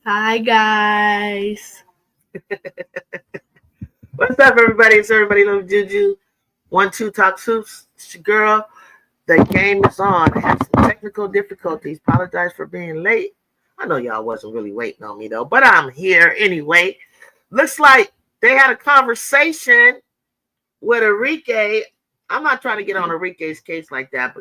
Hi, guys. What's up, everybody? It's everybody love Juju. 1-2 Talk Soups. It's your girl. The game is on. I had some technical difficulties. Apologize for being late. I know y'all wasn't really waiting on me though, but I'm here anyway. Looks like they had a conversation with Enrique. I'm not trying to get on Enrique's case like that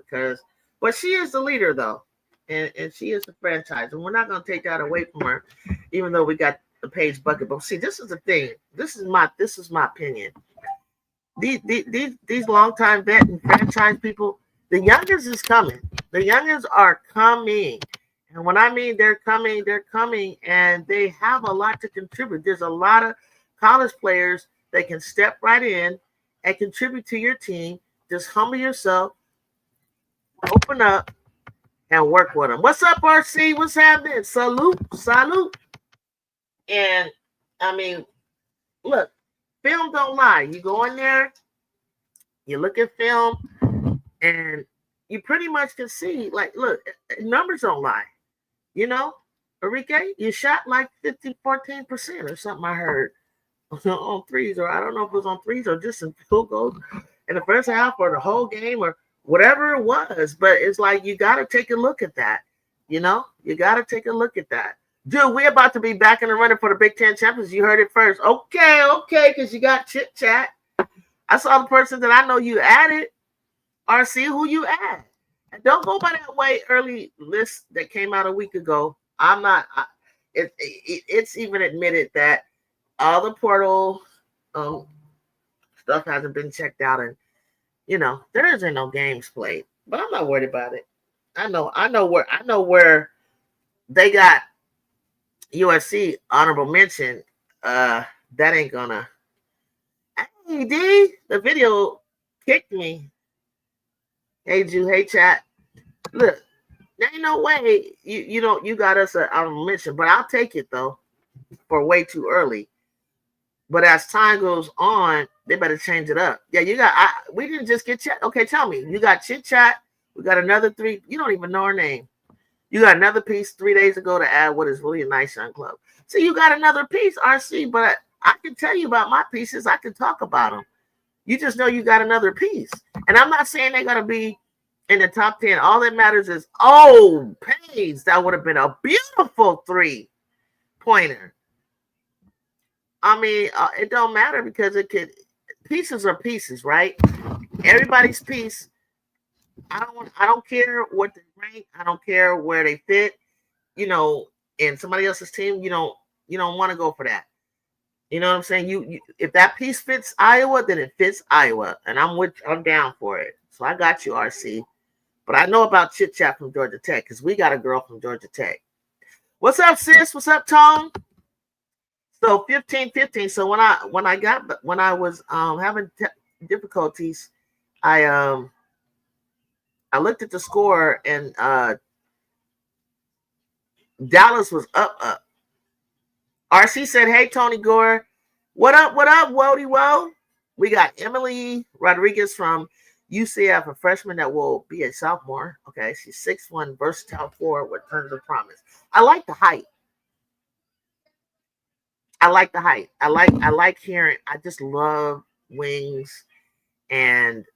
but she is the leader though, and she is the franchise, and we're not going to take that away from her, even though we got the page bucket. But see, this is the thing. This is my opinion. These longtime vet and franchise people, the youngers is coming. The youngers are coming. And when I mean they're coming, and they have a lot to contribute. There's a lot of college players that can step right in and contribute to your team. Just humble yourself, open up, and work with them. What's up, RC? What's happening? Salute. And I mean, look, film don't lie. You go in there, you look at film, and you pretty much can see, like, look, numbers don't lie. You know, Enrique, you shot like 14% or something, I heard, on threes, or I don't know if it was on threes or just in field goals in the first half or the whole game or whatever it was. But it's like, you got to take a look at that. You know, you got to take a look at that. Dude, we're about to be back in the running for the Big Ten champions. You heard it first. Okay, because you got chit chat. I saw the person that I know you added. RC, who you add? And don't go by that way early list that came out a week ago. I'm not. It's even admitted that all the portal stuff hasn't been checked out, and there isn't no games played. But I'm not worried about it. I know where they got USC honorable mention. That ain't gonna. Hey D, the video kicked me. Hey Ju, hey chat. Look, there ain't no way you got us an honorable mention, but I'll take it though for way too early. But as time goes on, they better change it up. Yeah, we didn't just get chat. Okay, tell me, you got chit chat. We got another 3. You don't even know her name. You got another piece 3 days ago to add what is really a nice young club. So you got another piece, RC, but I can tell you about my pieces. I can talk about them. You just know you got another piece. And I'm not saying they're going to be in the top 10. All that matters is, Paige, that would have been a beautiful 3-pointer. I mean, it don't matter because pieces are pieces, right? Everybody's piece. I don't care what they rank. I don't care where they fit. In somebody else's team, you don't want to go for that. You know what I'm saying? You if that piece fits Iowa, then it fits Iowa, and I'm down for it. So I got you, RC. But I know about Chit Chat from Georgia Tech because we got a girl from Georgia Tech. What's up, sis? What's up, Tone? So 15-15. So when I was having difficulties, I looked at the score, and Dallas was up. RC said, "Hey, Tony Gore, what up, Wody Wo?" We got Emily Rodriguez from UCF, a freshman that will be a sophomore. Okay, she's 6'1", versatile forward with tons of promise. I like the height. I like hearing. I just love wings and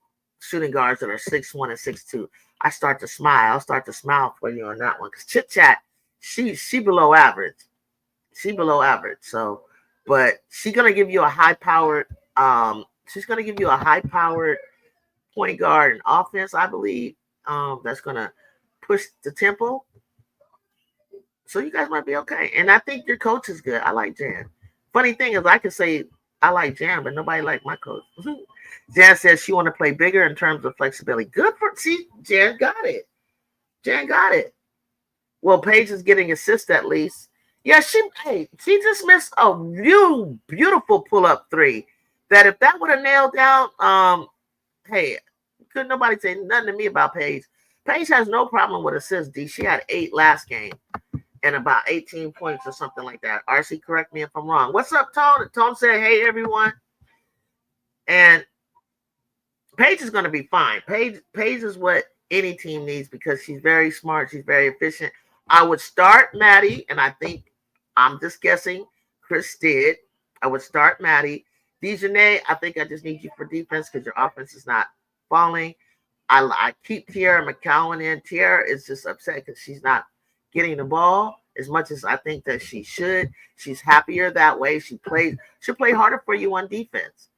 shooting guards that are 6'1" and 6'2". I start to smile. I'll start to smile for you on that one because Chit Chat, she below average. She below average. So, but she's gonna give you a high powered. She's gonna give you a high powered point guard and offense, I believe. That's gonna push the tempo. So you guys might be okay. And I think your coach is good. I like Jan. Funny thing is, I can say I like Jan, but nobody like my coach. Jan says she want to play bigger in terms of flexibility. Good for Jan got it. Jan got it. Well, Paige is getting assists at least. Yeah, she just missed a beautiful pull-up three. That if that would have nailed down, hey, couldn't nobody say nothing to me about Paige. Paige has no problem with assists, D. She had 8 last game and about 18 points or something like that. RC, correct me if I'm wrong. What's up, Tone? Tone said, hey, everyone. And Paige is going to be fine. Paige is what any team needs because she's very smart. She's very efficient. I would start Maddie, and I think I'm just guessing Chris did. I would start Maddie. Dejanay, I think I just need you for defense because your offense is not falling. I keep Tiara McCowan in. Tiara is just upset because she's not getting the ball as much as I think that she should. She's happier that way. She'll play harder for you on defense.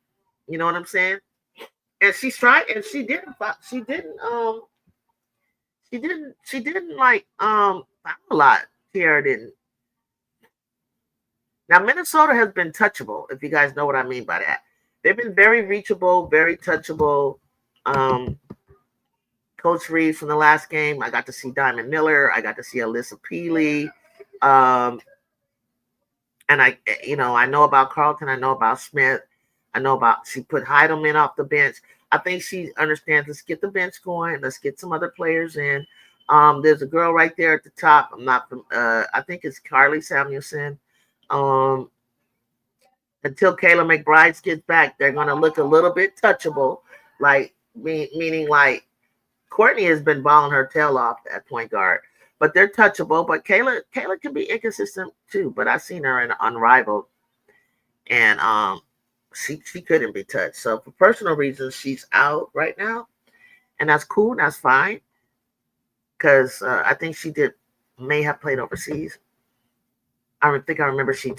You know what I'm saying? And she's trying, and she didn't like foul a lot. Tiara didn't. Now Minnesota has been touchable, if you guys know what I mean by that. They've been very reachable, very touchable. Coach Reed from the last game, I got to see Diamond Miller. I got to see Alyssa Peely. And I know about Carlton. I know about Smith. I know about, she put Heidelman off the bench. I think she understands, let's get the bench going. Let's get some other players in. There's a girl right there at the top. I think it's Carly Samuelson. Until Kayla McBride gets back, they're going to look a little bit touchable, meaning like Courtney has been balling her tail off at point guard, but they're touchable. But Kayla can be inconsistent too. But I've seen her in Unrivaled, and she couldn't be touched. So for personal reasons, she's out right now, and that's cool. That's fine, because I think she may have played overseas. I think I remember she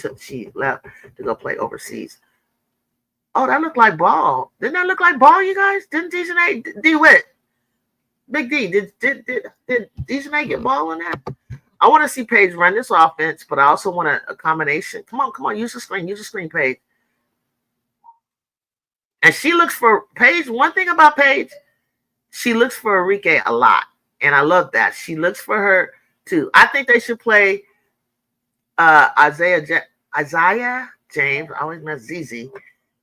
left to go play overseas. Oh, that looked like ball. Didn't that look like ball, you guys? Didn't D-Wit? Big D, did Dejanay get ball in that? I want to see Paige run this offense, but I also want a combination. Come on, use the screen, Paige. And she looks for Paige. One thing about Paige, she looks for Enrique a lot, and I love that. She looks for her too. I think they should play Isaiah James. I always met ZZ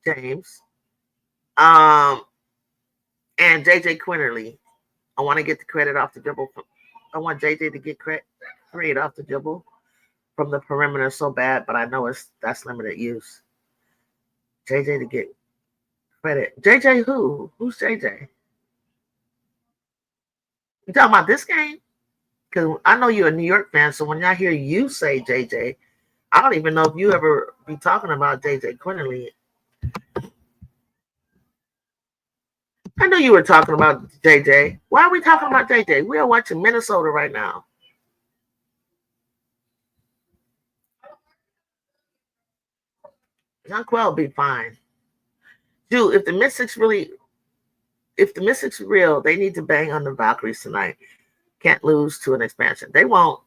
James. And JJ Quinterly. I want to get the credit off the dribble. I want JJ to get credit off the dribble from the perimeter so bad, but I know that's limited use. JJ to get credit. JJ who? Who's JJ? You talking about this game? Because I know you're a New York fan, so when I hear you say JJ, I don't even know if you ever be talking about JJ Quinterly. I knew you were talking about JJ. Why are we talking about JJ? We are watching Minnesota right now. Jonquel will be fine. Dude, if the Mystics real, they need to bang on the Valkyries tonight. Can't lose to an expansion. They won't.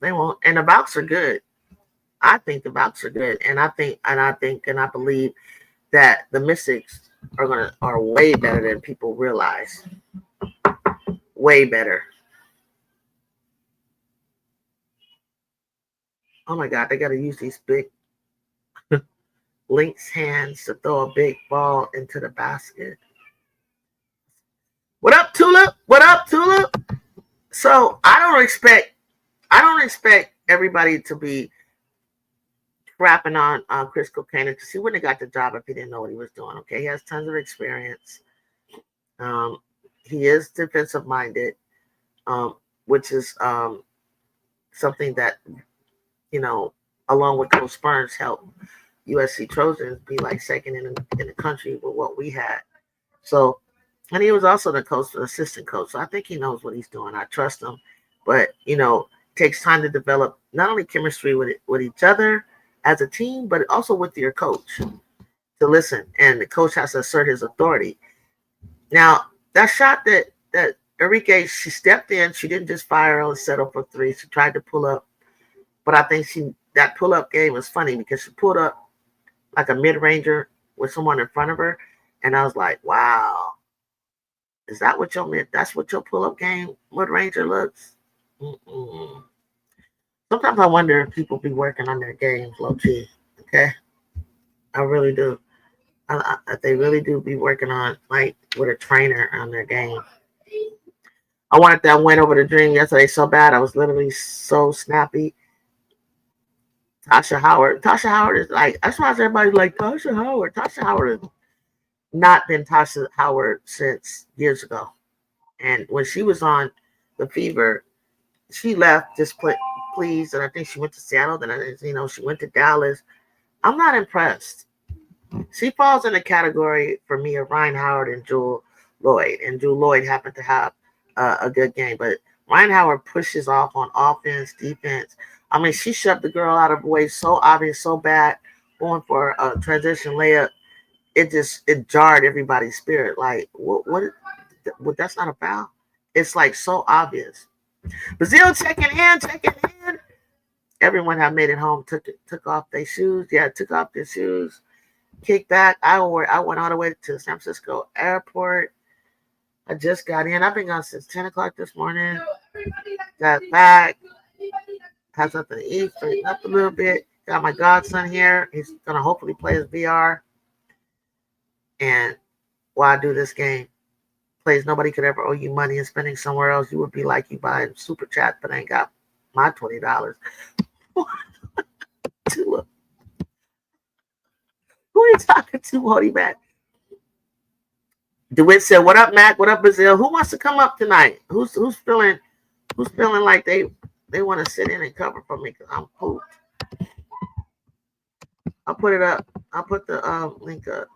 And the Valks are good. I think the Valks are good. And I believe that the Mystics are way better than people realize. Way better. Oh my God, they got to use these big Lynx hands to throw a big ball into the basket. What up, Tulip? So I don't expect everybody to be rapping on Chris Cocaine because he wouldn't have got the job if he didn't know what he was doing. Okay, he has tons of experience. He is defensive minded, which is something that, along with Coach Spurns, helped USC Trojans be like second in the country with what we had. So, and he was also the assistant coach. So I think he knows what he's doing. I trust him, but it takes time to develop not only chemistry with each other as a team, but also with your coach to listen. And the coach has to assert his authority. Now, that shot that Enrique, she stepped in. She didn't just fire and settle for three. She tried to pull up, but I think that pull up game was funny because she pulled up like a mid ranger with someone in front of her, and I was like, wow, is that what your mid? That's what your pull up game mid ranger looks. Mm-mm. Sometimes I wonder if people be working on their games, low key. Okay, I really do. They really do be working on like with a trainer on their game. I wanted that win over the Dream yesterday so bad. I was literally so snappy. Tasha Howard. Tasha Howard is like, that's why everybody's like, Tasha Howard. Tasha Howard has not been Tasha Howard since years ago. And when she was on the Fever, she left just please. And I think she went to Seattle. Then, she went to Dallas. I'm not impressed. She falls in the category for me of Ryan Howard and Jewel Lloyd. And Jewel Lloyd happened to have a good game. But Ryan Howard pushes off on offense, defense. I mean, she shoved the girl out of the way so obvious, so bad, going for a transition layup. It jarred everybody's spirit. Like, what that's not a foul. It's like so obvious. Brazil checking in. Everyone had made it home, took off their shoes. Yeah, took off their shoes. Kicked back. I went all the way to San Francisco airport. I just got in. I've been gone since 10 o'clock this morning. Got back. Had something to eat, straighten up a little bit. Got my godson here. He's going to hopefully play his VR. And while I do this game, plays nobody could ever owe you money and spending somewhere else. You would be like you buying super chat, but I ain't got my $20. Who are you talking to, Hody Mac? DeWitt said, "What up, Mac? What up, Brazil? Who wants to come up tonight? Who's feeling like they want to sit in and cover for me because I'm pooped." I'll put it up. I'll put the link up.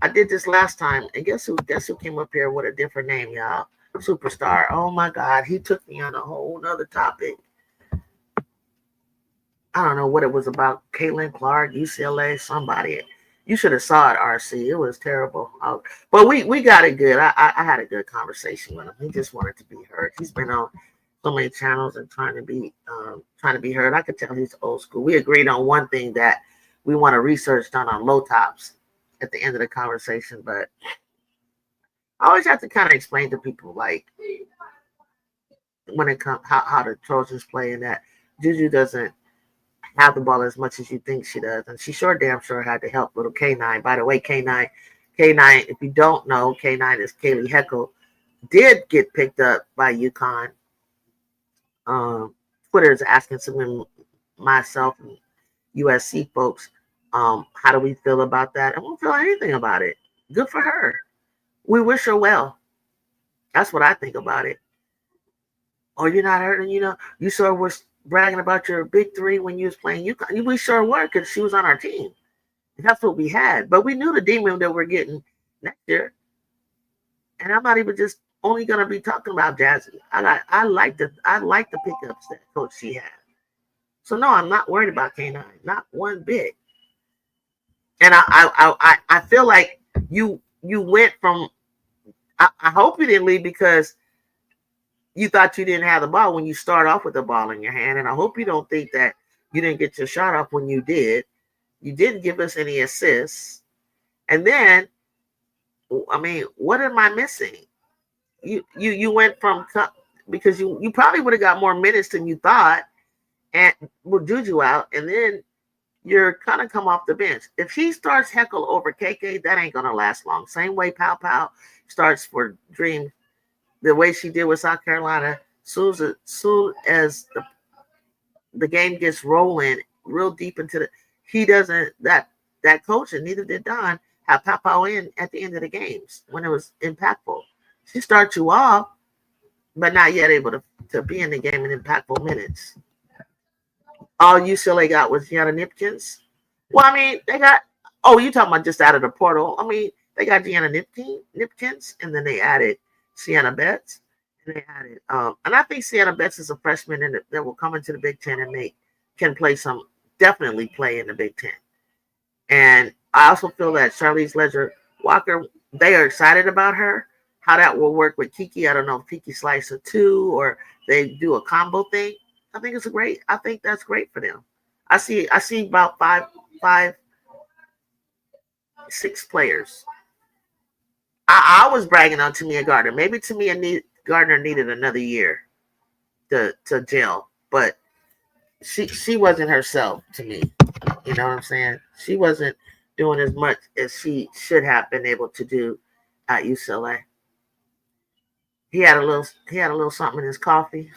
I did this last time, and guess who came up here with a different name, y'all? Superstar. Oh my God, he took me on a whole nother topic. I don't know what it was about. Caitlin Clark, UCLA, somebody. You should have saw it, RC. It was terrible. But we got it good. I had a good conversation with him. He just wanted to be heard. He's been on so many channels and trying to be heard. I could tell he's old school. We agreed on one thing, that we want a research done on low tops at the end of the conversation. But I always have to kind of explain to people, like, when it comes how the Trojans play, and that Juju doesn't have the ball as much as you think she does, and she damn sure had to help little K9. By the way, K9, if you don't know, K9 is Kaylee Heckle, did get picked up by UConn. Twitter is asking some myself and USC folks, how do we feel about that? I won't feel anything about it. Good for her. We wish her well. That's what I think about it. Oh, you're not hurting, you sort of was bragging about your big three when you was playing UConn. We sure were, because she was on our team. And that's what we had. But we knew the demon that we're getting next year. And I'm not even just only gonna be talking about Jazzy. I like the pickups that Coach she had. So no, I'm not worried about K9, not one bit. And I feel like you went from. I hope you didn't leave because you thought you didn't have the ball when you start off with the ball in your hand. And I hope you don't think that you didn't get your shot off when you did. You didn't give us any assists. And then, I mean, what am I missing? You went from, because you probably would have got more minutes than you thought, and with Juju out, and then you're kind of come off the bench. If she starts Heckle over KK, that ain't gonna last long. Same way Pow starts for Dream, the way she did with South Carolina. Soon as the game gets rolling real deep into he doesn't that coach, and neither did Don, have Pow in at the end of the games when it was impactful. She starts you off, but not yet able to be in the game in impactful minutes. All UCLA got was Gianna Nipkins. Well, I mean, they got, you talking about just out of the portal. I mean, they got Gianna Nipkins, and then they added Sienna Betts. And they added, and I think Sienna Betts is a freshman and that will come into the Big Ten and can definitely play in the Big Ten. And I also feel that Charlize Ledger Walker, they are excited about her, how that will work with Kiki. I don't know if Kiki slice a two or they do a combo thing. I think it's a great. I think that's great for them. I see about five, 6 players. I was bragging on Tamia Gardner. Maybe Gardner needed another year to gel, but she wasn't herself to me. You know what I'm saying? She wasn't doing as much as she should have been able to do at UCLA. He had a little something in his coffee.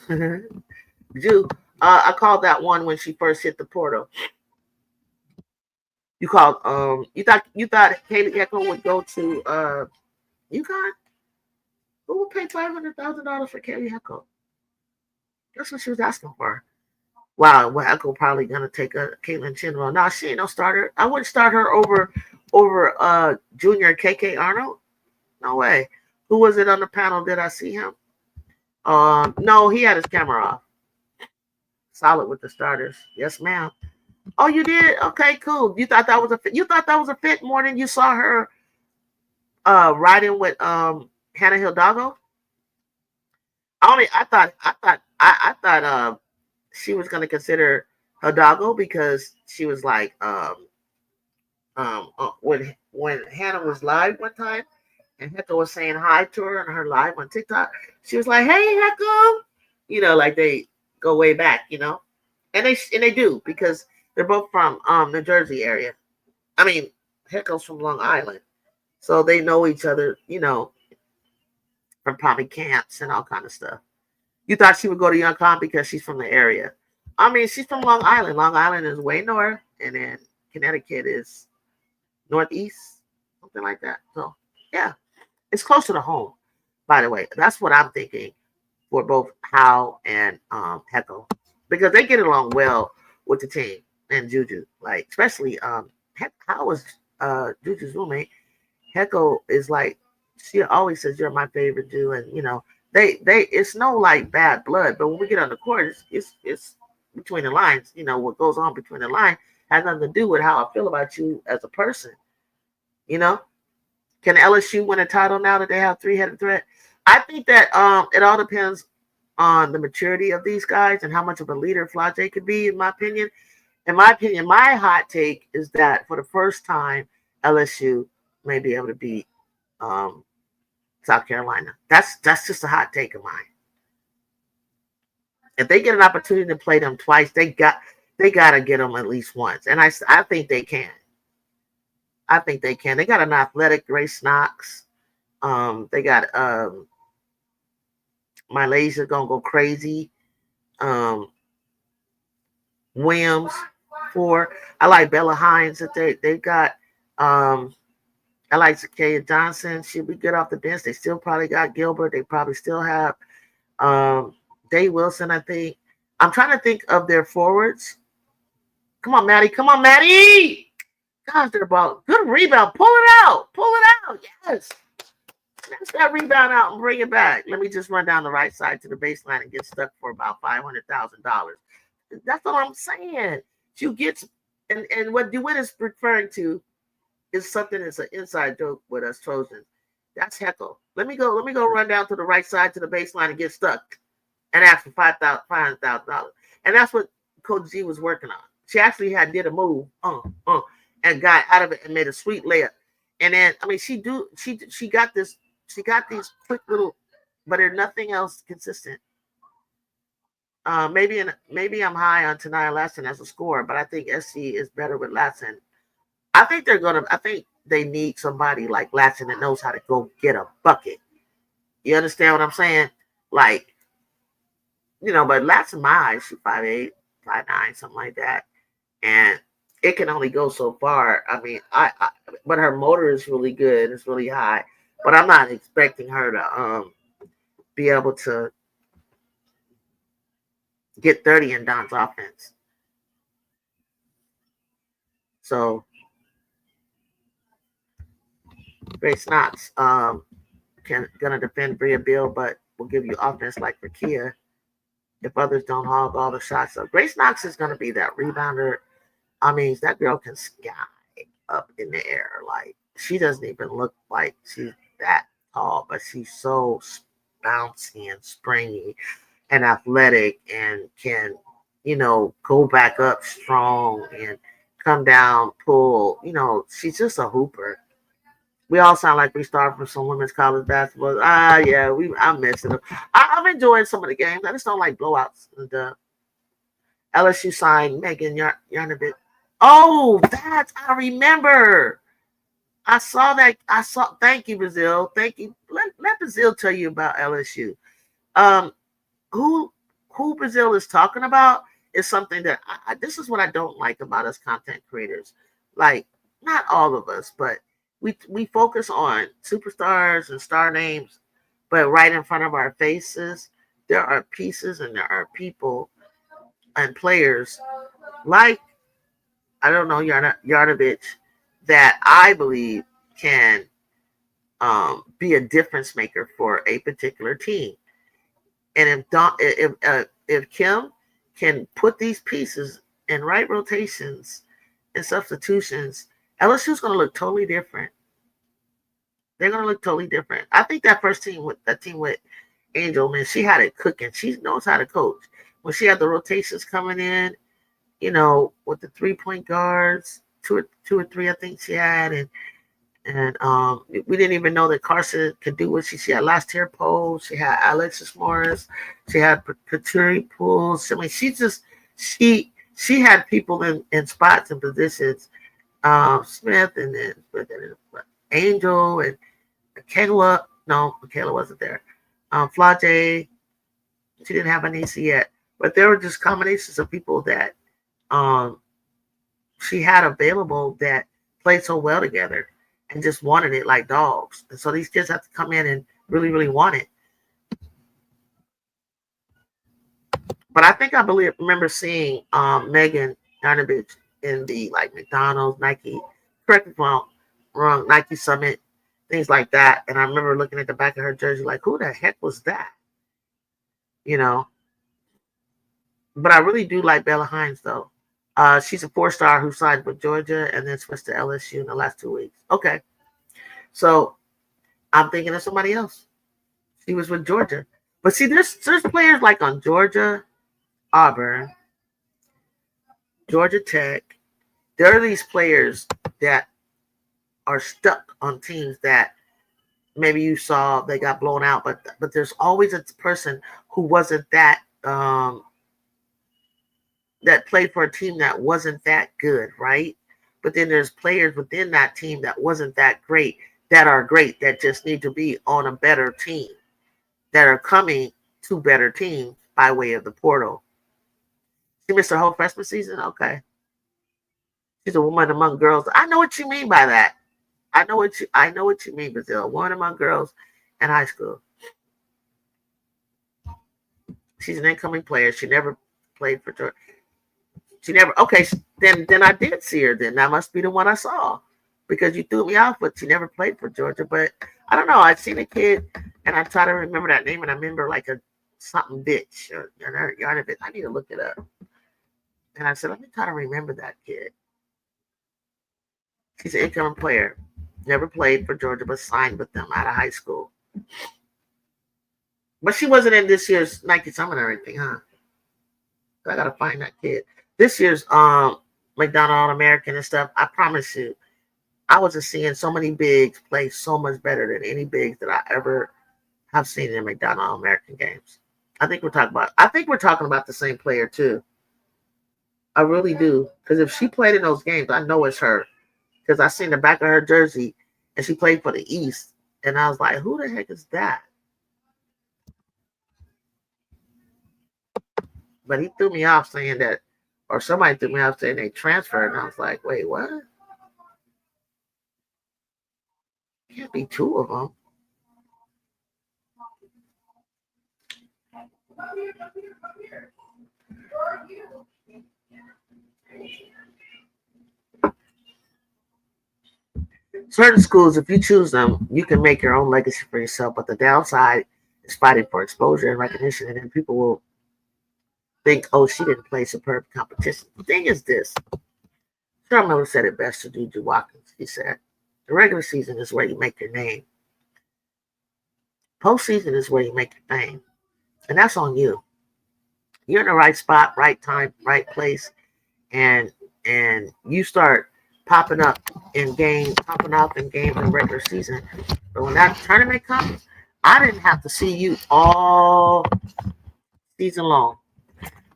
Jew. I called that one when she first hit the portal. You thought Haley Echo would go to UConn? Who would pay $500,000 for Kelly Echo? That's what she was asking for. Wow, well, Echo probably gonna take a Caitlin Chinwell. No, she ain't no starter. I wouldn't start her over junior KK Arnold. No way. Who was it on the panel? Did I see him? No, he had his camera off. Solid with the starters. Yes, ma'am. Oh, you did? Okay, cool. You thought that was a fit more than you saw her riding with Hannah Hidalgo? I thought she was gonna consider Hidalgo because she was like when Hannah was live one time and Hector was saying hi to her on her live on TikTok, she was like, "Hey, Hector," like they go way back, and they do because they're both from New Jersey area. I mean, Hector's from Long Island, so they know each other, from probably camps and all kind of stuff. You thought she would go to UConn because she's from the area. I mean, she's from Long Island. Long Island is way north, and then Connecticut is northeast, something like that. So, yeah, it's closer to home. By the way, that's what I'm thinking for both Hal and Heckle because they get along well with the team and Juju. Like especially Hal was Juju's roommate. Heckle is like she always says you're my favorite Jew, and they it's no like bad blood, but when we get on the court, it's between the lines. What goes on between the lines has nothing to do with how I feel about you as a person. You know, can LSU win a title now that they have three-headed threat? I think that it all depends on the maturity of these guys and how much of a leader Flage could be. In my opinion, my hot take is that for the first time, LSU may be able to beat South Carolina. That's just a hot take of mine. If they get an opportunity to play them twice, they gotta get them at least once, and I think they can. I think they can. They got an athletic Grace Knox. They got my laser gonna go crazy. Um, Williams four. I like Bella Hines that they got. Um, I like Zakiya Johnson. She'll be good off the bench. They still probably got Gilbert. They probably still have Dave Wilson. I think. I'm trying to think of their forwards. Come on, Maddie. Come on, Maddie. Gosh, they're ball. Good rebound. Pull it out. Pull it out. Yes. Snatch that rebound out and bring it back. Let me just run down the right side to the baseline and get stuck for about $500,000. That's what I'm saying. You get and what DeWitt is referring to is something that's an inside joke with us Trojans. That's Heckle. Let me go run down to the right side to the baseline and get stuck and ask for $500,000. And that's what Coach G was working on. She actually did a move, and got out of it and made a sweet layup. And then I mean she got this. She got these quick little, but there's nothing else consistent. Maybe I'm high on Tanaya Latson as a scorer, but I think SC is better with Latson. I think they need somebody like Latson that knows how to go get a bucket. You understand what I'm saying? Like, but Latson my eyes, she's 5'8", 5'9", something like that. And it can only go so far. I mean, but her motor is really good. It's really high. But I'm not expecting her to be able to get 30 in Don's offense. So Grace Knox gonna defend Bria Bill, but will give you offense like Rakia if others don't hog all the shots. So Grace Knox is gonna be that rebounder. I mean, that girl can sky up in the air. Like she doesn't even look like she's that tall, but she's so bouncy and springy and athletic and can, go back up strong and come down, pull. She's just a hooper. We all sound like we started from some women's college basketball. Yeah, I'm missing them. I'm enjoying some of the games. I just don't like blowouts. And LSU signed Megan Yarnovich. Oh, I remember. I saw that. Thank you, Brazil. Thank you. Let Brazil tell you about LSU. Um, who Brazil is talking about is something that this is what I don't like about us content creators. Like, not all of us, but we focus on superstars and star names, but right in front of our faces, there are pieces and there are people and players like, I don't know, Yarnovich, that I believe can be a difference maker for a particular team. And if Kim can put these pieces in right rotations and substitutions, LSU's going to look totally different. They're going to look totally different. I think that team with Angel, man, she had it cooking. She knows how to coach. When she had the rotations coming in, with the 3-point guards, two or three, I think she had, and we didn't even know that Carson could do what she had last year. Pole, she had Alexis Morris, she had Paturi Pools. I mean, she had people in spots and positions. Smith and then Angel and Michaela. No, Michaela wasn't there. Flage, she didn't have Anissa yet, but there were just combinations of people that she had available that played so well together and just wanted it like dogs. And so these kids have to come in and really, really want it. But I think remember seeing Megan Yarnovich in the McDonald's, Nike, correct me if I'm wrong, Nike Summit, things like that. And I remember looking at the back of her jersey like, who the heck was that? But I really do like Bella Hines, though. She's a 4-star who signed with Georgia and then switched to LSU in the last 2 weeks. Okay. So I'm thinking of somebody else. She was with Georgia. But see, there's players like on Georgia, Auburn, Georgia Tech. There are these players that are stuck on teams that maybe you saw they got blown out, but there's always a person who wasn't that that played for a team that wasn't that good, right? But then there's players within that team that wasn't that great, that are great, that just need to be on a better team, that are coming to better teams by way of the portal. She missed her whole freshman season? Okay. She's a woman among girls. I know what you mean by that. I know what you mean, Brazil. One among girls in high school. She's an incoming player. She never played for Georgia. She never. Okay, then I did see her. Then that must be the one I saw, because you threw me off. But she never played for Georgia. But I don't know. I've seen a kid, and I try to remember that name, and I remember like a something bitch or Yarnovich. I need to look it up. And I said, let me try to remember that kid. She's an incoming player. Never played for Georgia, but signed with them out of high school. But she wasn't in this year's Nike Summit or anything, huh? I gotta find that kid. This year's McDonald All-American and stuff, I promise you, I was just seeing so many bigs play so much better than any bigs that I ever have seen in McDonald All-American games. I think we're talking about the same player too. I really do. Because if she played in those games, I know it's her. Because I seen the back of her jersey and she played for the East. And I was like, who the heck is that? But he threw me off saying that, or somebody threw me off saying they transferred. And I was like, wait, what? Can't be two of them. Certain schools, if you choose them, you can make your own legacy for yourself. But the downside is fighting for exposure and recognition. And then people will think, oh, she didn't play superb competition. The thing is this. Sean Miller said it best to Juju Watkins. He said, the regular season is where you make your name. Postseason is where you make your fame, and that's on you. You're in the right spot, right time, right place, and you start popping up in games in regular season. But when that tournament comes, I didn't have to see you all season long.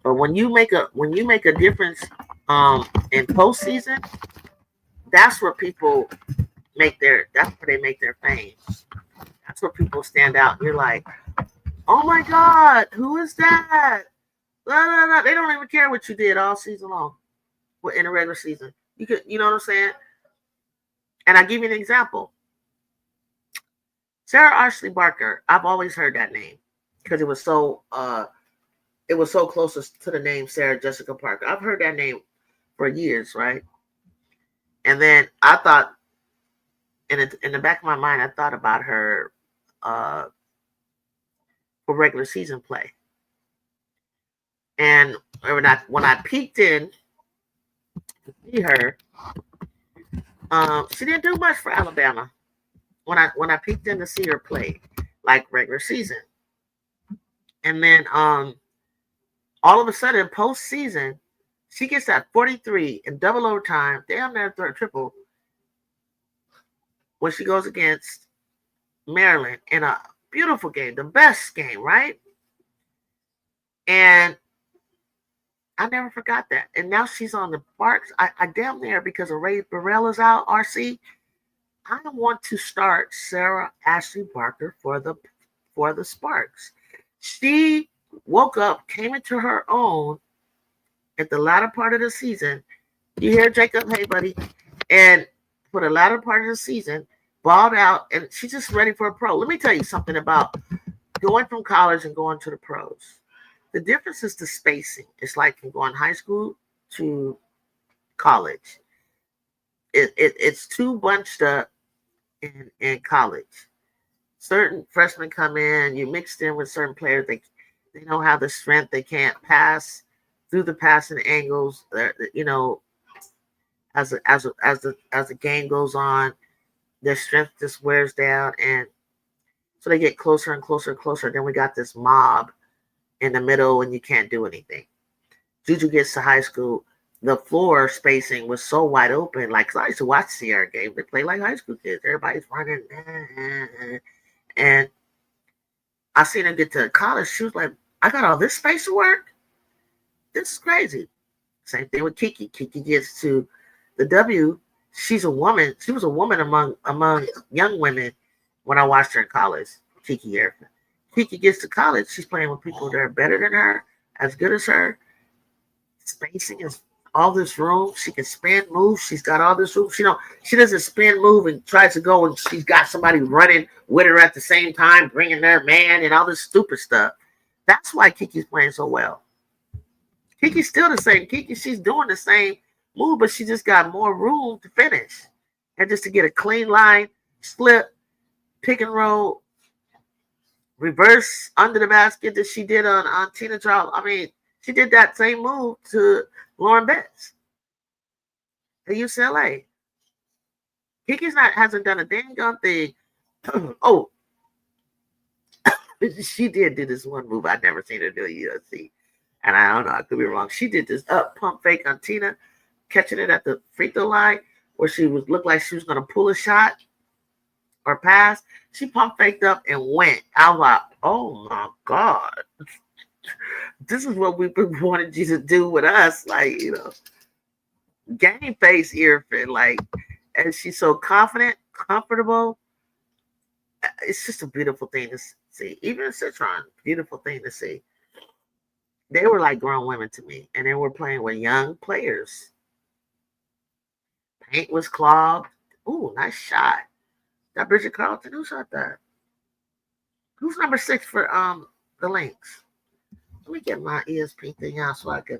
But when you make a difference in postseason, that's where people that's where they make their fame. That's where people stand out. You're like, oh my God, who is that? Blah, blah, blah. They don't even care what you did all season long in the regular season. You know what I'm saying? And I give you an example. Sarah Ashley Barker. I've always heard that name because it was so close to the name Sarah Jessica Parker. I've heard that name for years, right? And then I thought, in the back of my mind, I thought about her uh, for regular season play. And when I peeked in to see her, she didn't do much for Alabama. When I peeked in to see her play, like regular season, and then all of a sudden postseason, she gets that 43 in double overtime, damn near triple, when she goes against Maryland in a beautiful game, the best game, right? And I never forgot that. And now she's on the Sparks. I damn near, because of Ray Burrell is out, RC, I want to start Sarah Ashley Barker for the Sparks. She woke up, came into her own at the latter part of the season. You hear Jacob, hey buddy, and for the latter part of the season, balled out, and she's just ready for a pro. Let me tell you something about going from college and going to the pros. The difference is the spacing. It's like from going high school to college. It's too bunched up in college. Certain freshmen come in, you mixed in with certain players. They don't have the strength. They can't pass through the passing angles. You know, as the game goes on, their strength just wears down, and so they get closer and closer and closer. Then we got this mob in the middle, and you can't do anything. Juju gets to high school. The floor spacing was so wide open. Like, 'cause I used to watch Sierra games. They play like high school kids. Everybody's running. And I seen her get to college. She was like, I got all this space to work. This is crazy. Same thing with Kiki. Kiki gets to the W. She's a woman. She was a woman among young women when I watched her in college. Kiki Erickson. Kiki gets to college. She's playing with people that are better than her, as good as her. Spacing is all this room. She can spin, move. She's got all this room. She doesn't spin, move, and tries to go, and she's got somebody running with her at the same time, bringing their man and all this stupid stuff. That's why Kiki's playing so well. Kiki's still the same Kiki. She's doing the same move, but she just got more room to finish. And just to get a clean line, slip, pick and roll, reverse under the basket that she did on Tina Charles. I mean, she did that same move to Lauren Betts at UCLA. Kiki's hasn't done a dang gum thing. Oh, she did do this one move I'd never seen her do at USC. And I don't know, I could be wrong. She did this up pump fake on Tina, catching it at the free throw line where looked like she was going to pull a shot or pass. She pump faked up and went. I was like, oh my God. This is what we've been wanting you to do with us. Like, game face earfin. Like, and she's so confident, comfortable. It's just a beautiful thing to see. Even in Citron, beautiful thing to see. They were like grown women to me, and they were playing with young players. Paint was clogged. Ooh, nice shot. That Bridget Carlton, who shot that? Who's number 6 for the Lynx? Let me get my ESP thing out so I can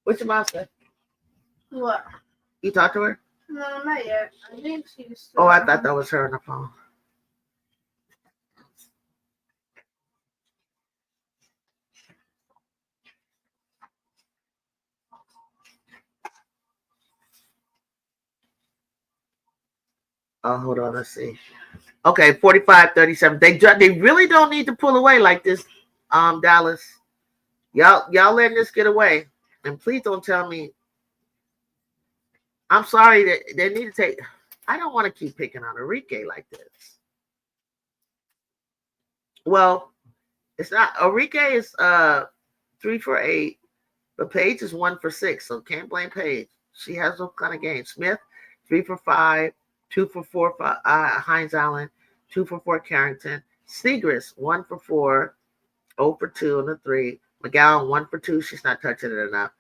what's your mom say? What? You talked to her? No, not yet. I think she's. Oh, I thought that was her on the phone. Oh, hold on. Let's see. Okay, 45-37. They really don't need to pull away like this, Dallas. Y'all letting this get away. And please don't tell me. I'm sorry that they need to take. I don't want to keep picking on Enrique like this. Well, it's not. Enrique is 3 for 8, but Paige is 1 for 6. So can't blame Paige. She has no kind of game. Smith 3 for 5, 2 for 4 for Hines Allen, 2 for 4 Carrington. Segrist 1 for 4, 0 for 2 on the 3. McGowan 1 for 2. She's not touching it enough.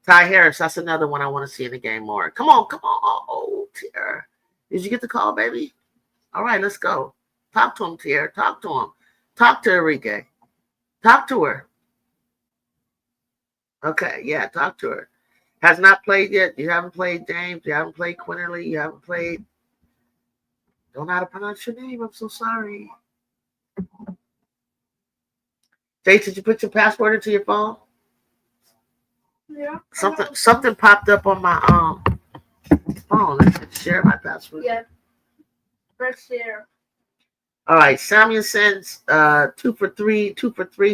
Ty Harris, that's another one I want to see in the game more. Come on. Oh, Tier. Did you get the call, baby? All right, let's go. Talk to him, Tier. Talk to him. Talk to Enrique. Talk to her. Okay, yeah, talk to her. Has not played yet. You haven't played James. You haven't played Quinterly. You haven't played. Don't know how to pronounce your name. I'm so sorry. Jake, did you put your password into your phone? Yeah. Something popped up on my phone. Let's share my password. Yeah. First share. All right, Samuelson's 2 for 3,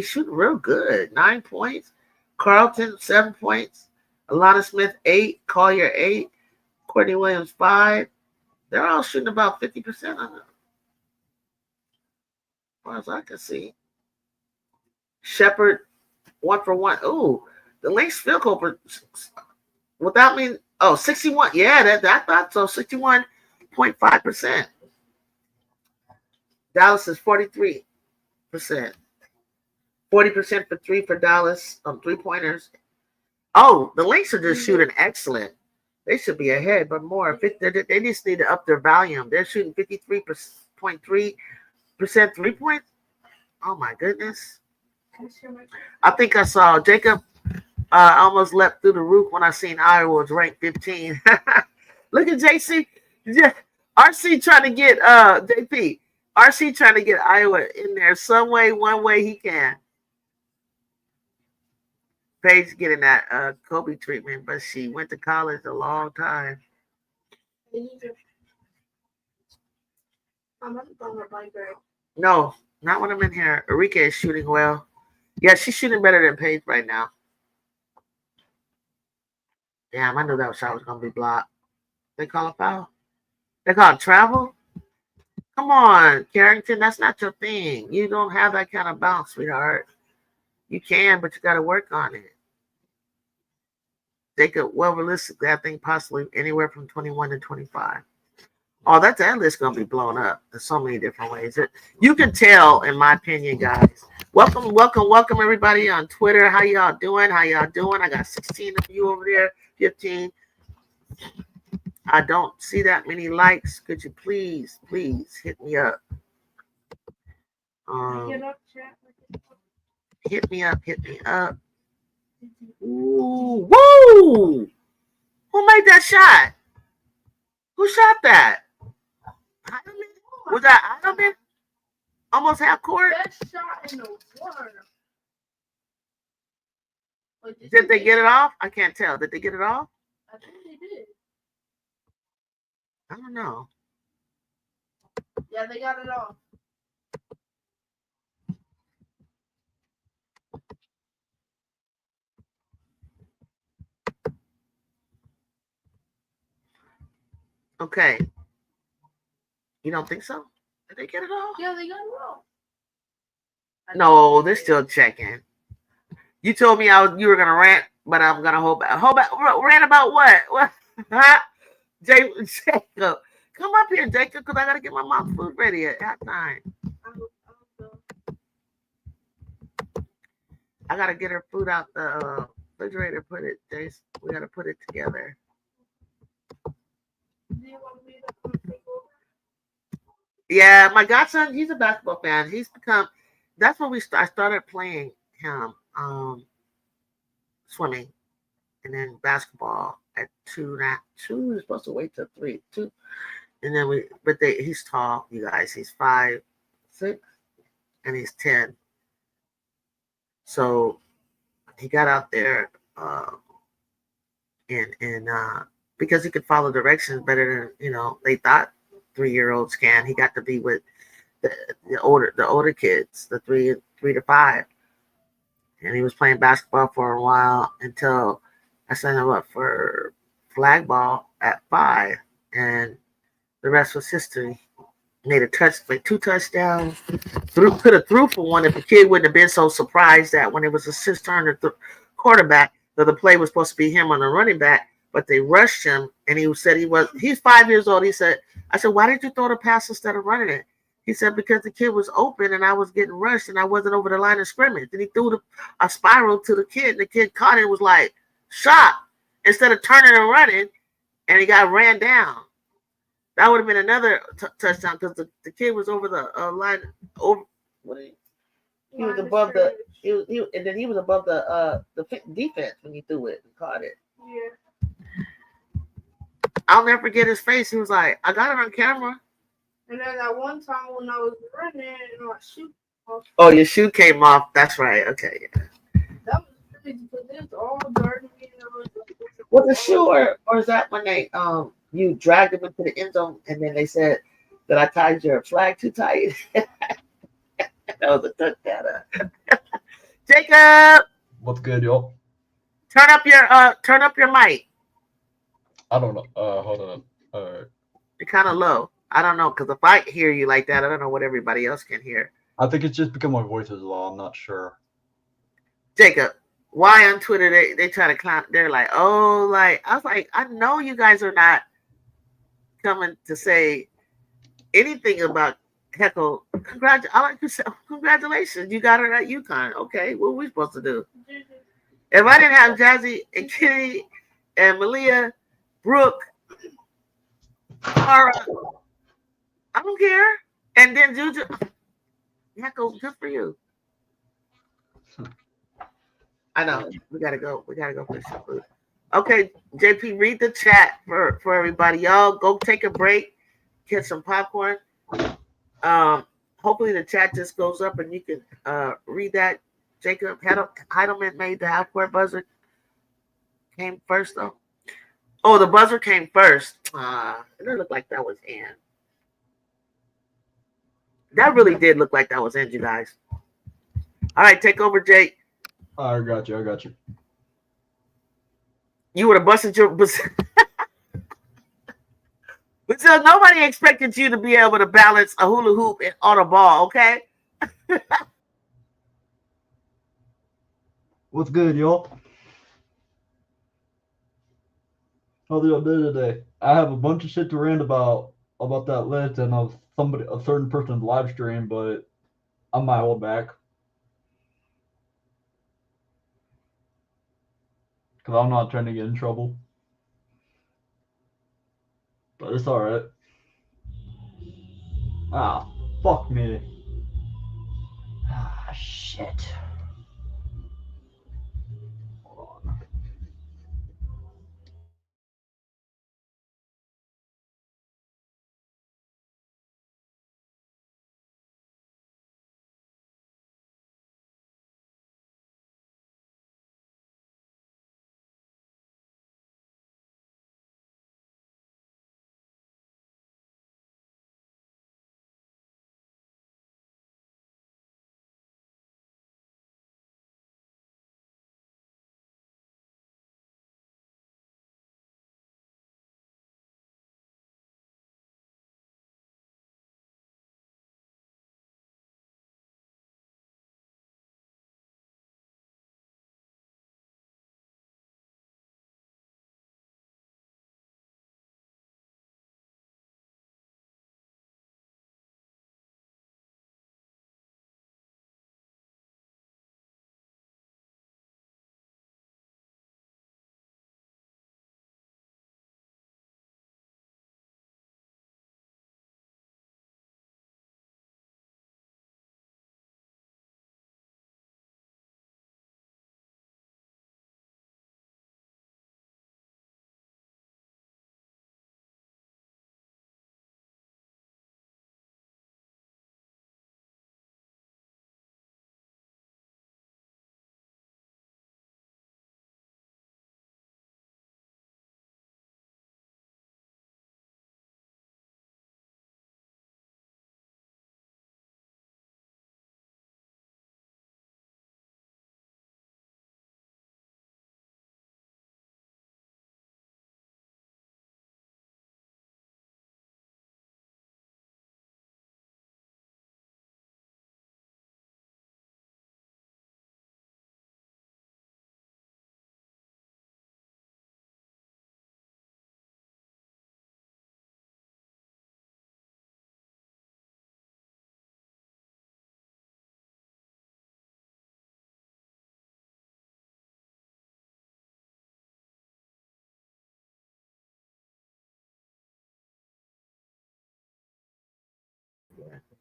shooting real good. 9 points. Carlton 7 points. Alana Smith 8. Collier 8. Courtney Williams 5. They're all shooting about 50% on them. As far as I can see. Shepard 1 for 1. Ooh, the Lynx field goal without me. 61. Yeah, I thought so. 61.5%. Dallas is 43%. 40% for 3 for Dallas. 3-pointers. Oh, the Lynx are just shooting excellent. They should be ahead, but more. They just need to up their volume. They're shooting 53.3% 3-point. Oh my goodness. I think I saw Jacob almost leapt through the roof when I seen Iowa was ranked 15. Look at JC. Yeah, RC trying to get JP. RC trying to get Iowa in there some way, one way he can. Paige getting that Kobe treatment, but she went to college a long time. No, not when I'm in here. Enrique is shooting well. Yeah, she's shooting better than Paige right now. Damn, I knew that shot was going to be blocked. They call a foul? They call it travel? Come on, Carrington, that's not your thing. You don't have that kind of bounce, sweetheart. You can, but you got to work on it. They could, well, realistically, I think possibly anywhere from 21 to 25. Oh, that list going to be blown up in so many different ways. You can tell, in my opinion, guys. Welcome, everybody on Twitter. How y'all doing? I got 16 of you over there, 15. I don't see that many likes. Could you please hit me up? Hit me up. Ooh, woo! Who made that shot? Who shot that? Was that Eidelman? Almost half court? That shot in the water. Did they get it off? I can't tell. Did they get it off? I think they did. I don't know. Yeah, they got it off. Okay. You don't think so? Did they get it off? Yeah, they got it off. No, they're still checking. You told me you were gonna rant, but I'm gonna hold back. Rant about what? What? Jacob, come up here, Jacob, because I gotta get my mom's food ready at halftime. I gotta get her food out the refrigerator. Jace. We gotta put it together. Yeah, my godson, he's a basketball fan. He's become. That's when I started playing him swimming, and then basketball at 2. He was supposed to wait till 3. 2, and then he's tall, you guys. He's 5'6", and he's 10. So he got out there, and because he could follow directions better than they thought 3-year-olds can. He got to be with the older kids, the 3 to 5, and he was playing basketball for a while until I signed him up for flag ball at 5, and the rest was history. Made 2 touchdowns. Could have threw for one if the kid wouldn't have been so surprised that when it was his turn to quarterback, that the play was supposed to be him on the running back, but they rushed him, and he said he's 5 years old. I said, why did you throw the pass instead of running it? He said, because the kid was open and I was getting rushed and I wasn't over the line of scrimmage. Then he threw a spiral to the kid, and the kid caught it and was like, shocked, instead of turning and running, and he got ran down. That would have been another touchdown because the kid was over the line. Over what? He was above the. And then he was above the defense when he threw it and caught it. Yeah. I'll never forget his face. He was like, "I got it on camera." And then that one time when I was running and my shoe off. Oh, your shoe came off. That's right. Okay. Yeah. That was crazy because it was all dirty. Was the shoe or is that when they you dragged him into the end zone and then they said that I tied your flag too tight? That was a touchdown. Jacob, What's good, y'all? turn up your mic. I don't know. Hold on. You're kind of low. I don't know, because if I hear you like that, I don't know what everybody else can hear. I think it's just because my voice is low. I'm not sure. Jacob, why on Twitter they try to clown? They're like, oh, like I was like, I know you guys are not coming to say anything about Heckle. Congratulations, you got her at UConn. Okay, what are we supposed to do? If I didn't have Jazzy and Kitty and Malia, Brooke, Tara, I don't care. And then Juju, Heckle, good for you. I know. We gotta go. We gotta go for some food. Okay, JP, read the chat for everybody. Y'all go take a break, get some popcorn. Hopefully the chat just goes up and you can read that. Jacob Heidelman made the half-court buzzer. Came first though. Oh, the buzzer came first. It didn't look like that was in. That really did look like that was in, you guys. All right, take over, Jake. I got you. You would have busted your. But so nobody expected you to be able to balance a hula hoop on a ball, okay? What's good, y'all? How did y'all do today? I have a bunch of shit to rant about that list and of a certain person's live stream, but I might hold back because I'm not trying to get in trouble. But it's all right. Ah, fuck me. Ah, shit.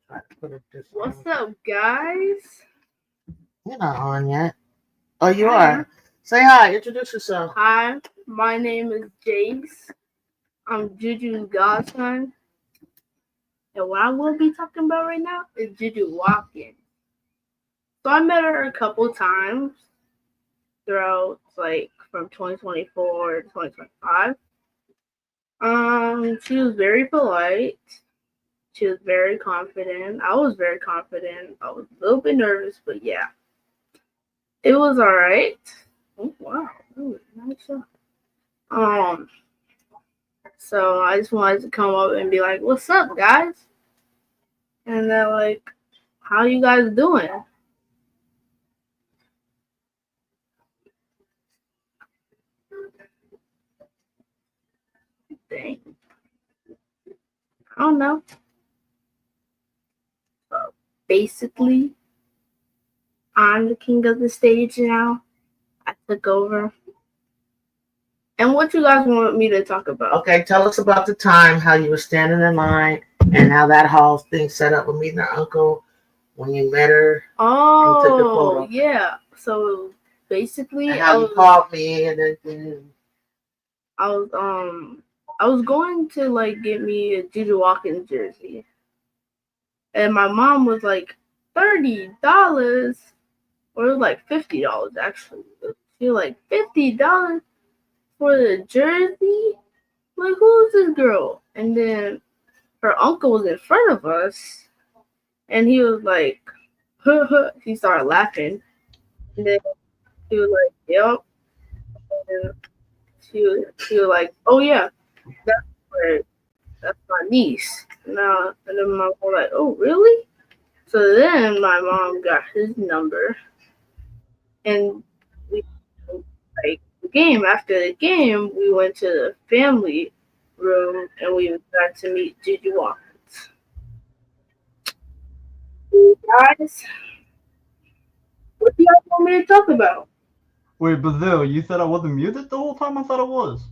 Try to put it this What's way. up, guys? You're not on yet. Oh, you I are. Say hi. Introduce yourself. Hi, my name is Jace. I'm Juju's godson. And what I will be talking about right now is Juju walking. So I met her a couple times throughout, like, from 2024 to 2025. She was very polite. She was very confident. I was very confident. I was a little bit nervous, but yeah. It was alright. Oh wow. That was a nice shot. So I just wanted to come up and be like, "What's up, guys?" And they're like, "How you guys doing?" Dang. I don't know. So basically, I'm the king of the stage now. I took over. And what you guys want me to talk about? Okay, tell us about the time, how you were standing in line, and how that whole thing set up with meeting her uncle when you met her. Oh, took the photo. yeah. So basically, And how you called me and then I was going to like get me a Juju Watkins jersey, and my mom was like $30, or it was like $50 actually. She was like $50 for the jersey. Like, who's this girl? And then her uncle was in front of us, and he was like, he started laughing, and then he was like, "Yep." And she was like, "Oh yeah, that's right. That's my niece." Now, and then my mom was like, "Oh really?" So then my mom got his number, and we like the game. After the game, we went to the family room and we got to meet Juju Watkins. Guys, what do you guys want me to talk about? Wait, Bazil, you said I wasn't muted the whole time? I thought I was.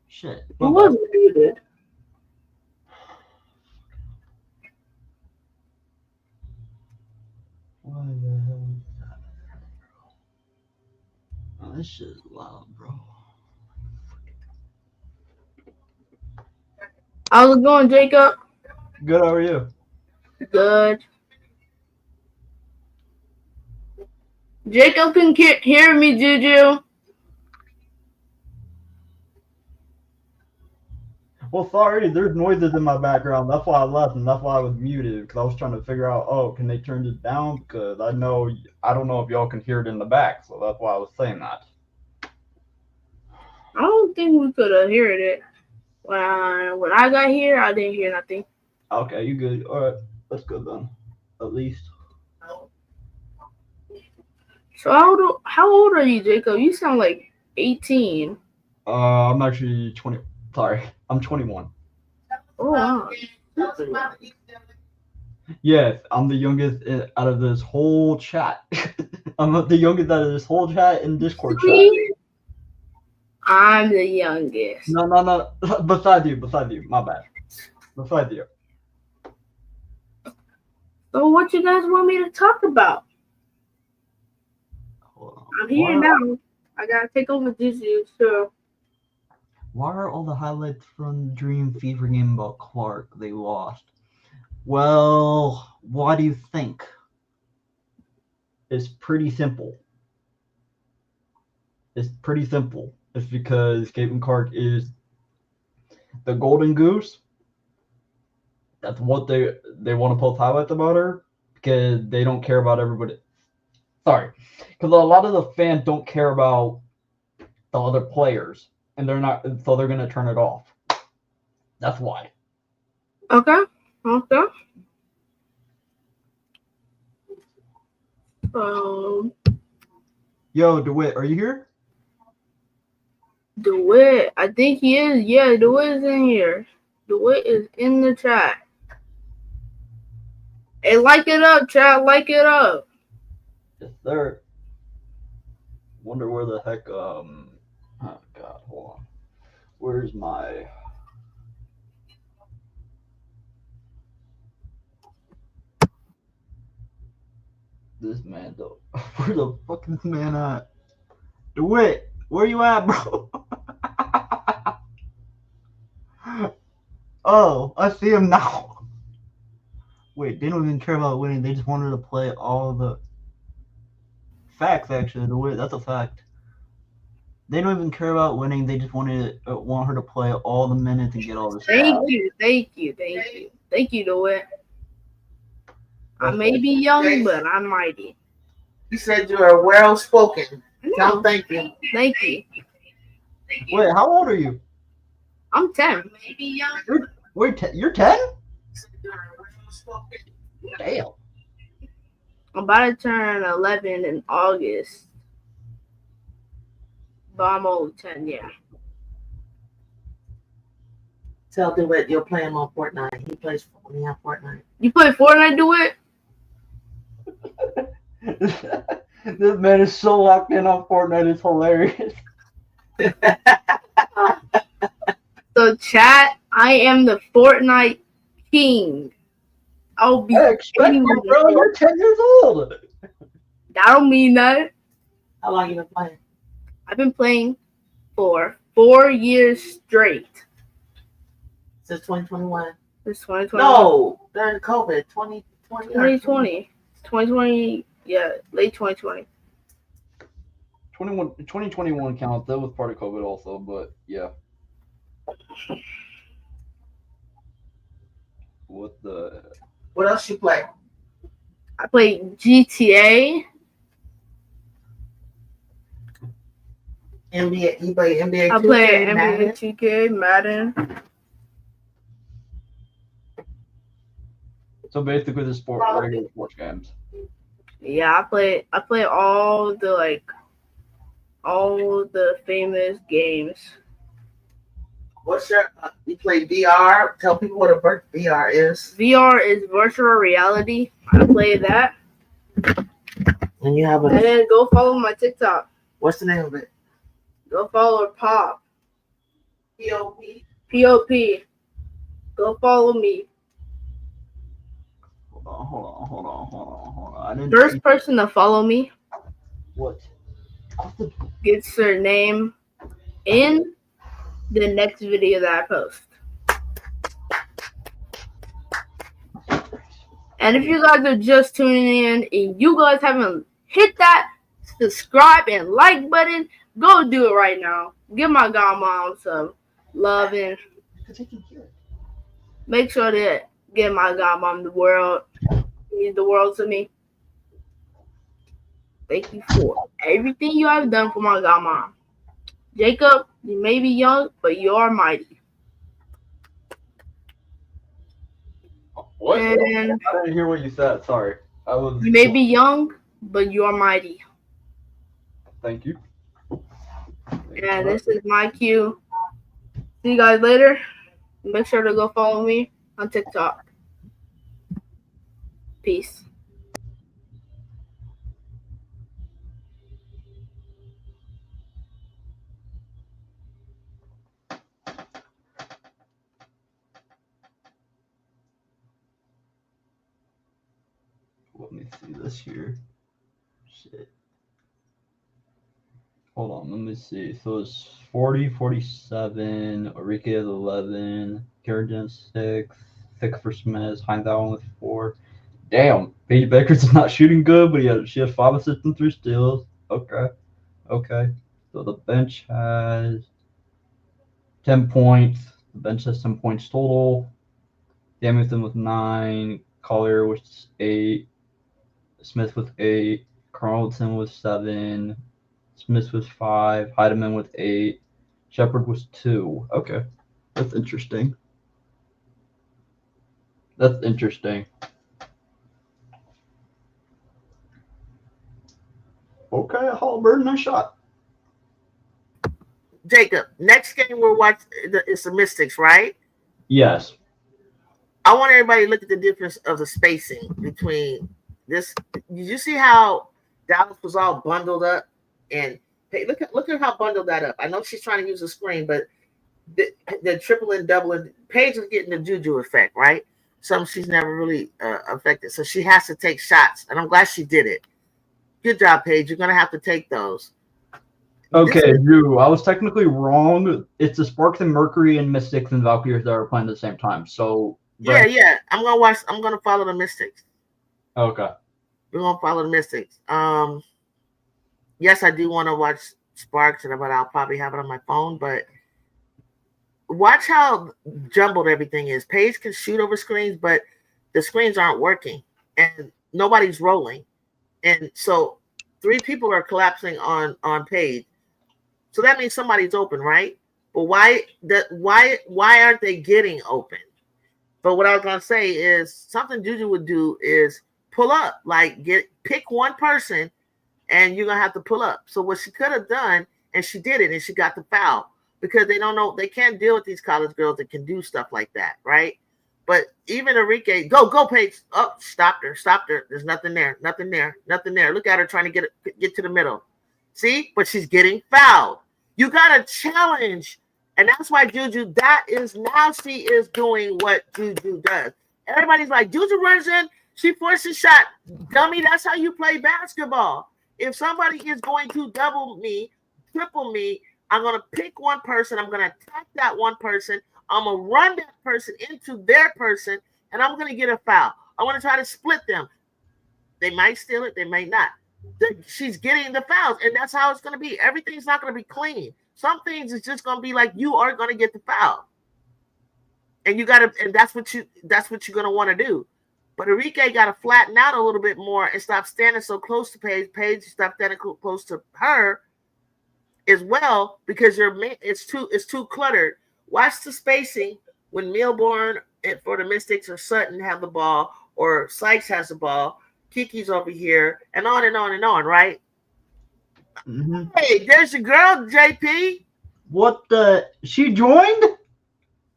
Shit. Who was muted? Why the hell is that? Oh, this shit is loud, bro. How's it going, Jacob? Good, how are you? Good. Jacob can hear me, Juju. Well, sorry, there's noises in my background. That's why I left, and that's why I was muted, because I was trying to figure out, oh, can they turn this down? Because I don't know if y'all can hear it in the back, so that's why I was saying that. I don't think we could have heard it. When I got here, I didn't hear nothing. Okay, you good. All right, that's good then. At least. So how old are you, Jacob? You sound like 18. I'm actually 20. Sorry, I'm 21. Oh, wow. Yes, I'm the youngest out of this whole chat. I'm the youngest out of this whole chat and Discord chat. I'm the youngest. No. Beside you. My bad. Beside you. So what you guys want me to talk about? I'm here now. I gotta take over Juju, so. Why are all the highlights from Dream Fever game about Clark? They lost. Well, why do you think? It's pretty simple. It's because Caitlin Clark is the golden goose. That's what they want to post highlights about her, because they don't care about everybody. Sorry, because a lot of the fans don't care about the other players, and so they're gonna turn it off. That's why. Okay. Yo, DeWitt, are you here? DeWitt, I think he is. Yeah, DeWitt is in here. DeWitt is in the chat. Hey, like it up, chat. Like it up. Yes, sir. Wonder where the heck oh god, hold on. Where's my This man though. Where the fuck is this man at? DeWitt, where you at, bro? Oh, I see him now. Wait, they don't even care about winning. They just wanted to play all the facts. Actually, DeWitt, that's a fact. They don't even care about winning. They just want her to play all the minutes and get all the stats. Thank you, DeWitt. I may be young, but I'm mighty. He said you are well spoken. Tell him thank you. Thank you. Wait, how old are you? I'm 10. You're 10? Damn. I'm about to turn 11 in August. But I'm only 10, yeah. Tell DeWitt you'll play him on Fortnite. He plays for me on Fortnite. You play Fortnite, DeWitt? This man is so locked in on Fortnite. It's hilarious. So, chat, I am the Fortnite king. I'll be. I expect you, bro. You're 10 years old. That don't mean that. How long you been playing? I've been playing for 4 years straight. Since 2021. Since 2020. No, during COVID, 2020. 2020, yeah, late 2020. 2021 counts. That was part of COVID also, but yeah. What else you play? I played GTA. NBA, you play NBA 2K? I play NBA 2K, Madden. So basically, the regular sports games. Yeah, I play all the famous games. What's your? You play VR? Tell people what a VR is. VR is virtual reality. I play that. And you have And then go follow my TikTok. What's the name of it? Go follow Pop. P-O-P. P-O-P. Go follow me. Hold on. First person to follow me. What? Gets their name in the next video that I post. And if you guys are just tuning in and you guys haven't hit that subscribe and like button, go do it right now. Give my godmom some love and make sure to give my godmom the world. Means the world to me. Thank you for everything you have done for my godmom. Jacob, you may be young, but you are mighty. What? And I didn't hear what you said. Sorry. You may be young, but you are mighty. Thank you. And this is my cue. See you guys later. Make sure to go follow me on TikTok. Peace. Let me see this here. Shit. Hold on, let me see. So it's 40, 47, Enrique has 11, Kerrigan 6, Thick for Smith, Heinz Allen with 4. Damn, Paige Becker's not shooting good, but she has 5 assists and 3 steals. Okay. So the bench has 10 points. The bench has 10 points total. Danielson with 9, Collier with 8, Smith with 8, Carlton with 7, Smith with 5, Heidemann with 8, Shepard was 2. Okay, that's interesting. Okay, Halliburton, nice shot. Jacob, next game we'll watch is the Mystics, right? Yes. I want everybody to look at the difference of the spacing between this. Did you see how Dallas was all bundled up? And hey, look at how bundled that up. I know she's trying to use the screen, but the triple and double and Paige is getting the juju effect, right? Something she's never really affected. So she has to take shots, and I'm glad she did it. Good job, Paige. You're gonna have to take those. Okay, Drew, I was technically wrong. It's the Sparks and Mercury and Mystics and Valkyries that are playing at the same time. So yeah. I'm gonna follow the Mystics. Okay. We're gonna follow the Mystics. Yes, I do want to watch Sparks, but I'll probably have it on my phone. But watch how jumbled everything is. Paige can shoot over screens, but the screens aren't working, and nobody's rolling, and so 3 people are collapsing on Paige. So that means somebody's open, right? But why aren't they getting open? But what I was gonna say is something Juju would do is pull up, like pick one person, and you're gonna have to pull up. So what she could have done, and she did it, and she got the foul because they don't know, they can't deal with these college girls that can do stuff like that, right? But even Enrique, go, Paige. Oh, stopped her. There's nothing there. Look at her trying to get to the middle. See, but she's getting fouled. You gotta challenge, and that's why Juju. That is now she is doing what Juju does. Everybody's like, Juju runs in, she forces shot. Dummy, that's how you play basketball. If somebody is going to double me, triple me, I'm gonna pick one person. I'm gonna attack that one person. I'm gonna run that person into their person, and I'm gonna get a foul. I want to try to split them. They might steal it, they may not. She's getting the fouls, and that's how it's going to be. Everything's not going to be clean. Some things is just going to be like you are going to get the foul, and you got to, and that's what you're going to want to do. But Enrique got to flatten out a little bit more and stop standing so close to Paige. Paige, stop standing close to her as well because it's too cluttered. Watch the spacing when Milborn for the Mystics or Sutton have the ball or Sykes has the ball. Kiki's over here, and on and on and on, right? Mm-hmm. Hey, there's your girl, JP. What the? She joined?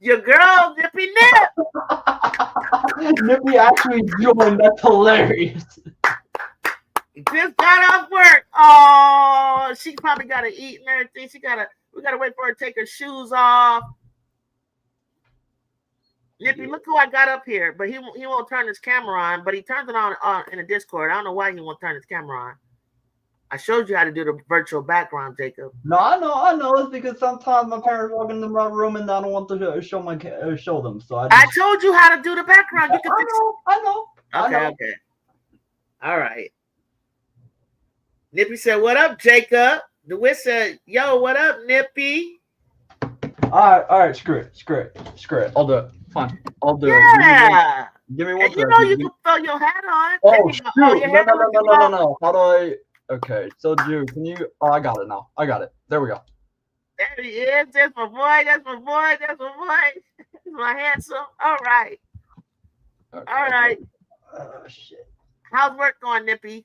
Your girl, Nippy Nip. Nippy actually joined. That's hilarious. Just got off work. Oh, she probably got to eat and everything. We got to wait for her to take her shoes off. Nippy, look who I got up here, but he won't turn his camera on, but he turns it on in the Discord. I don't know why he won't turn his camera on. I showed you how to do the virtual background, Jacob. No, I know. It's because sometimes my parents walk into my room and I don't want to show them. So I told you how to do the background. You can I know. Okay. All right. Nippy said, "What up, Jacob?" DeWitt said, "Yo, what up, Nippy?" All right. Screw it. I'll do it. Fine. I'll do it. Yeah. Give me one. And you know you can throw your hat on. Oh, shoot. No. How do I? Okay. So, Drew, can you? Oh, I got it now. I got it. There we go. There he is. That's my boy. That's my handsome. All right. Okay. All right. Oh, shit. How's work going, Nippy?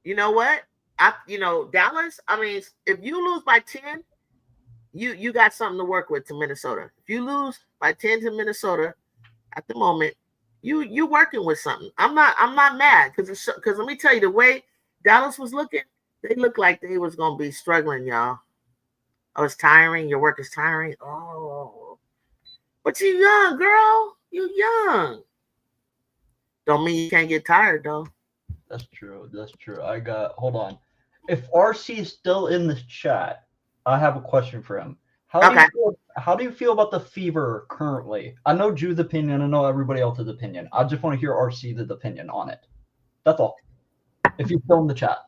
You know what? Dallas, I mean, if you lose by 10, you got something to work with to Minnesota. If you lose by 10 to Minnesota at the moment, you working with something. I'm not mad because let me tell you, the way Dallas was looking, they looked like they was gonna be struggling, y'all. Oh, it's tiring. Your work is tiring. Oh, but you young, girl. You young. Don't mean you can't get tired though. That's true. Hold on. If RC is still in the chat, I have a question for him. How do you feel about the Fever currently? I know Drew's opinion. I know everybody else's opinion. I just want to hear RC's opinion on it. That's all. If he's still in the chat.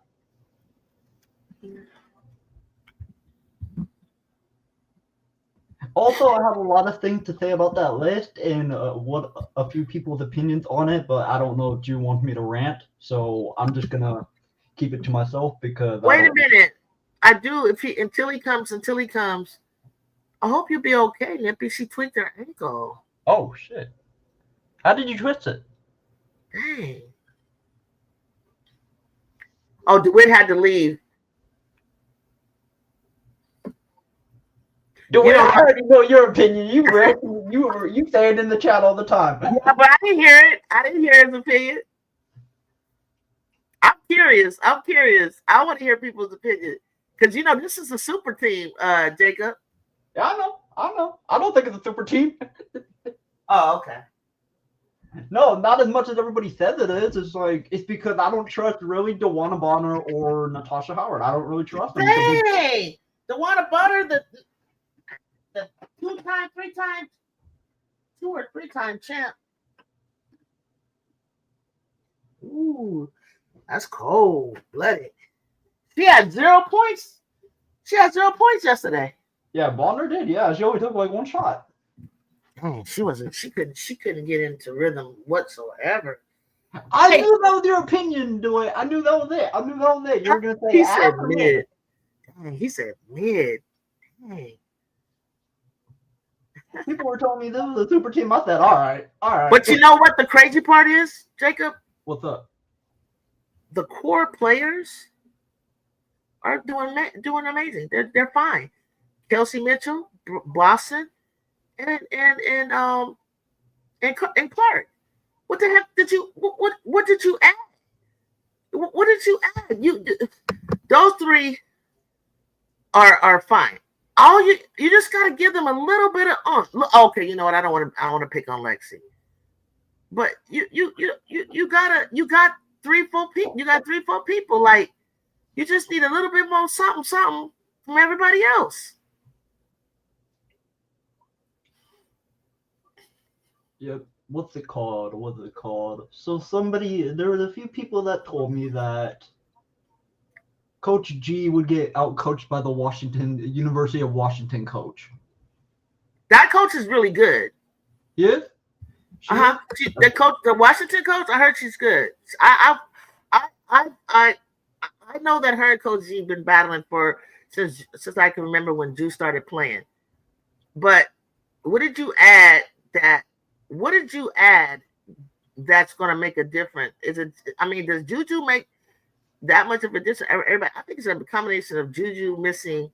Also, I have a lot of things to say about that list and what a few people's opinions on it, but I don't know if Drew wants me to rant, so I'm just gonna keep it to myself because. Wait a minute, I do. Until he comes, I hope you'll be okay, Nippy. She tweaked her ankle. Oh shit! How did you twist it? Dang. Oh, DeWitt had to leave. DeWitt, I already know your opinion. You say it in the chat all the time. Yeah, but I didn't hear it. I didn't hear his opinion. I'm curious. I want to hear people's opinion because this is a super team, Jacob. Yeah, I know. I don't think it's a super team. Oh, okay. No, not as much as everybody says it is. It's like it's because I don't trust really DeWanna Bonner or Natasha Howard. I don't really trust them. Hey, DeWanna Bonner, the 2 or 3 time champ. Ooh, that's cold blooded. She had 0 points. She had 0 points yesterday. Yeah, Bonner did. Yeah, she only took like 1 shot. She wasn't. She couldn't get into rhythm whatsoever. I knew that was your opinion, Dwight. I knew that was it. You were gonna say he said mid. He said mid. Dang. People were telling me this was a super team. I said, all right. But you know what the crazy part is, Jacob? What's up? The core players are doing amazing. They're fine. Kelsey Mitchell, Boston, and Clark. What the heck did you? What did you add? What did you add? Those 3 are fine. All you just gotta give them a little bit of okay, you know what? I don't want to pick on Lexi, but you got 3-4 people. You got 3-4 people. Like you just need a little bit more something from everybody else. Yep. What's it called? So there was a few people that told me that Coach G would get outcoached by the University of Washington coach. That coach is really good. Yeah. The Washington coach. I heard she's good. I know that her and Coach G been battling for since I can remember when Drew started playing. But what did you add that's going to make a difference? Does Juju make that much of a difference? Everybody, I think it's a combination of Juju missing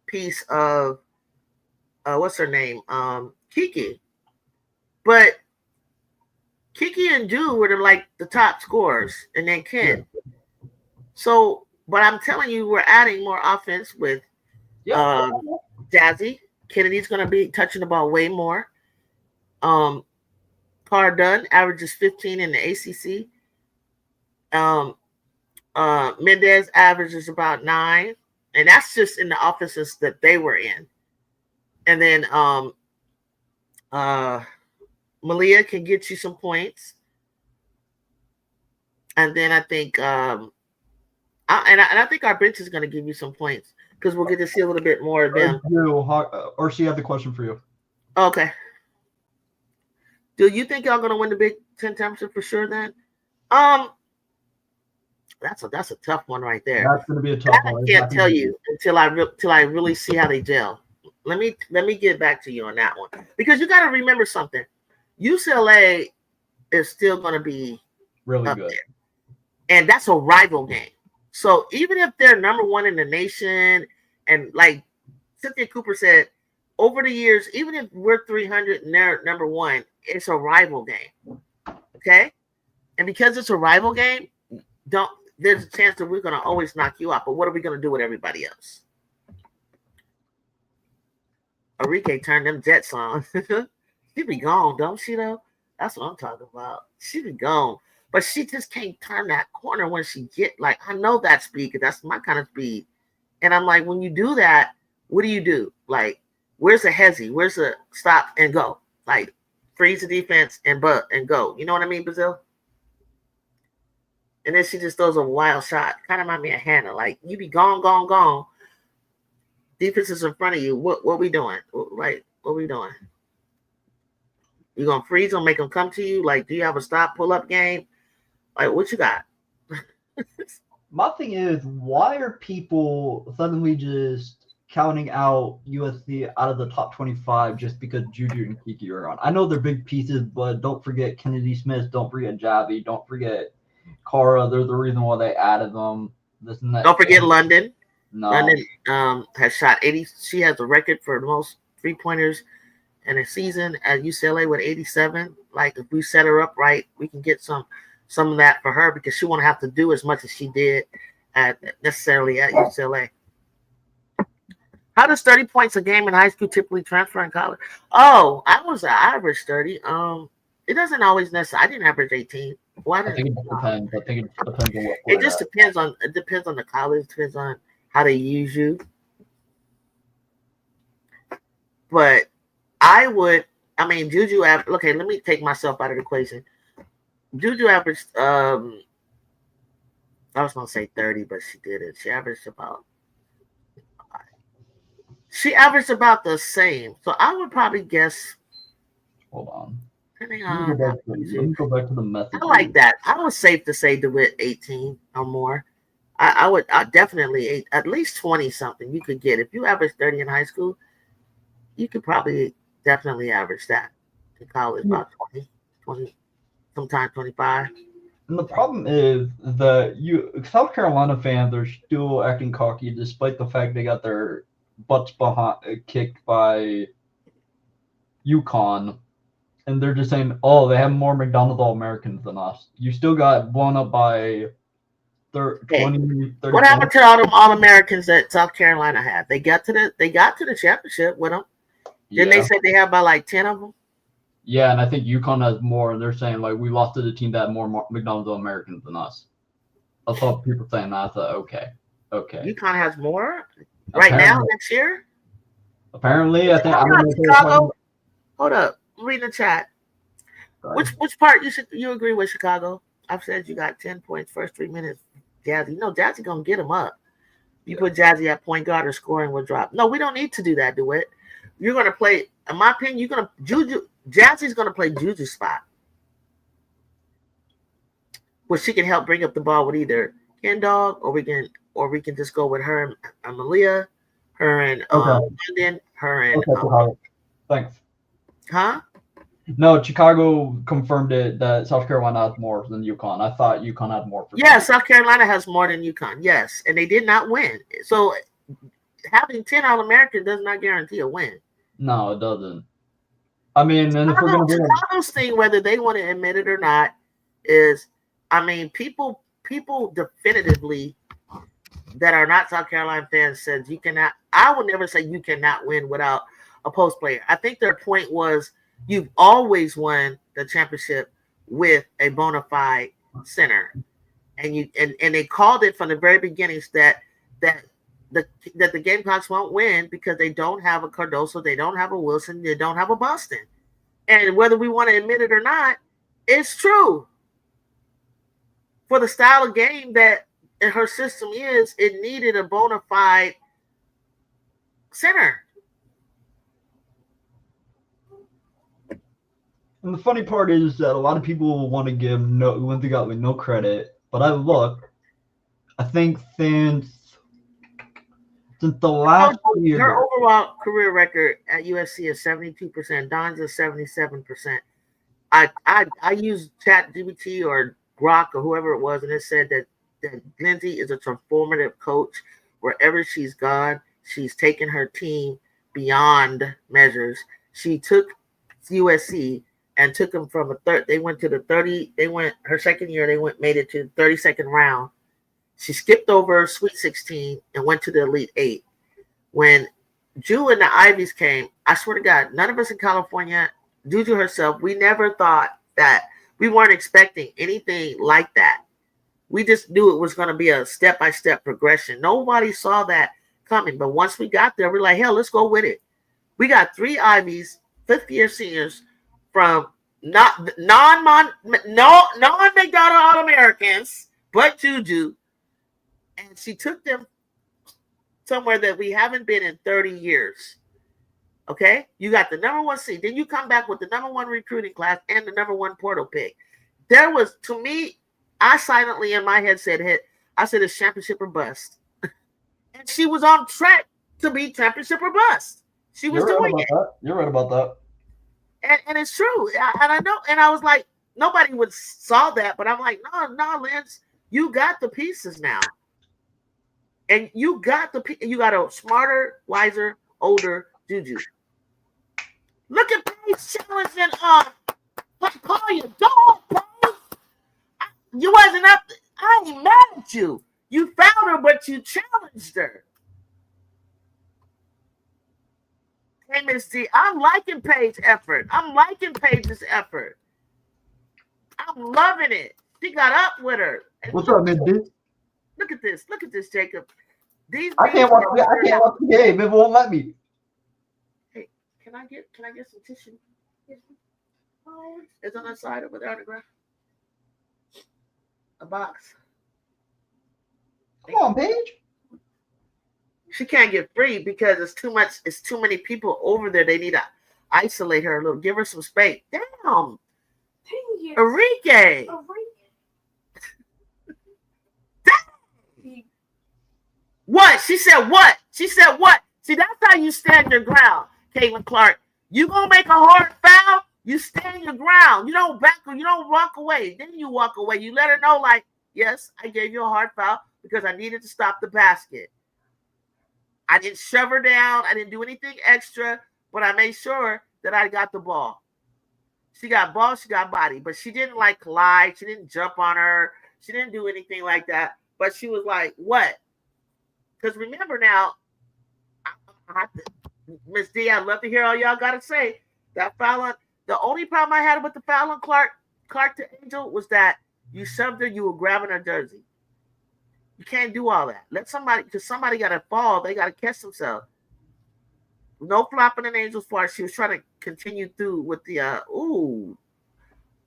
piece of what's her name, Kiki, but Kiki and Drew were the top scorers, and then Ken. Yeah. So, but I'm telling you, we're adding more offense with Jazzy. Kennedy's going to be touching the ball way more. Dunn averages 15 in the ACC. Mendez averages about 9, and that's just in the offices that they were in. And then Malia can get you some points. And then I think I think our bench is going to give you some points because we'll get to see a little bit more of them. Or she had the question for you. Okay. Do you think y'all going to win the Big Ten championship for sure then? That's a tough one right there. That's going to be a tough one. I can't tell you until I really see how they gel. Let me get back to you on that one because you got to remember something. UCLA is still going to be really good, there. And that's a rival game. So even if they're number 1 in the nation, and like Cynthia Cooper said, over the years, even if we're 300 and they're number 1, it's a rival game. Okay, and because it's a rival game, there's a chance that we're going to always knock you out. But what are we going to do with everybody else? Enrique turned them Jets on. She be gone, don't she, though? That's what I'm talking about. She be gone. But she just can't turn that corner when she get, I know that speed because that's my kind of speed. And I'm like, when you do that, what do you do? Where's the hezzy? Where's the stop and go? Freeze the defense and go. You know what I mean, Brazil? And then she just throws a wild shot. Kind of remind me of Hannah. You be gone. Defense is in front of you. What we doing? What we doing? You gonna freeze them, make them come to you? Do you have a stop pull up game? What you got? My thing is, why are people suddenly just counting out USC out of the top 25 just because Juju and Kiki are on? I know they're big pieces, but don't forget Kennedy Smith. Don't forget Javi. Don't forget Cara. They're the reason why they added them. This and that. Don't forget London. No. London has shot 80. She has a record for the most 3-pointers in a season at UCLA with 87. If we set her up right, we can get some of that for her because she won't have to do as much as she did necessarily at UCLA. How does 30 points a game in high school typically transfer in college? Oh, I was an average 30. It doesn't always necessarily. I didn't average 18. Why I think didn't? it just depends. I think it depends on what It we're just at. depends on. It depends on the college. Depends on how they use you. But I would. I mean, Juju. Okay, let me take myself out of the equation. Juju averaged. I was gonna say 30, but she didn't. She averaged about. She averaged about the same. So I would probably guess. Hold on. Depending Let me go on how back to you use let it. me go back to the I like messages. that. I was safe to say DeWitt 18 or more. I would I definitely at least 20 something you could get. If you average 30 in high school, you could probably definitely average that in college, Yeah. about 20, 20, sometimes 25. And the problem is that South Carolina fans are still acting cocky despite the fact they got their butts kicked by UConn, and they're just saying, "Oh, they have more McDonald's All-Americans than us." You still got blown up by Hey, 20, 30 what happened points. to all them All Americans that South Carolina had? They got to the championship with them. Then they Yeah. said they have about like 10 of them. Yeah, and I think UConn has more, and they're saying like we lost to the team that had more McDonald's All-Americans than us. I saw people saying that. I thought, okay. UConn has more right now Apparently, next year. I think I Hold don't up, know if they were talking. Chicago. Hold up. Read the chat. Sorry. Which part you agree with, Chicago? I've said you got 10 points first 3 minutes. Jazzy, Jazzy gonna get him up. You Yeah. put Jazzy at point guard or scoring will drop. No, we don't need to do that, do it. You're gonna play. In my opinion, you're gonna Juju. Jazzy's gonna play Juju's spot, where she can help bring up the ball with either Ken Dog or we can just go with her and Malia, her and Okay. London, her and Okay, Chicago. Thanks. huh? No, Chicago confirmed it that South Carolina has more than UConn. I thought UConn had more for some Yeah, reason. South Carolina has more than UConn. Yes, and they did not win. So having 10 All Americans does not guarantee a win. No, it doesn't. I mean, and if we're gonna bring up, Chicago's thing, whether they want to admit it or not, is I mean, people definitively that are not South Carolina fans says you cannot. I would never say you cannot win without a post player. I think their point was you've always won the championship with a bona fide center, and they called it from the very beginnings that that the Gamecocks won't win because they don't have a Cardoso, they don't have a Wilson, they don't have a Boston. And whether we want to admit it or not, it's true. For the style of game that her system is, it needed a bona fide center. and the funny part is that a lot of people want to give Lindsey Gottlieb no credit, but I looked. I think since the last Her year, overall career record at USC is 72%. Don's is 77%. I used ChatGPT or Grok or whoever it was, and it said that Lindsay is a transformative coach. Wherever she's gone, she's taken her team beyond measures. She took USC and took them from a third. They went to the 30. They went her second year. They made it to the 32nd round. She skipped over Sweet 16 and went to the Elite Eight. When Jew and the Ivies came, I swear to God, none of us in California, Juju herself, we never thought that we weren't expecting anything like that. We just knew it was going to be a step-by-step progression. Nobody saw that coming. But once we got there, we're like, hell, let's go with it. We got 3 Ivies, fifth-year seniors from non-McDonald All-Americans, but Juju. And she took them somewhere that we haven't been in 30 years. Okay? You got the number 1 seed. Then you come back with the number 1 recruiting class and the number 1 portal pick. There was, to me, I silently in my head said, I said it's championship or bust. And she was on track to be championship or bust. She was you're right doing about it. that. You're right about that. And it's true. And I know, and I was like, nobody would saw that, but I'm like, no, Lance, you got the pieces now. And you got a smarter, wiser, older Juju. Look at Paige challenging call you dog, Paige. You wasn't up. I ain't mad at you. You found her, but you challenged her. Hey, Miss D, I'm liking Paige's effort. I'm liking Paige's effort. I'm loving it. She got up with her. What's up, Miss D? Look at this. Look at this, Jacob. These I can't watch the game. It won't let me. Hey, can I get some tissue? It's on the side over there on the ground. A box. Come on, Paige. She can't get free because it's too much. It's too many people over there. They need to isolate her a little. Give her some space. Damn. Enrique. What? She said what? She said what? See, that's how you stand your ground, Caitlin Clark. You gonna make a hard foul, you stand your ground. You don't back or you don't walk away. Then you walk away. You let her know, like, yes, I gave you a hard foul because I needed to stop the basket. I didn't shove her down. I didn't do anything extra, but I made sure that I got the ball. She got ball, she got body, but she didn't like collide. She didn't jump on her. She didn't do anything like that. But she was like, what? Because remember now, Miss D, I'd love to hear all y'all got to say. That foul on, the only problem I had with the foul on Clark to Angel was that you shoved her, you were grabbing her jersey. You can't do all that. Let somebody, because somebody got to fall. They got to catch themselves. No flopping in Angel's part. She was trying to continue through with the, ooh.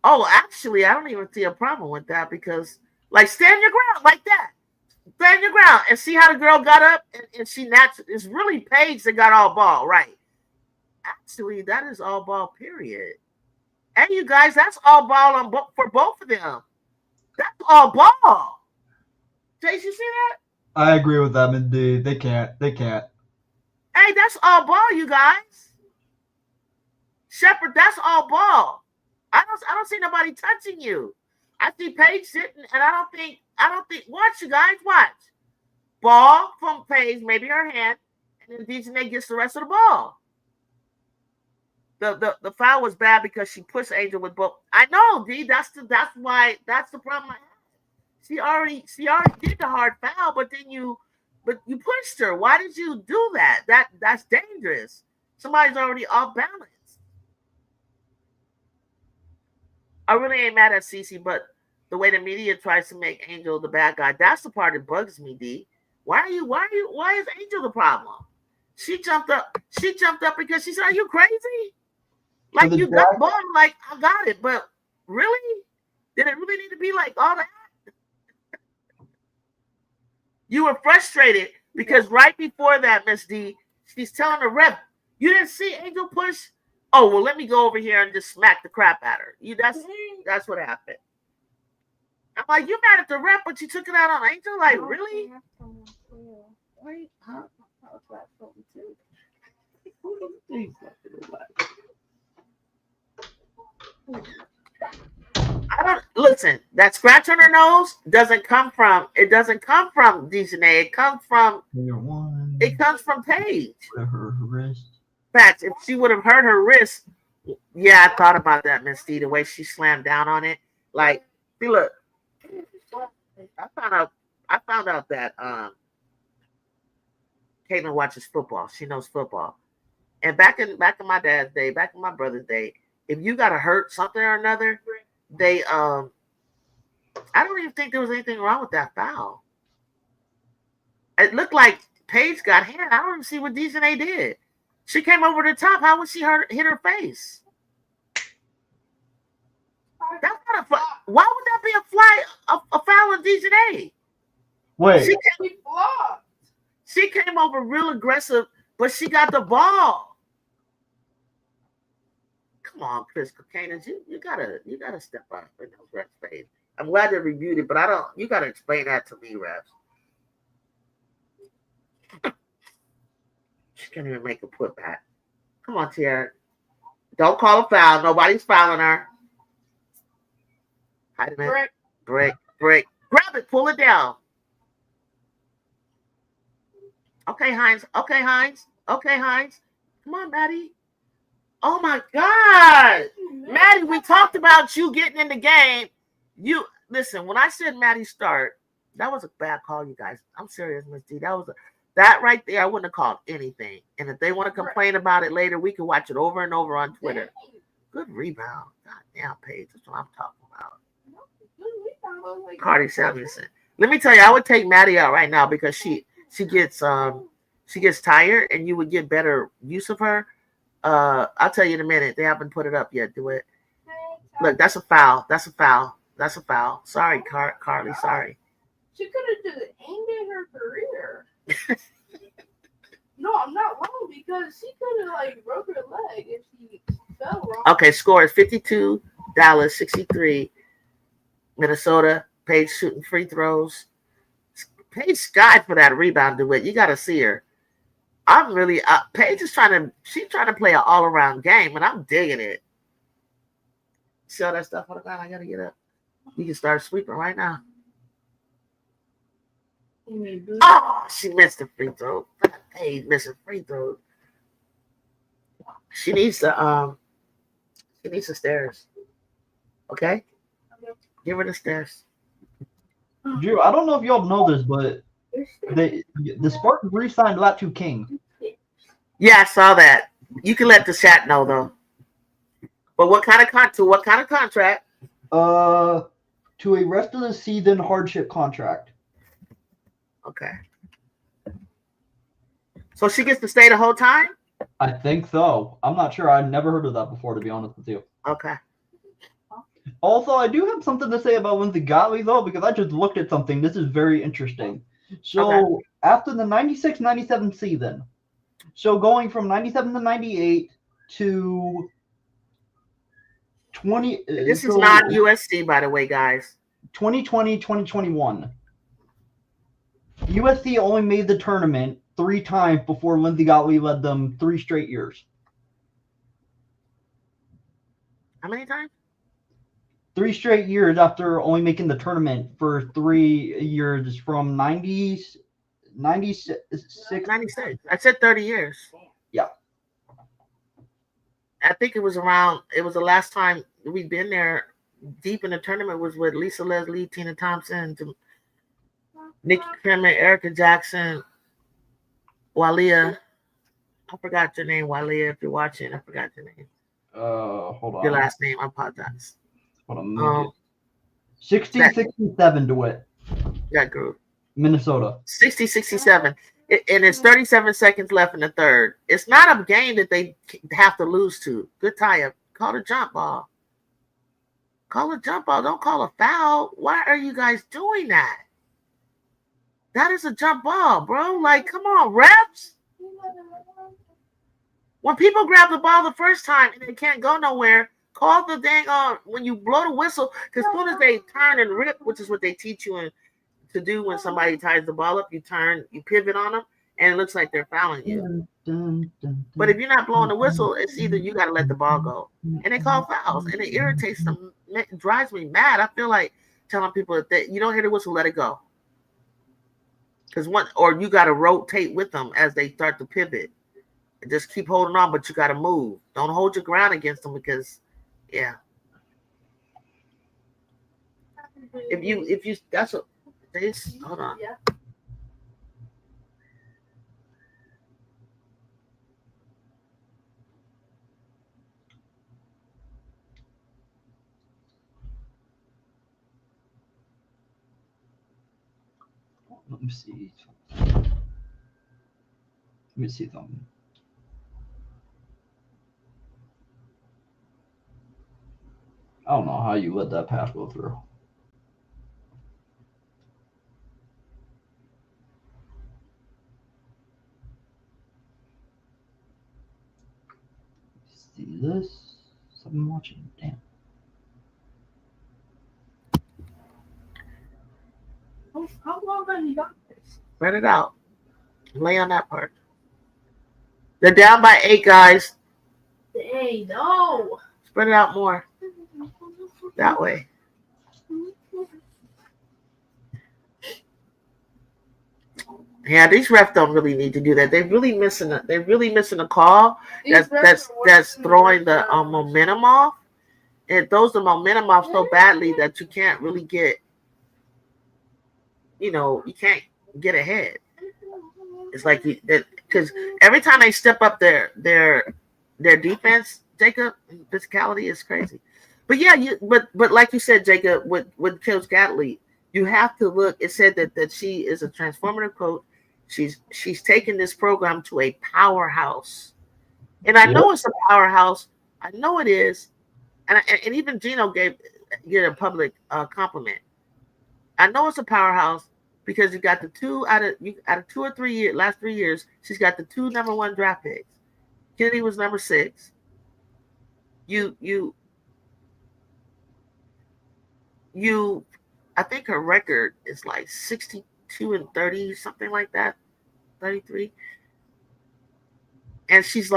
Oh, actually, I don't even see a problem with that because, like, stand your ground like that. Stand your ground and see how the girl got up and she naturally, it's really Paige that got all ball, right? Actually, that is all ball, period. And you guys, that's all ball on for both of them. That's all ball. Chase, you see that? I agree with them, indeed. They can't. Hey, that's all ball, you guys. Shepard, that's all ball. I don't see nobody touching you. I see Paige sitting, and I don't think. Watch, you guys, watch. Ball from Paige, maybe her hand, and then Dejanay gets the rest of the ball. The foul was bad because she pushed Angel with both. I know, D. That's the problem I had. She already did the hard foul, but you pushed her. Why did you do that? That's dangerous. Somebody's already off balance. I really ain't mad at Cece, but the way the media tries to make Angel the bad guy, that's the part that bugs me, D. Why is Angel the problem? She jumped up because she said, are you crazy? Like, you got ball, like, I got it, but really? Did it really need to be like all that? You were frustrated because right before that, Miss D, she's telling the rep, you didn't see Angel push? Oh, well, let me go over here and just smack the crap at her. That's what happened. I'm like, you mad at the rep, but you took it out on Angel? Like, really? Wait, huh? I don't listen. That scratch on her nose doesn't come from Dejanay. It comes from Paige. Her wrist. Facts. If she would have hurt her wrist, yeah, I thought about that, Miss D. The way she slammed down on it, like, see, look. I found out that Caitlin watches football. She knows football. And back in my dad's day, back in my brother's day, if you got to hurt something or another, they I don't even think there was anything wrong with that foul. It looked like Paige got hit. I don't even see what Dejanay did. She came over the top. How would she hit her face? That's not a. Why would that be a foul on Dejanay? Wait. She came over real aggressive, but she got the ball. Come on, Chris Cocaine, you gotta step up in those refs' face. I'm glad they reviewed it, but you gotta explain that to me, refs. She can't even make a putback. Come on, Tiara. Don't call a foul. Nobody's fouling her. Hide a minute. Break. Grab it. Pull it down. Okay, Hines. Come on, Maddie. Oh, my God. Maddie, we talked about you getting in the game. Listen, when I said Maddie start, that was a bad call, you guys. I'm serious, Miss D. That right there, I wouldn't have called anything. And if they want to complain about it later, we can watch it over and over on Twitter. Good rebound. God damn, Paige. That's what I'm talking about. Like, Cardi Samuelson. Let me tell you, I would take Maddie out right now because she gets tired, and you would get better use of her. I'll tell you in a minute. They haven't put it up yet. Do it. Look, that's a foul. That's a foul. That's a foul. Sorry, Carly. Sorry. She could have just ended her career. No, I'm not wrong because she could have like broke her leg if she fell wrong. Okay, score is 52. Dallas 63. Minnesota. Paige shooting free throws. Paige skied for that rebound. Do it. You got to see her. I'm really. Paige is she's trying to play an all around game, and I'm digging it. See all that stuff on the ground? I gotta get up. You can start sweeping right now. Oh, she missed the free throw. Hey, missing free throws. She needs the stairs. Okay? Give her the stairs. Drew, I don't know if y'all know this, but the Spartans re-signed Latu King. Yeah, I saw that. You can let the chat know though. But what kind of contract? To a rest of the season hardship contract. Okay. So she gets to stay the whole time? I think so. I'm not sure. I've never heard of that before, to be honest with you. Okay. Also, I do have something to say about Lindsay Gottlieb, though, because I just looked at something. This is very interesting. So, after the 96-97 season, so going from 97 to 98 to 20... This is non-USC, by the way, guys. 2020, 2021. USC only made the tournament 3 times before Lindsay Gottlieb led them 3 straight years. How many times? 3 straight years after only making the tournament for 3 years from 96. 96. I said 30 years. Yeah. I think it was the last time we'd been there deep in the tournament was with Lisa Leslie, Tina Thompson, Nikki Kremer, Erica Jackson, Walia. I forgot your name, Walia. If you're watching, I forgot your name. Hold on. Your last name. I apologize. Hold on. 60-67 to it. That group. Minnesota. 60-67. And it's 37 seconds left in the third. It's not a game that they have to lose to. Good tie-up. Call a jump ball. Call a jump ball. Don't call a foul. Why are you guys doing that? That is a jump ball, bro. Like, come on, refs. When people grab the ball the first time and they can't go nowhere, call the dang on when you blow the whistle. Because as soon as they turn and rip, which is what they teach you to do when somebody ties the ball up, you turn, you pivot on them, and it looks like they're fouling you. But if you're not blowing the whistle, it's either you got to let the ball go. And they call fouls, and it irritates them. It drives me mad. I feel like telling people that you don't hear the whistle, let it go. Or you got to rotate with them as they start to pivot. Just keep holding on, but you got to move. Don't hold your ground against them because, yeah. If you that's what this. Hold on. Yeah. Let me see. Something. I don't know how you let that pass go through. See this? Something watching. Damn. How long have you got this? Spread it out. Lay on that part. They're down by 8, guys. Hey, no. Spread it out more. That way. Yeah, these refs don't really need to do that. They're really missing a call that's throwing the momentum off. It throws the momentum off so badly that you can't really get, you can't get ahead. It's like because every time they step up their defense, Jacob, physicality is crazy. But yeah, but like you said, Jacob, with Coach Gatley, you have to look. It said that she is a transformative coach. She's taken this program to a powerhouse, and I know it's a powerhouse. I know it is, and even Gino gave a public compliment. I know it's a powerhouse because you got the two out of 2 or 3 years, last 3 years. She's got the 2 number 1 draft picks. Kennedy was number 6. You, I think her record is like 62 and 30, something like that, 33. And she's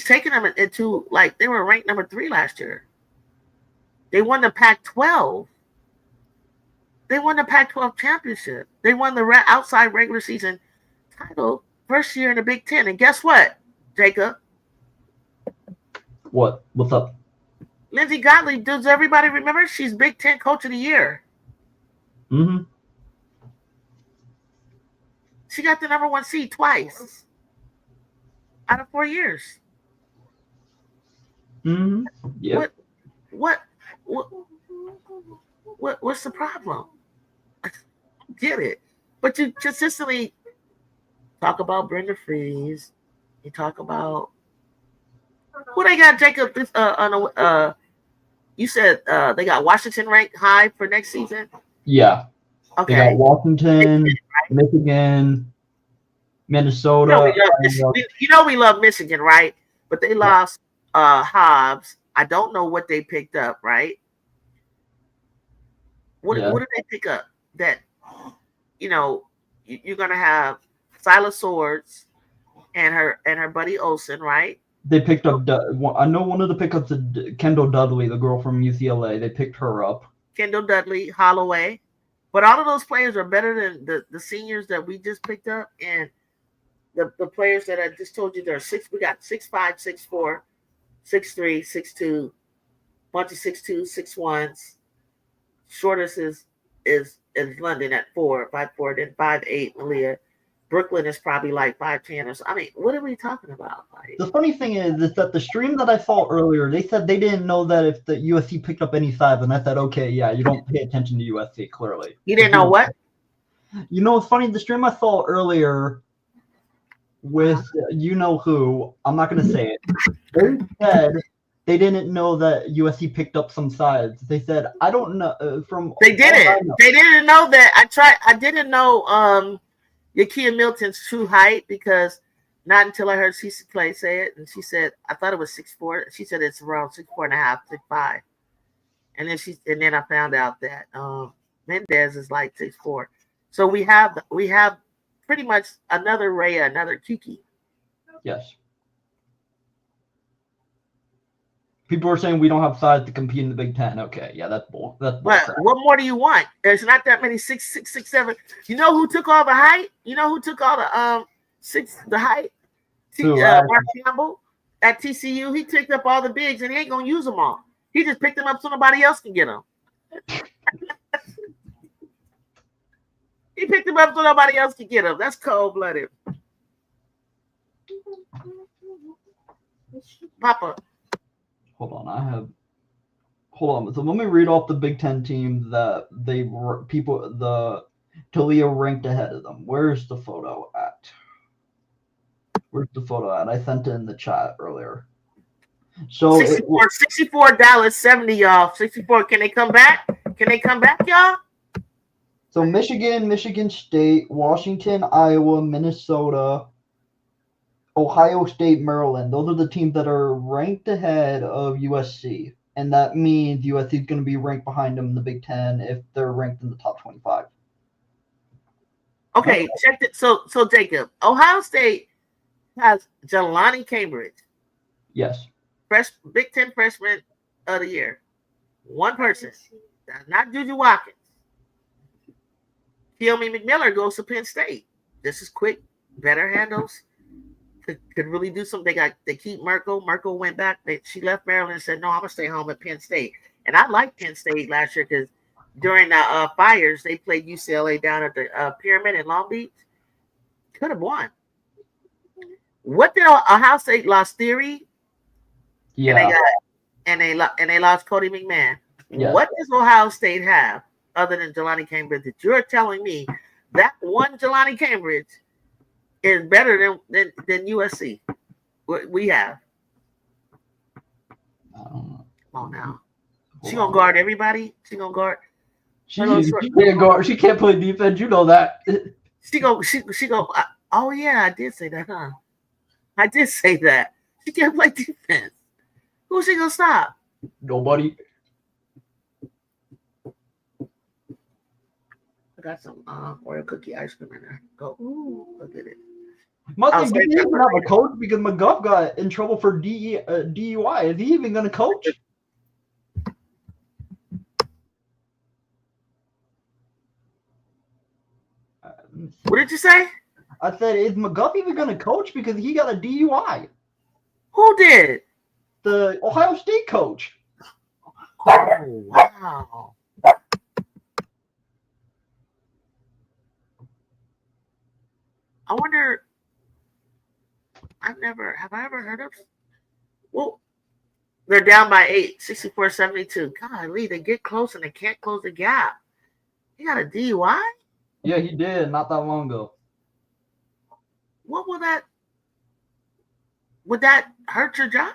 taking them into like they were ranked number 3 last year. They won the Pac-12. They won the Pac-12 championship. They won the outside regular season title first year in the Big Ten. And guess what, Jacob? What? What's up? Lindsey Gottlieb, does everybody remember? She's Big Ten Coach of the Year. Mm-hmm. She got the number 1 seed twice out of 4 years. Mm-hmm. Yeah. What's the problem? I get it. But you consistently talk about Brenda Freeze. You talk about who they got, Jacob. You said they got Washington ranked high for next season. Yeah. Okay. They got Washington, Michigan, Minnesota. We love Michigan, right? But they lost Hobbs. I don't know what they picked up, right? What did they pick up? That you're gonna have Silas Swords and her buddy Olsen, right? They picked up. I know one of the pickups is Kendall Dudley, the girl from UCLA. They picked her up. Kendall Dudley, Holloway, but all of those players are better than the seniors that we just picked up, and the players that I just told you. There are 6. We got 6'5", 6'4", 6'3", 6'2", bunch of 6'2", 6'1s. Shortest is London at 5'4", then 5'8", Malia. Brooklyn is probably like 5'10" or so. I mean, what are we talking about? Like, the funny thing is that the stream that I saw earlier, they said they didn't know that if the USC picked up any size, and I said, okay, yeah, you don't pay attention to USC, clearly. You didn't know what? It's funny, the stream I saw earlier with who, I'm not going to say it, they said they didn't know that USC picked up some sides. They said, I don't know. They didn't. They didn't know that. I didn't know Yakia Milton's true height because not until I heard Cece Clay say it, and she said I thought it was 6'4". She said it's around 6'4.5", 6'5", and then I found out that Mendez is like 6'4". So we have pretty much another Rhea, another Kiki. Yes. People are saying we don't have size to compete in the Big Ten. Okay, yeah, that's bull. That's bull. But what more do you want? There's not that many 6'6", 6'7". You know who took all the height? You know who took all the height? Mark Campbell at TCU. He picked up all the bigs and he ain't gonna use them all. He just picked them up so nobody else can get them. He picked them up so nobody else can get them. That's cold-blooded. Papa. Hold on. So let me read off the Big Ten teams that Toledo ranked ahead of them. Where's the photo at? I sent it in the chat earlier. So 64 Dallas, 70 y'all. 64. Can they come back? Y'all? So Michigan State, Washington, Iowa, Minnesota, Ohio State, Maryland. Those are the teams that are ranked ahead of USC. And that means USC is going to be ranked behind them in the Big Ten if they're ranked in the top 25. Okay, check it. So Jacob, Ohio State has Jelani Cambridge. Yes. Big Ten freshman of the year. One person. That's not Juju Watkins. Keomi McMillan goes to Penn State. This is quick, better handles. Could really do something. They keep Merkel. Merkel went back. She left Maryland and said, "No, I'm gonna stay home at Penn State." And I liked Penn State last year because during the fires, they played UCLA down at the Pyramid in Long Beach. Could have won. What did Ohio State lost? Theory, Yeah. And they lost Cody McMahon. Yes. What does Ohio State have other than Jelani Cambridge that you're telling me that one Jelani Cambridge is better than USC? We have. Come on now. She gonna guard everybody. She gonna guard. She can't guard. She can't play defense. You know that. She go. Oh yeah, I did say that, huh? I did say that. She can't play defense. Who's she gonna stop? Nobody. I got some Oreo cookie ice cream in there. Go. Ooh, look at it. Must be even have a coach because McGuff got in trouble for DUI. Is he even gonna coach? What did you say? I said, is McGuff even going to coach because he got a DUI? Who did? The Ohio State coach. Oh, wow. I wonder, have I ever heard of? Well, they're down by 8, 64-72. Golly, they get close and they can't close the gap. He got a DUI? Yeah, he did not that long ago. What will that? Would that hurt your job?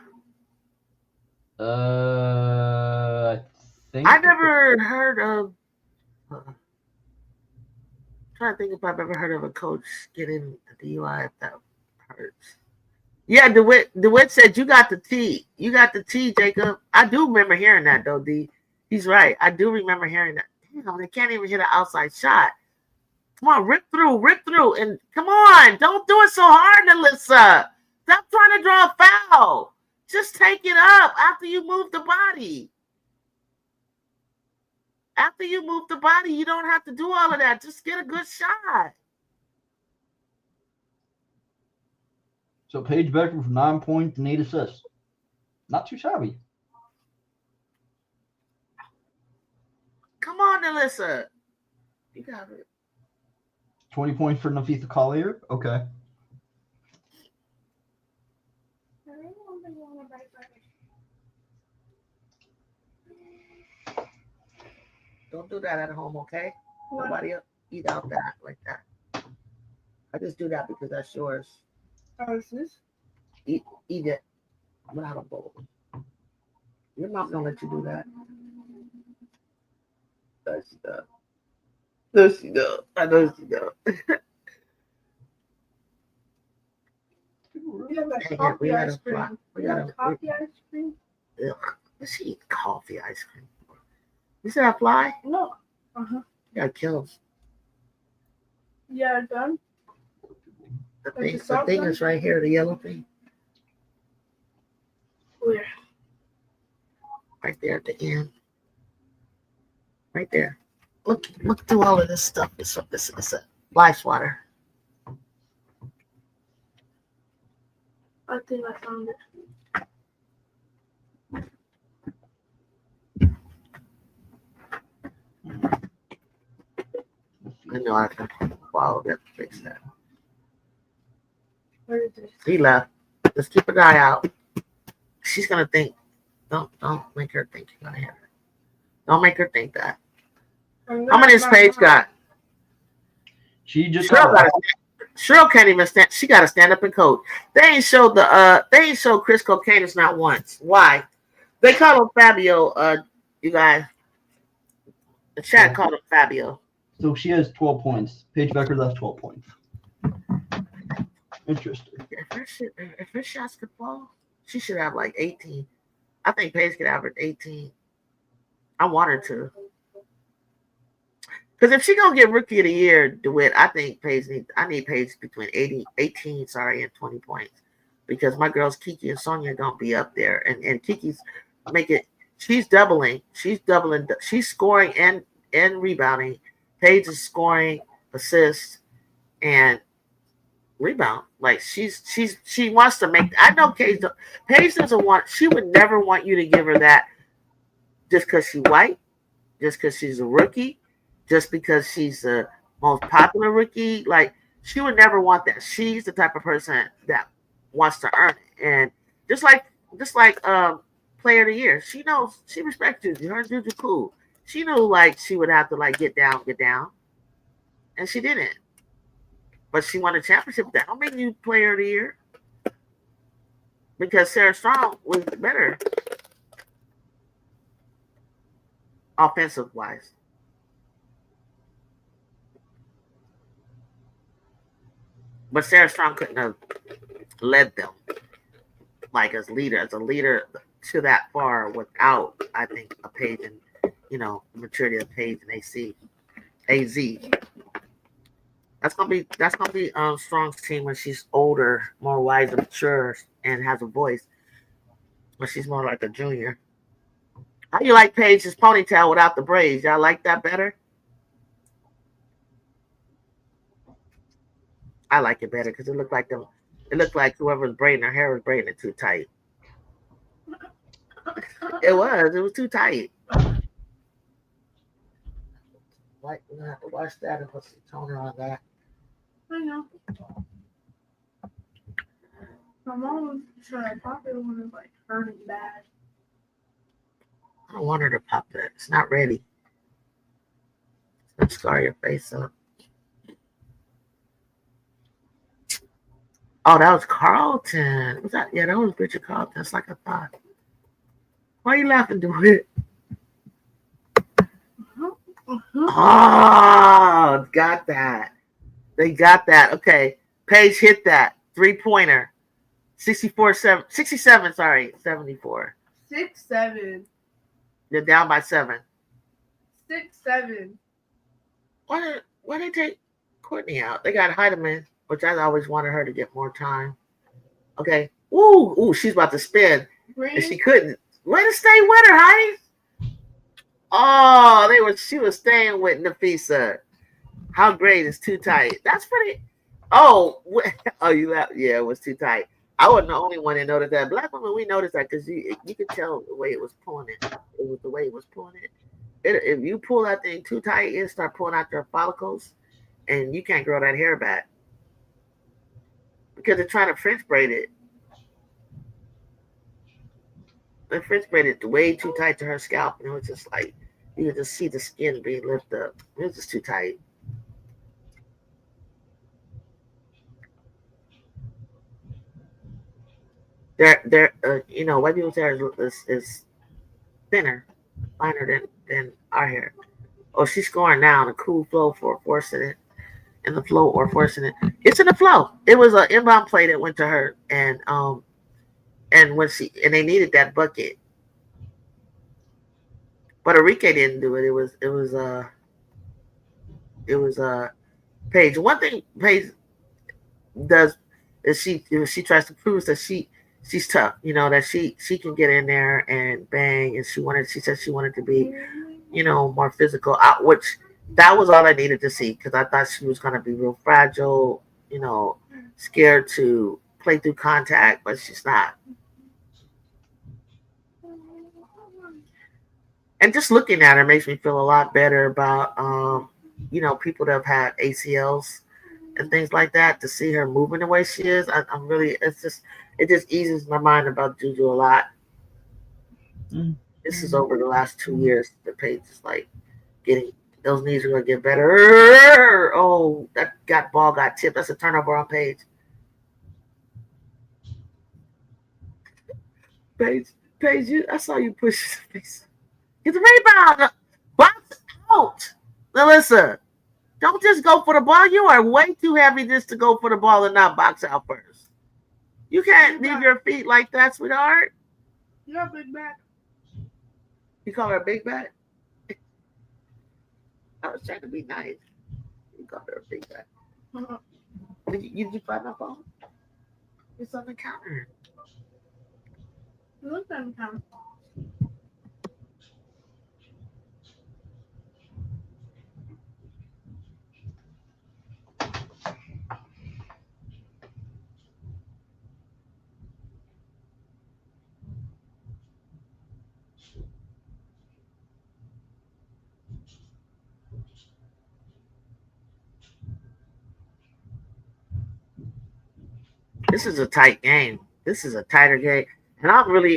I think I never heard of. I'm trying to think if I've ever heard of a coach getting a DUI if that hurts. Yeah, DeWitt said you got the T. You got the T, Jacob. I do remember hearing that though, D. He's right. I do remember hearing that. Damn, they can't even hit an outside shot. Come on, rip through, and come on. Don't do it so hard, Alyssa. Stop trying to draw a foul. Just take it up after you move the body. After you move the body, you don't have to do all of that. Just get a good shot. So Paige Becker for 9 points and 8 assists. Not too shabby. Come on, Alyssa. You got it. 20 points for Nafisa Collier. Okay. Don't do that at home, okay? Nobody else eat out that like that. I just do that because that's yours. How is this? Eat it without a bowl. Your mom don't let you do that. Does she does? Does she does? I know she does. We got ice cream. We got coffee ice cream. Ugh, let's she eat coffee ice cream. You said I fly? No. You got killed. Yeah, done. The thing is right here, the yellow thing. Where? Right there at the end. Right there. Look through all of this stuff. It's a life water. I think I found it. I know I can follow that to fix that. Where is it? He left. Let's keep an eye out. She's gonna think. Don't make her think you're gonna hit her. Don't make her think that. How many has Paige got? She just Cheryl can't even stand. She got to stand up and coach. They ain't showed Chris Cocanis not once. Why? They call him Fabio. You guys, the chat called him Fabio. So she has 12 points. Paige Becker, that's 12 points. Interesting. If her shots could fall, she should have like 18. I think Paige could average 18. I want her to. Because if she gonna get Rookie of the Year, DeWitt, I think I need Paige between 18, and 20 points. Because my girls Kiki and Sonia gonna be up there. And Kiki's she's doubling. She's scoring and rebounding. Paige is scoring, assists, and rebound. Like she wants to make. I know Paige doesn't want. She would never want you to give her that just because she's white, just because she's a rookie, just because she's the most popular rookie. Like she would never want that. She's the type of person that wants to earn it. And just like Just like player of the year. She knows she respects Juju. Her and Juju cool. She knew like she would have to like get down, and she didn't. But she won a championship. That don't make you player of the year because Sarah Strong was better offensive wise. But Sarah Strong couldn't have led them like as a leader to that far without, I think, a Paige and maturity of Paige and AZ. That's gonna be Strong's team when she's older, more wise and mature, and has a voice. When she's more like a junior. How do you like Paige's ponytail without the braids? Y'all like that better? I like it better because it looked like them. It looked like whoever was braiding her hair was braiding it too tight. It was too tight. Like we're gonna have to watch that and put some toner on that. I know. My mom was trying to pop it when it was like hurting bad. I don't want her to pop it. It's not ready. It's gonna scar your face up. Oh, that was Carlton. Was that? Yeah, that was Richard Carlton. That's like I thought. Why are you laughing, dude? Oh, got that. They got that. Okay. Paige hit that. 3-pointer. 67, sorry. 74. 6-7. They're down by 7. 6-7. Why they take Courtney out? They got Heidemann, which I always wanted her to get more time. Okay. Ooh, she's about to spin. Green. And she couldn't. Let her stay with her, Heidi. Oh, she was staying with Nafisa. How great is too tight? That's pretty. Oh, you laughed. Yeah, it was too tight. I wasn't the only one that noticed that. Black women, we noticed that because you could tell the way it was pulling it. It was the way it was pulling it. If you pull that thing too tight, it'll start pulling out your follicles, and you can't grow that hair back because they're trying to French braid it. The French braid it way too tight to her scalp, and it was just like you could just see the skin being lifted up. It was just too tight. They're white people's hair is thinner, finer than our hair. Oh, she's scoring now. The cool flow for forcing it, and the flow or forcing it. It's in the flow. It was an inbound play that went to her, and when they needed that bucket, but Enrique didn't do it. It was Paige. One thing Paige does is she tries to prove that she's tough. That she can get in there and bang. And she said she wanted to be, more physical. Which that was all I needed to see because I thought she was gonna be real fragile. Scared to play through contact, but she's not. And just looking at her makes me feel a lot better about people that have had ACLs and things like that. To see her moving the way she is, I'm really it just eases my mind about Juju a lot. This is over the last 2 years. The Paige is like getting those knees are gonna get better. Oh, that ball got tipped. That's a turnover on Paige. Paige, I saw you push his face. Get the rebound. Box out. Melissa, don't just go for the ball. You are way too heavy just to go for the ball and not box out first. You can't leave your feet like that, sweetheart. You're a big back. You call her a big back? I was trying to be nice. You call her a big back. Did you find my phone? It's on the counter. You looked at the counter. This is a tight game. This is a tighter game. And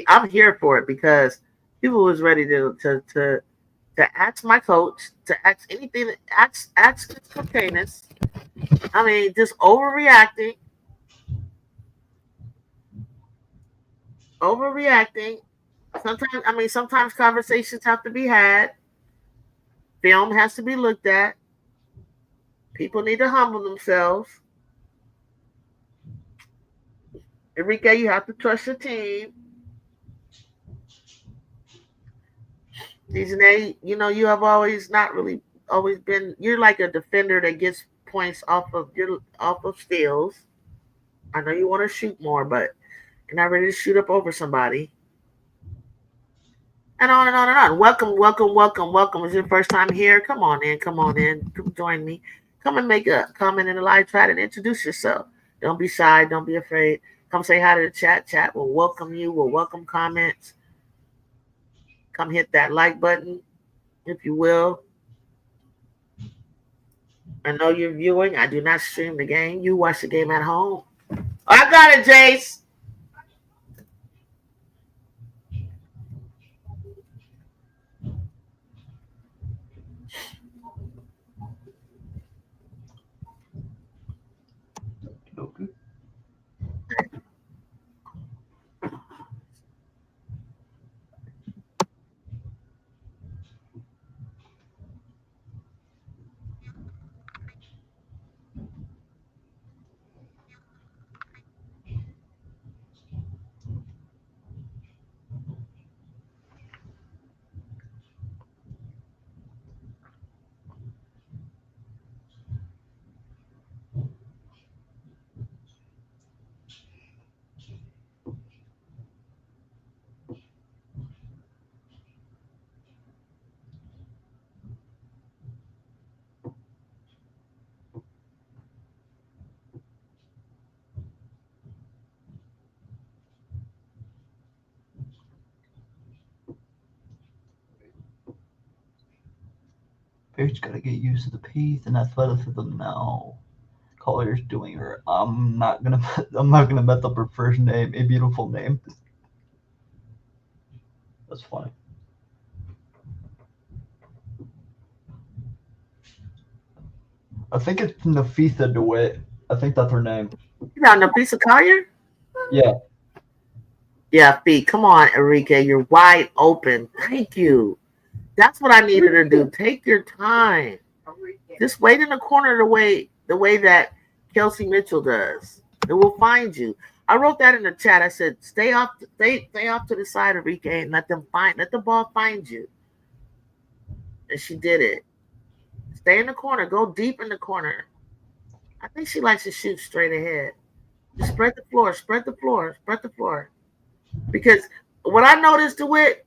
I'm here for it because people was ready to ask my coach, to ask anything, ask spontaneous. I mean, just overreacting, overreacting. Sometimes conversations have to be had. Film has to be looked at. People need to humble themselves. Enrique, you have to trust your team. Dejanay, you have always not really always been. You're like a defender that gets points off of steals. I know you want to shoot more, but you're not ready to shoot up over somebody. And on and on and on. Welcome, welcome, welcome, welcome. Is your first time here? Come on in, come on in, come join me. Come and make a comment in the live chat and introduce yourself. Don't be shy, don't be afraid. Come say hi to the chat. Chat will welcome you, will welcome comments. Come hit that like button, if you will. I know you're viewing. I do not stream the game. You watch the game at home. I got it, Jace. Okay. Paige gotta get used to the pace and athleticism now. Collier's doing her. I'm not gonna mess up her first name. A beautiful name. That's funny. I think it's Nafisa DeWitt. I think that's her name. You got a piece of Collier? Yeah. Yeah, Fee. Come on, Enrique. You're wide open. Thank you. That's what I needed to do. Take your time. Just wait in the corner the way that Kelsey Mitchell does. It will find you. I wrote that in the chat. I said, stay off to the side, Enrique, and let the ball find you. And she did it. Stay in the corner. Go deep in the corner. I think she likes to shoot straight ahead. Just spread the floor, spread the floor, spread the floor. Because what I noticed to it,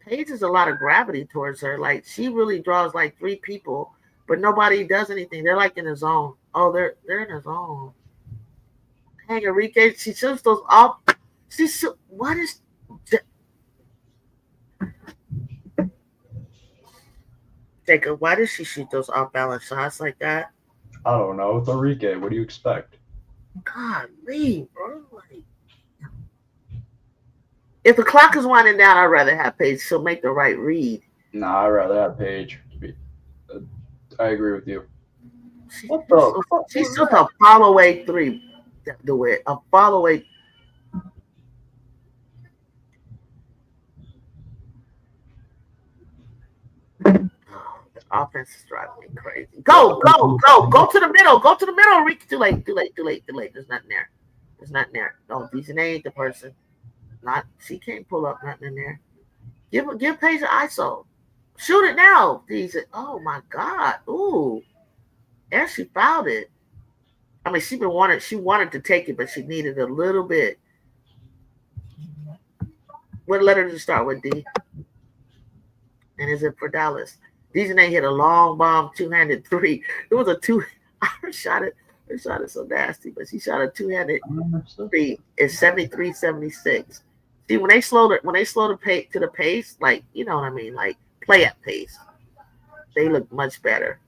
Paige is a lot of gravity towards her. Like she really draws like three people, but nobody does anything. They're like in a zone. Oh, they're in a zone. Dang, Enrique, she shoots those off. What is? Jacob, why does she shoot those off balance shots like that? I don't know. It's Enrique. What do you expect? God, leave, bro. Like, if the clock is winding down, I'd rather have Paige. She'll make the right read. Nah, I'd rather have Paige. I agree with you. What the? She's still a follow away three. Do it. A follow away. The offense is driving me crazy. Go to the middle. Go to the middle. Reach. Too late. There's nothing there. No, Dejanay ain't the person. She can't pull up nothing in there. Give Paige an ISO. Shoot it now. Oh my God. Ooh. And she fouled it. I mean, she wanted to take it, but she needed a little bit. What letter does it start with, D? And is it for Dallas? Dejanay hit a long bomb, two-handed three. It was a two. Her shot it so nasty, but she shot a two-handed three. It's 73-76. See, when they slow the pace to the pace, like you know what I mean, like play at pace, they look much better.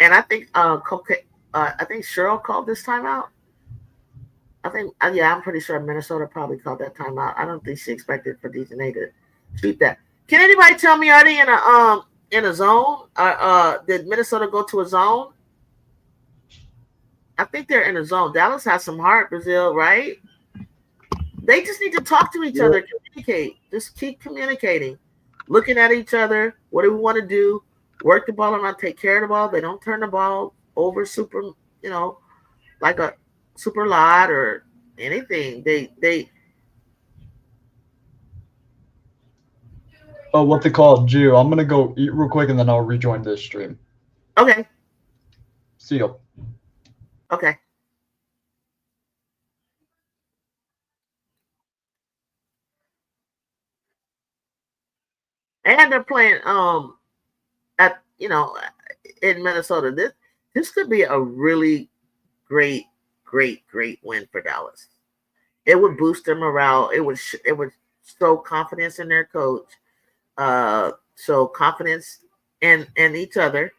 And I think I think Cheryl called this timeout. I think yeah, I'm pretty sure Minnesota probably called that timeout. I don't think she expected for DJNA to shoot that. Can anybody tell me, are they in a zone? Did Minnesota go to a zone? I think they're in a zone. Dallas has some heart, Brazil, right? They just need to talk to each other, communicate. Just keep communicating, looking at each other. What do we want to do? Work the ball and not take care of the ball. They don't turn the ball over super, like a super lot or anything. They Oh, what they call it, Jew. I'm gonna go eat real quick and then I'll rejoin this stream. Okay. See you. Okay. And they're playing at in Minnesota. This could be a really great win for Dallas. It would boost their morale. It would show confidence in their coach. Show confidence in each other,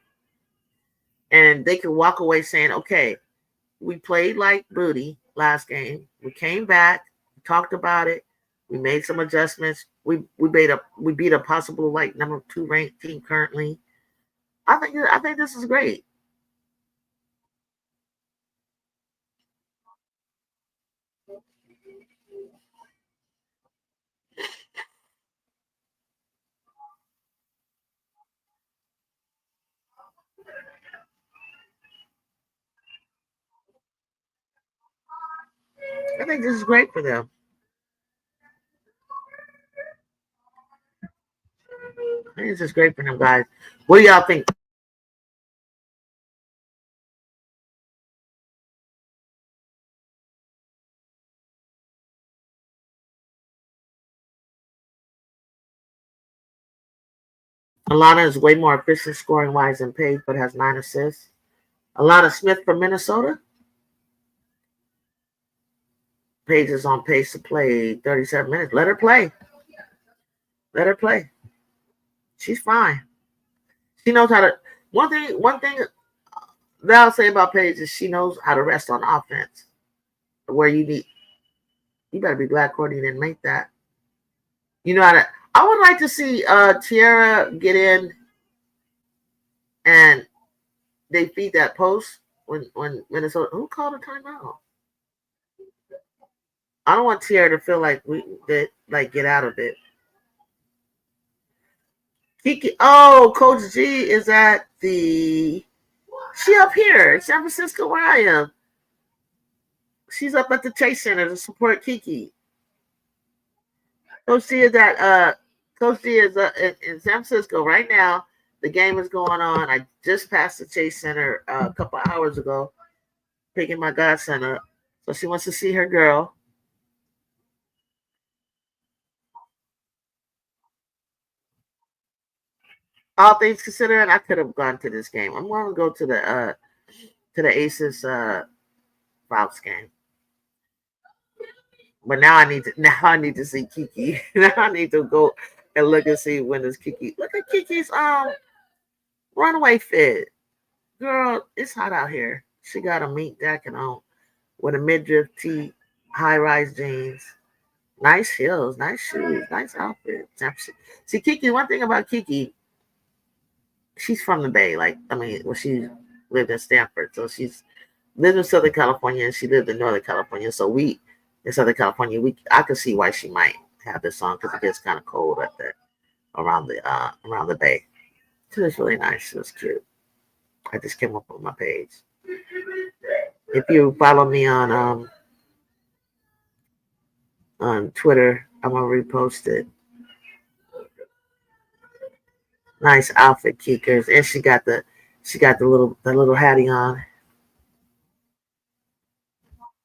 and they could walk away saying, "Okay, we played like booty last game. We came back, talked about it. We made some adjustments. We beat a possible like number 2 ranked team currently. I think this is great." I think this is great for them. I think this is great for them, guys. What do y'all think? Alana is way more efficient scoring wise than Paige, but has 9 assists. Alana Smith from Minnesota. Paige is on pace to play 37 minutes. Let her play. Let her play. She's fine. She knows how to. One thing that I'll say about Paige is she knows how to rest on offense. Where you better be glad Courtney didn't make that. You know how to. I would like to see Tiara get in and they feed that post when Minnesota. Who called a timeout? I don't want Tiara to feel like get out of it. Kiki, Coach G is at she up here in San Francisco where I am. She's up at the Chase Center to support Kiki. Coach G is in San Francisco right now. The game is going on. I just passed the Chase Center a couple hours ago, picking my Godson up. So she wants to see her girl. All things considered, I could have gone to this game. I'm going to go to the Aces Fouts game. But now I need to see Kiki. Now I need to go and look and see when is Kiki. Look at Kiki's runaway fit. Girl, it's hot out here. She got a meat jacket on with a midriff tee, high rise jeans, nice heels, nice shoes, nice outfit. See, Kiki, one thing about Kiki, she's from the Bay. She lived in Stanford. So she's lived in Southern California and she lived in Northern California. So in Southern California, I could see why she might have this song because it gets kind of cold up there around the Bay. She was really nice. She was cute. I just came up on my page. If you follow me on Twitter, I'm gonna repost it. Nice outfit, Kickers, and she got the little hattie on.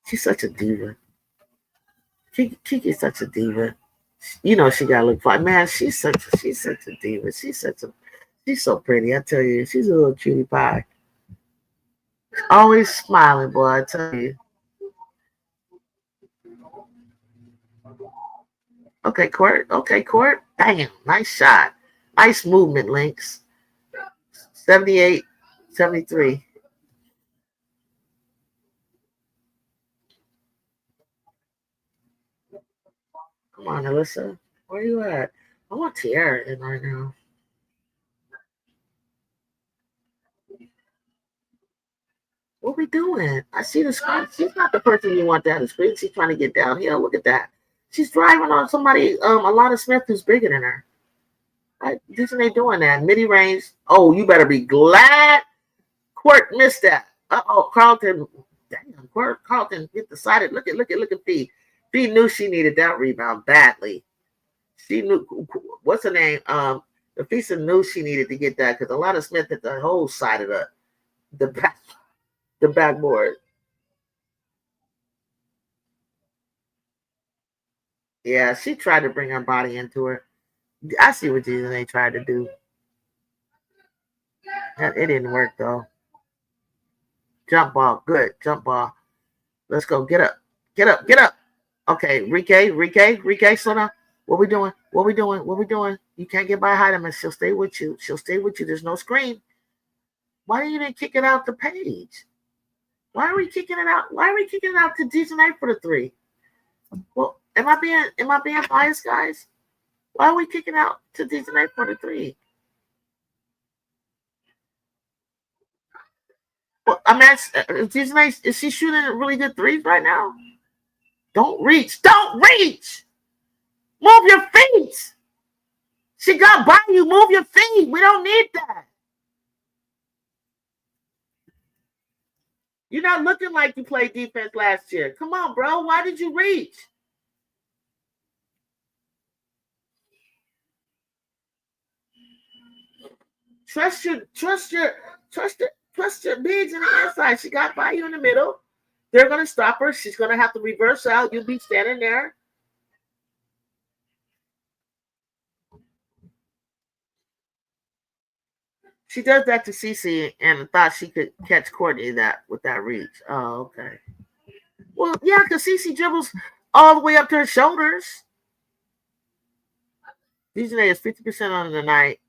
She's such a diva. Kiki's such a diva. You know she gotta look fine. Man, she's such a diva. She's so pretty. I tell you, she's a little cutie pie. Always smiling, boy. I tell you. Okay, Court. Damn, nice shot. Nice movement, Lynx. 78 73. Come on, Alyssa. Where you at? I want Tiara in right now. What we doing? I see the screen. She's not the person you want down the screen. She's trying to get downhill. Look at that. She's driving on somebody, Alana Smith, who's bigger than her. Right? Isn't they doing that? Midi range. Oh, you better be glad Court missed that. Uh-oh, Carlton. Damn, Carlton hit the side. Look at Fee. Fee knew she needed that rebound badly. She knew, what's her name? Nafisa knew she needed to get that because Alana Smith hit the whole side of the backboard. Yeah, she tried to bring her body into her. I see what they tried to do. It didn't work though. Jump ball, good jump ball. Let's go. Get up. Okay, Rike, slow down. What we doing? You can't get by Heidemann. She'll stay with you. There's no screen. Why didn't kick it out the page? Why are we kicking it out? Why are we kicking it out to Deason for the three? Well, am I being biased, guys? Why are we kicking out to Deason for the three? Well, I mean, Deason, is she shooting really good threes right now? Don't reach. Move your feet. She got by you. Move your feet. We don't need that. You're not looking like you played defense last year. Come on, bro. Why did you reach? Trust your bigs in the inside. She got by you in the middle. They're gonna stop her. She's gonna have to reverse out. You'll be standing there. She does that to Cece and thought she could catch Courtney with that reach. Oh, okay. Well, yeah, because Cece dribbles all the way up to her shoulders. DJ is 50% on the night,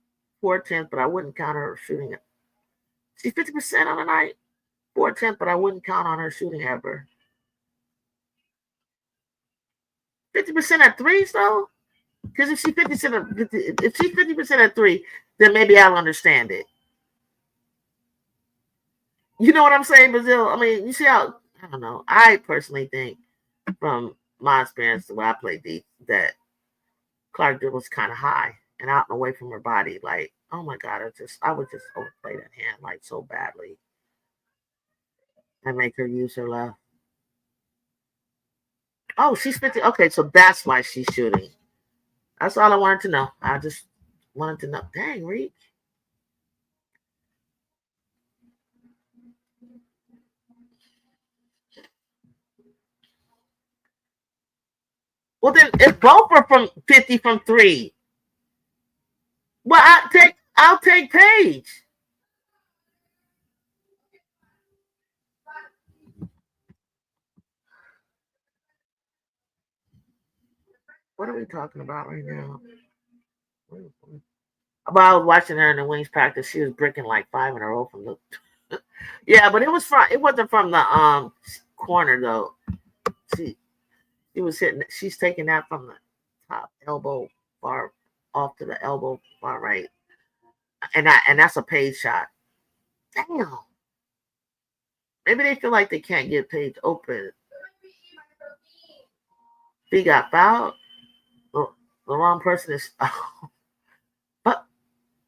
4/10, but I wouldn't count her shooting it. She's 50% on the night, 4/10, but I wouldn't count on her shooting ever. 50% at threes, though? Because if she's 50% at three, then maybe I'll understand it. You know what I'm saying, Brazil? I mean, you see how, I don't know. I personally think from my experience, the way I played deep, that Clark dribbles kind of high and out and away from her body. Like, oh my God, I would just overplay that hand like so badly and make her use her left. Oh, she's 50. Okay, so that's why she's shooting. That's all I wanted to know. I just wanted to know. Dang, Reek. Well, then if both are from 50 from three, well, I'll take Paige. What are we talking about right now? But I was watching her in the wings practice. She was bricking like 5 in a row from the. Yeah, but it wasn't from the corner though. She was hitting. She's taking that from the top elbow far off to the elbow far right, and that's a Paige shot. Damn. Maybe they feel like they can't get Paige open. He got fouled. The wrong person is. But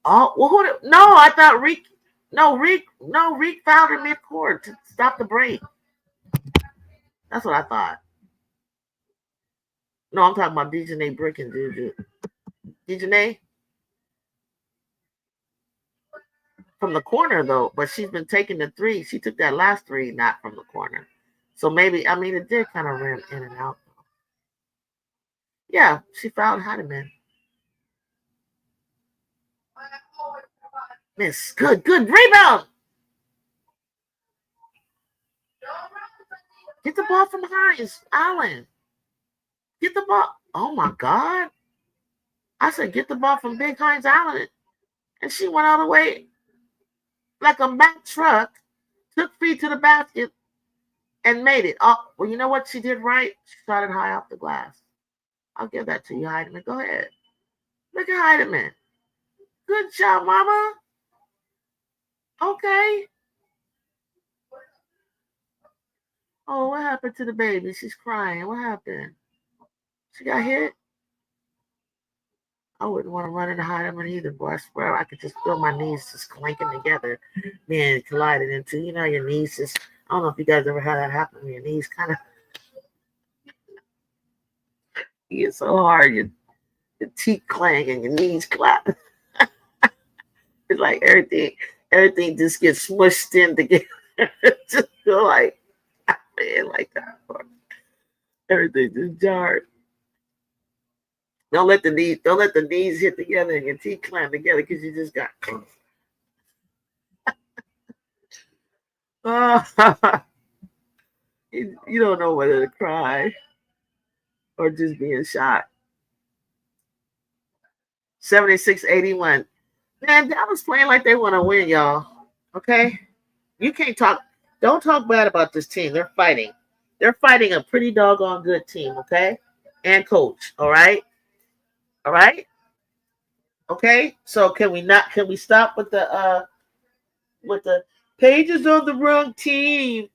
no, I thought Reek fouled her mid-court to stop the break. That's what I thought. No, I'm talking about Dejanay Brick and Juju. Dejanay from the corner though, but she's been taking the three. She took that last three not from the corner. So maybe it did kind of ran in and out. Yeah, she fouled Heidemann. Miss, good rebound. Get the ball from Hines Allen. Get the ball. Oh my God. I said get the ball from Big Hines Allen. And she went all the way. like a Mack truck, took feet to the basket and made it. Oh, well, you know what she did right? She started high off the glass. I'll give that to you, Heidemann. Go ahead. Look at Heidemann. Good job, Mama. Okay. Oh, what happened to the baby? She's crying. What happened? She got hit? I wouldn't want to run into Heidemann either, boy. I swear I could just feel my knees just clanking together, being collided into. You know, your knees just, I don't know if you guys ever had that happen. Your knees kind of you get so hard, your teeth clang and your knees clap. It's like everything just gets smushed in together. Just feel like, man, like that. Everything just jarred. Don't let the knees hit together and your teeth clamp together because you just got. You don't know whether to cry or just be in shock. 76-81. Man, Dallas playing like they want to win, y'all. Okay? You can't don't talk bad about this team. They're fighting. They're fighting a pretty doggone good team, okay? And coach, all right? All right? Okay? So can we stop with the Pages on the wrong team?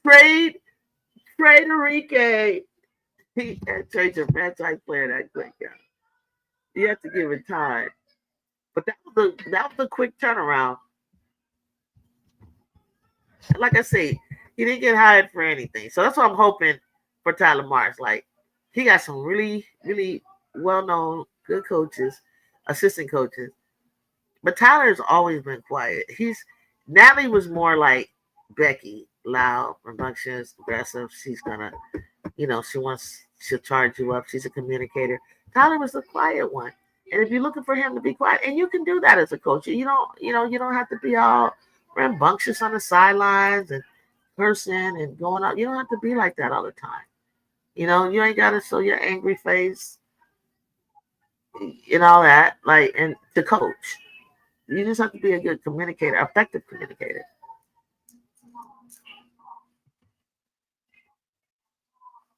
Trade Enrique. He trades a franchise player that quick, yeah. You have to give it time. But that was a quick turnaround. Like I say, he didn't get hired for anything. So that's what I'm hoping for Tyler Marks. Like, he got some really, really well-known, good coaches, assistant coaches. But Tyler's always been quiet. Natalie was more like Becky, loud, rambunctious, aggressive. She's gonna, she'll charge you up. She's a communicator. Tyler was the quiet one. And if you're looking for him to be quiet, and you can do that as a coach, you don't have to be all rambunctious on the sidelines and cursing and going out. You don't have to be like that all the time. You ain't got to show your angry face and all that, like, and to coach. You just have to be a good communicator, effective communicator.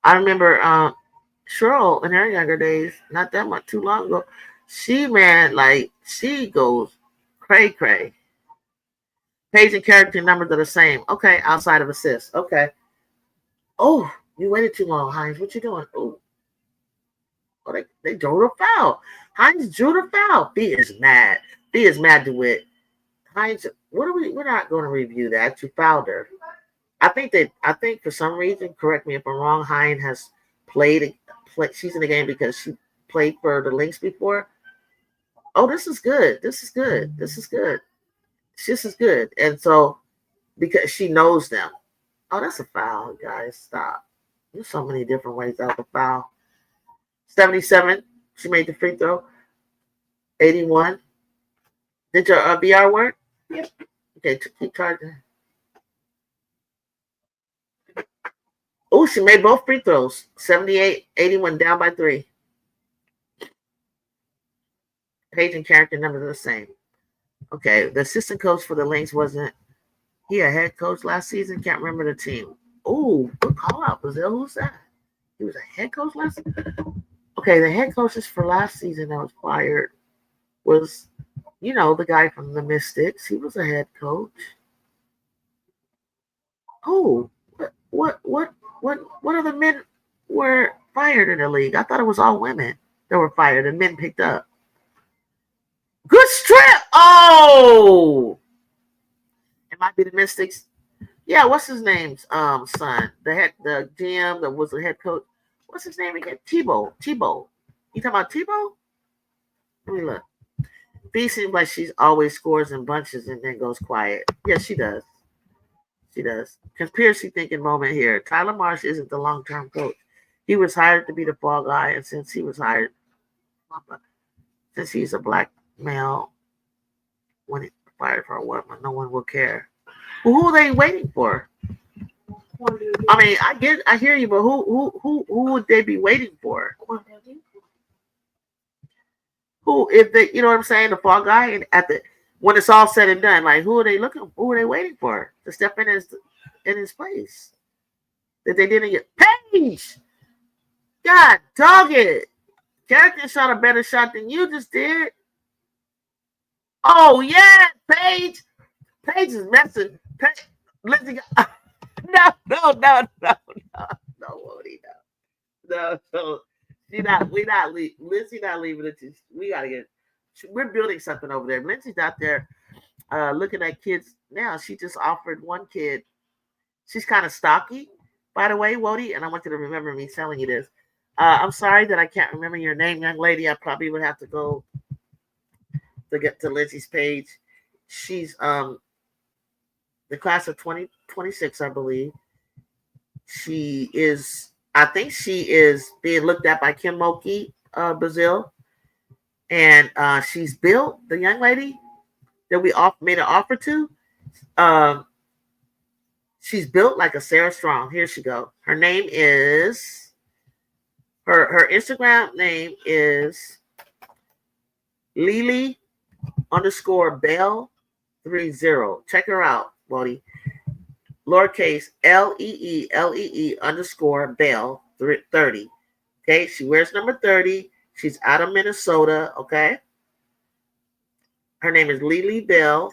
I remember Cheryl in her younger days, not that much too long ago, she goes cray. Page and character numbers are the same. Okay, outside of assists. Okay. Oh, you waited too long, Hines. What you doing? Oh, they drew the foul. Hines drew the foul. B is mad. DeWitt. Hines, we're not going to review that. You fouled her. I think for some reason, correct me if I'm wrong, Hines has played. She's in the game because she played for the Lynx before. Oh, this is good. And so, because she knows them. Oh, that's a foul, guys. Stop. There's so many different ways out of foul. 77, she made the free throw. 81. Did your VR work? Yep. Okay, keep charging. Oh, she made both free throws. 78, 81, down by 3. Page and character numbers are the same. Okay, the assistant coach for the Lynx wasn't he a head coach last season? Can't remember the team. Oh, good call out, Brazil. Who's that? He was a head coach last season? Okay, the head coaches for last season that was fired was, the guy from the Mystics. He was a head coach. Oh, what other men were fired in the league? I thought it was all women that were fired and men picked up. Good strip. Oh, it might be the Mystics. Yeah, what's his name's son? The GM that was the head coach. What's his name again? Tebow. You talking about Tebow? Let me look. B seems like she always scores in bunches and then goes quiet. Yes, she does. Conspiracy thinking moment here. Tyler Marsh isn't the long-term coach. He was hired to be the fall guy, and since he's a black male, when he fired for a woman, no one will care. Well, who are they waiting for? I mean, I hear you, but who would they be waiting for? Who, if they, you know what I'm saying, the fall guy, and when it's all said and done, like who are they waiting for to step in his place that they didn't get? Paige, God dog it. Character shot a better shot than you just did. Oh yeah, Paige. Paige is messing. Lindsay, no, Woody, no. Lindsay not leaving it to. We gotta get. We're building something over there. Lindsay's out there looking at kids now. She just offered one kid. She's kind of stocky, by the way, Wody, and I want you to remember me telling you this. I'm sorry that I can't remember your name, young lady. I probably would have to go to get to Lindsay's page. She's the class of 2026, I believe. I think she is being looked at by Kim Moki, Brazil. And she's built, the young lady that we made an offer to. She's built like a Sarah Strong. Here she go. Her name is, her Instagram name is Lily_Bell30. Check her out, Bodie. Lowercase LEE_Bell30. Okay, she wears number 30. She's out of Minnesota. Okay, her name is Lily Bell.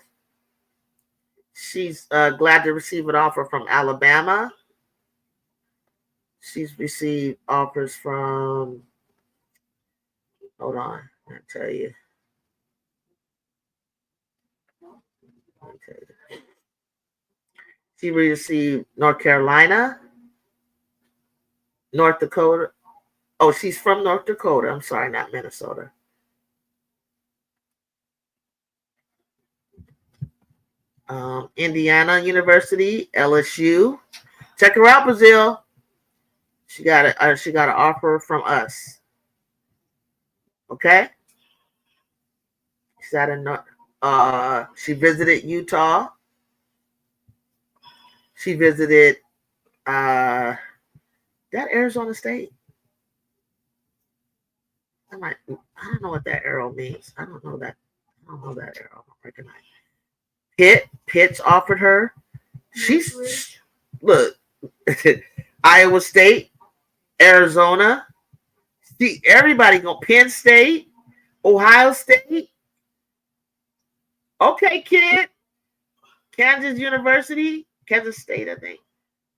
She's glad to receive an offer from Alabama. She's received offers from. Hold on, I'll tell you. She received North Carolina, North Dakota. Oh, she's from North Dakota. I'm sorry, not Minnesota. Indiana University, LSU. Check her out, Brazil. She got an offer from us. Okay. She's out of she visited Utah. She visited that Arizona State. I don't know what that arrow means. I don't know that arrow. I don't recognize. Pitt's offered her. She's look. Iowa State, Arizona. See, everybody go. Penn State, Ohio State. Okay, kid. Kansas State, I think.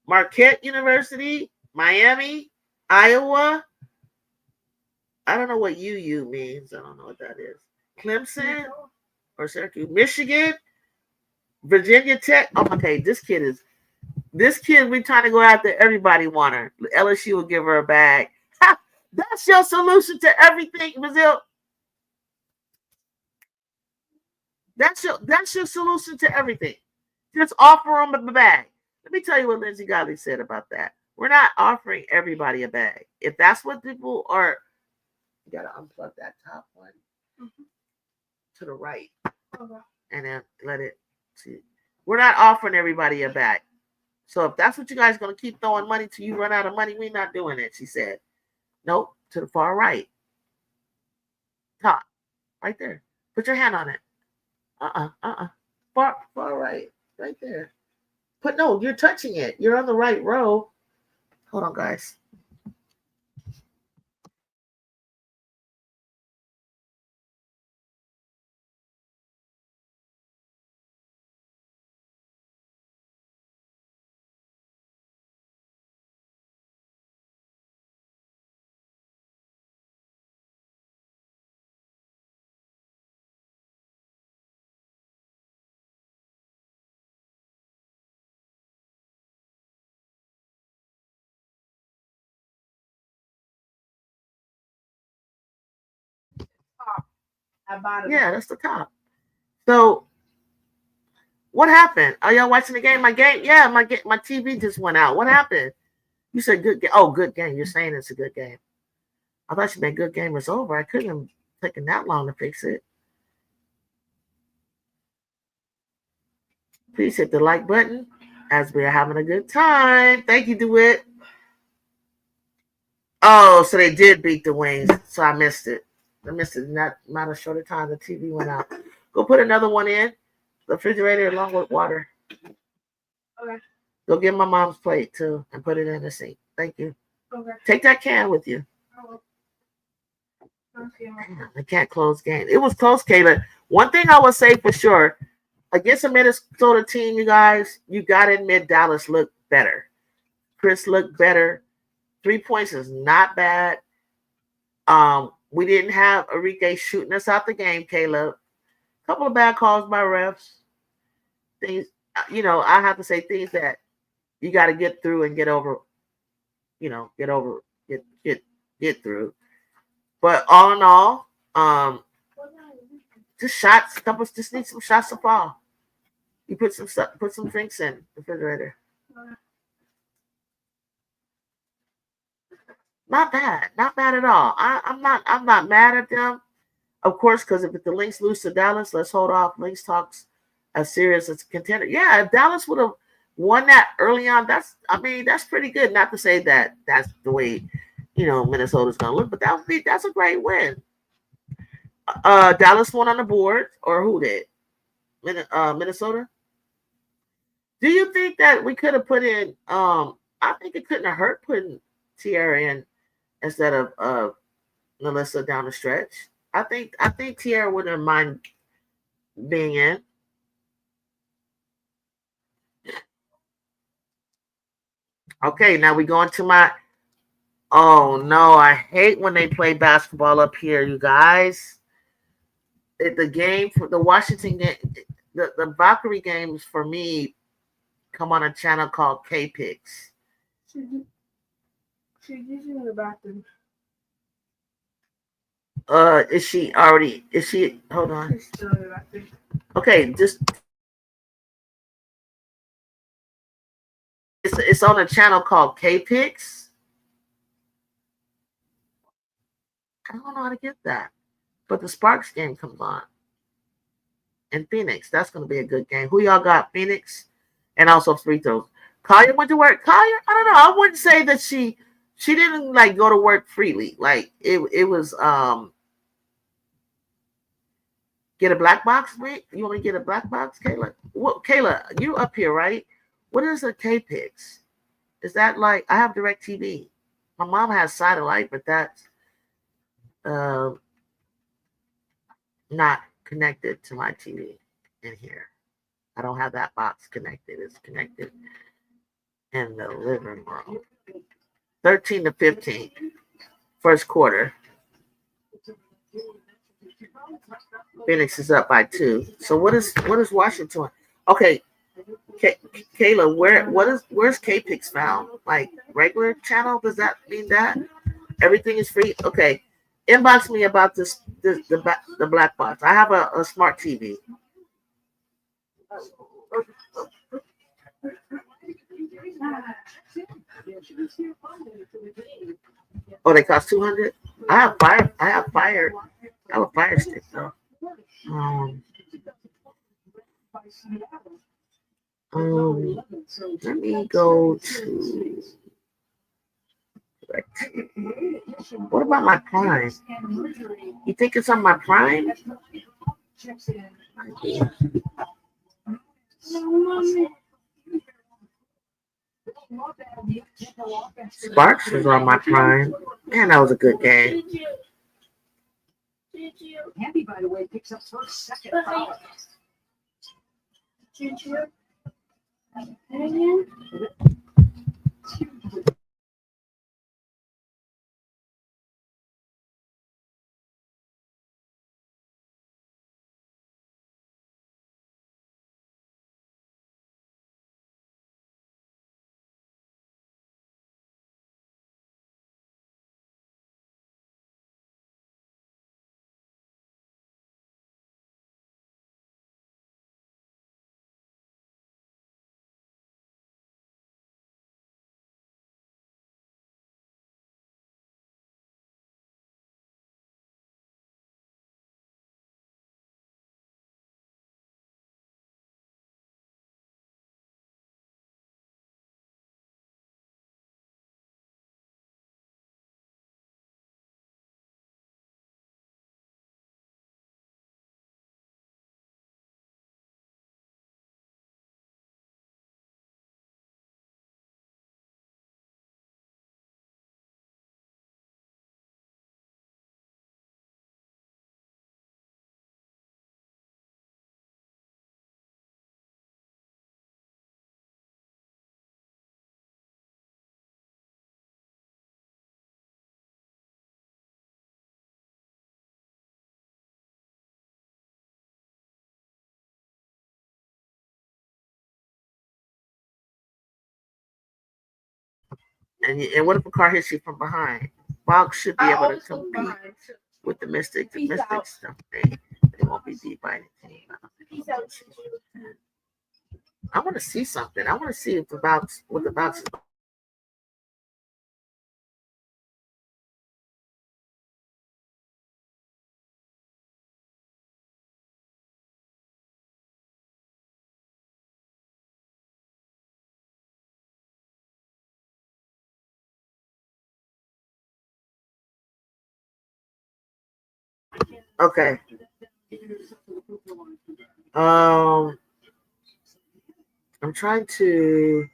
Marquette University, Miami, Iowa. I don't know what UU means. I don't know what that is. Clemson or Syracuse, Michigan, Virginia Tech. Oh, okay, this kid, we trying to go after everybody want her. LSU will give her a bag. Ha, that's your solution to everything, Brazil. That's your solution to everything. Just offer them a bag. Let me tell you what Lindsay Godley said about that. We're not offering everybody a bag. If that's what people are, you gotta unplug that top one to the right, and then let it see. We're not offering everybody a bag. So if that's what you guys are gonna keep throwing money till you run out of money, we're not doing it. She said, nope, to the far right, top, right there. Put your hand on it. Far right, right there. No, you're touching it. You're on the right row. Hold on, guys. Yeah, that's the top. So, what happened? Are y'all watching the game? My TV just went out. What happened? You said good game. Oh, good game. You're saying it's a good game. I thought you meant good game was over. I couldn't have taken that long to fix it. Please hit the like button as we are having a good time. Thank you, DeWitt. Oh, so they did beat the Wings. So I missed it. Not a shorter time. The TV went out. Go put another one in the refrigerator along with water. Okay. Go get my mom's plate too and put it in the sink. Thank you. Okay. Take that can with you. Okay. I can't close game. It was close, Kayla. One thing I would say for sure, against a Minnesota team, you guys, you got to admit Dallas looked better. Chris looked better. 3 points is not bad. We didn't have Enrique shooting us out the game, Caleb. A couple of bad calls by refs. Things, I have to say things that you got to get through and get over. Get through. But all in all, just shots. Just need some shots to fall. You put some drinks in the refrigerator. Not bad at all. I'm not mad at them. Of course, because if the Lynx lose to Dallas, let's hold off. Lynx talks as serious as a contender. Yeah, if Dallas would have won that early on, that's pretty good. Not to say that that's the way Minnesota's gonna look, but that's a great win. Dallas won on the board, or who did? Minnesota. Do you think that we could have put in? I think it couldn't have hurt putting Tierra in instead of Melissa down the stretch. I think Tierra wouldn't mind being in. Okay, now we go into my. Oh no, I hate when they play basketball up here, you guys. The game for the Washington game, the Valkyrie games for me come on a channel called PHX. She's using the bathroom. Is she already? Is she? Hold on. She's still in the bathroom. Okay, just it's on a channel called PHX. I don't know how to get that, but the Sparks game comes on. And Phoenix, that's going to be a good game. Who y'all got? Phoenix, and also free throws. Collier went to work. Collier, I don't know. I wouldn't say that she didn't like go to work freely. Like it was get a black box, mate. You want to get a black box, Kayla? What, Kayla? You up here, right? What is a KPix? Is that like I have direct TV? My mom has satellite, but that's not connected to my TV in here. I don't have that box connected. It's connected in the living room. 13 to 15, first quarter. Phoenix is up by 2. So what is Washington? Okay, Kayla, where's KPix found? Like regular channel? Does that mean that everything is free? Okay, inbox me about the black box. I have a smart TV. Oh, they cost 200. I have a fire stick though. Let me go to. What about my Prime? You think it's on my Prime? Sparks is on my Prime. Man, that was a good game. Andy, by the way, picks up first, second foul. And what if a car hits you from behind? Box should be able to compete with the Mystics. The Mystics stuff, they won't be beat by anything. I want to see something. I want to see if what the box is. Okay. I'm trying to.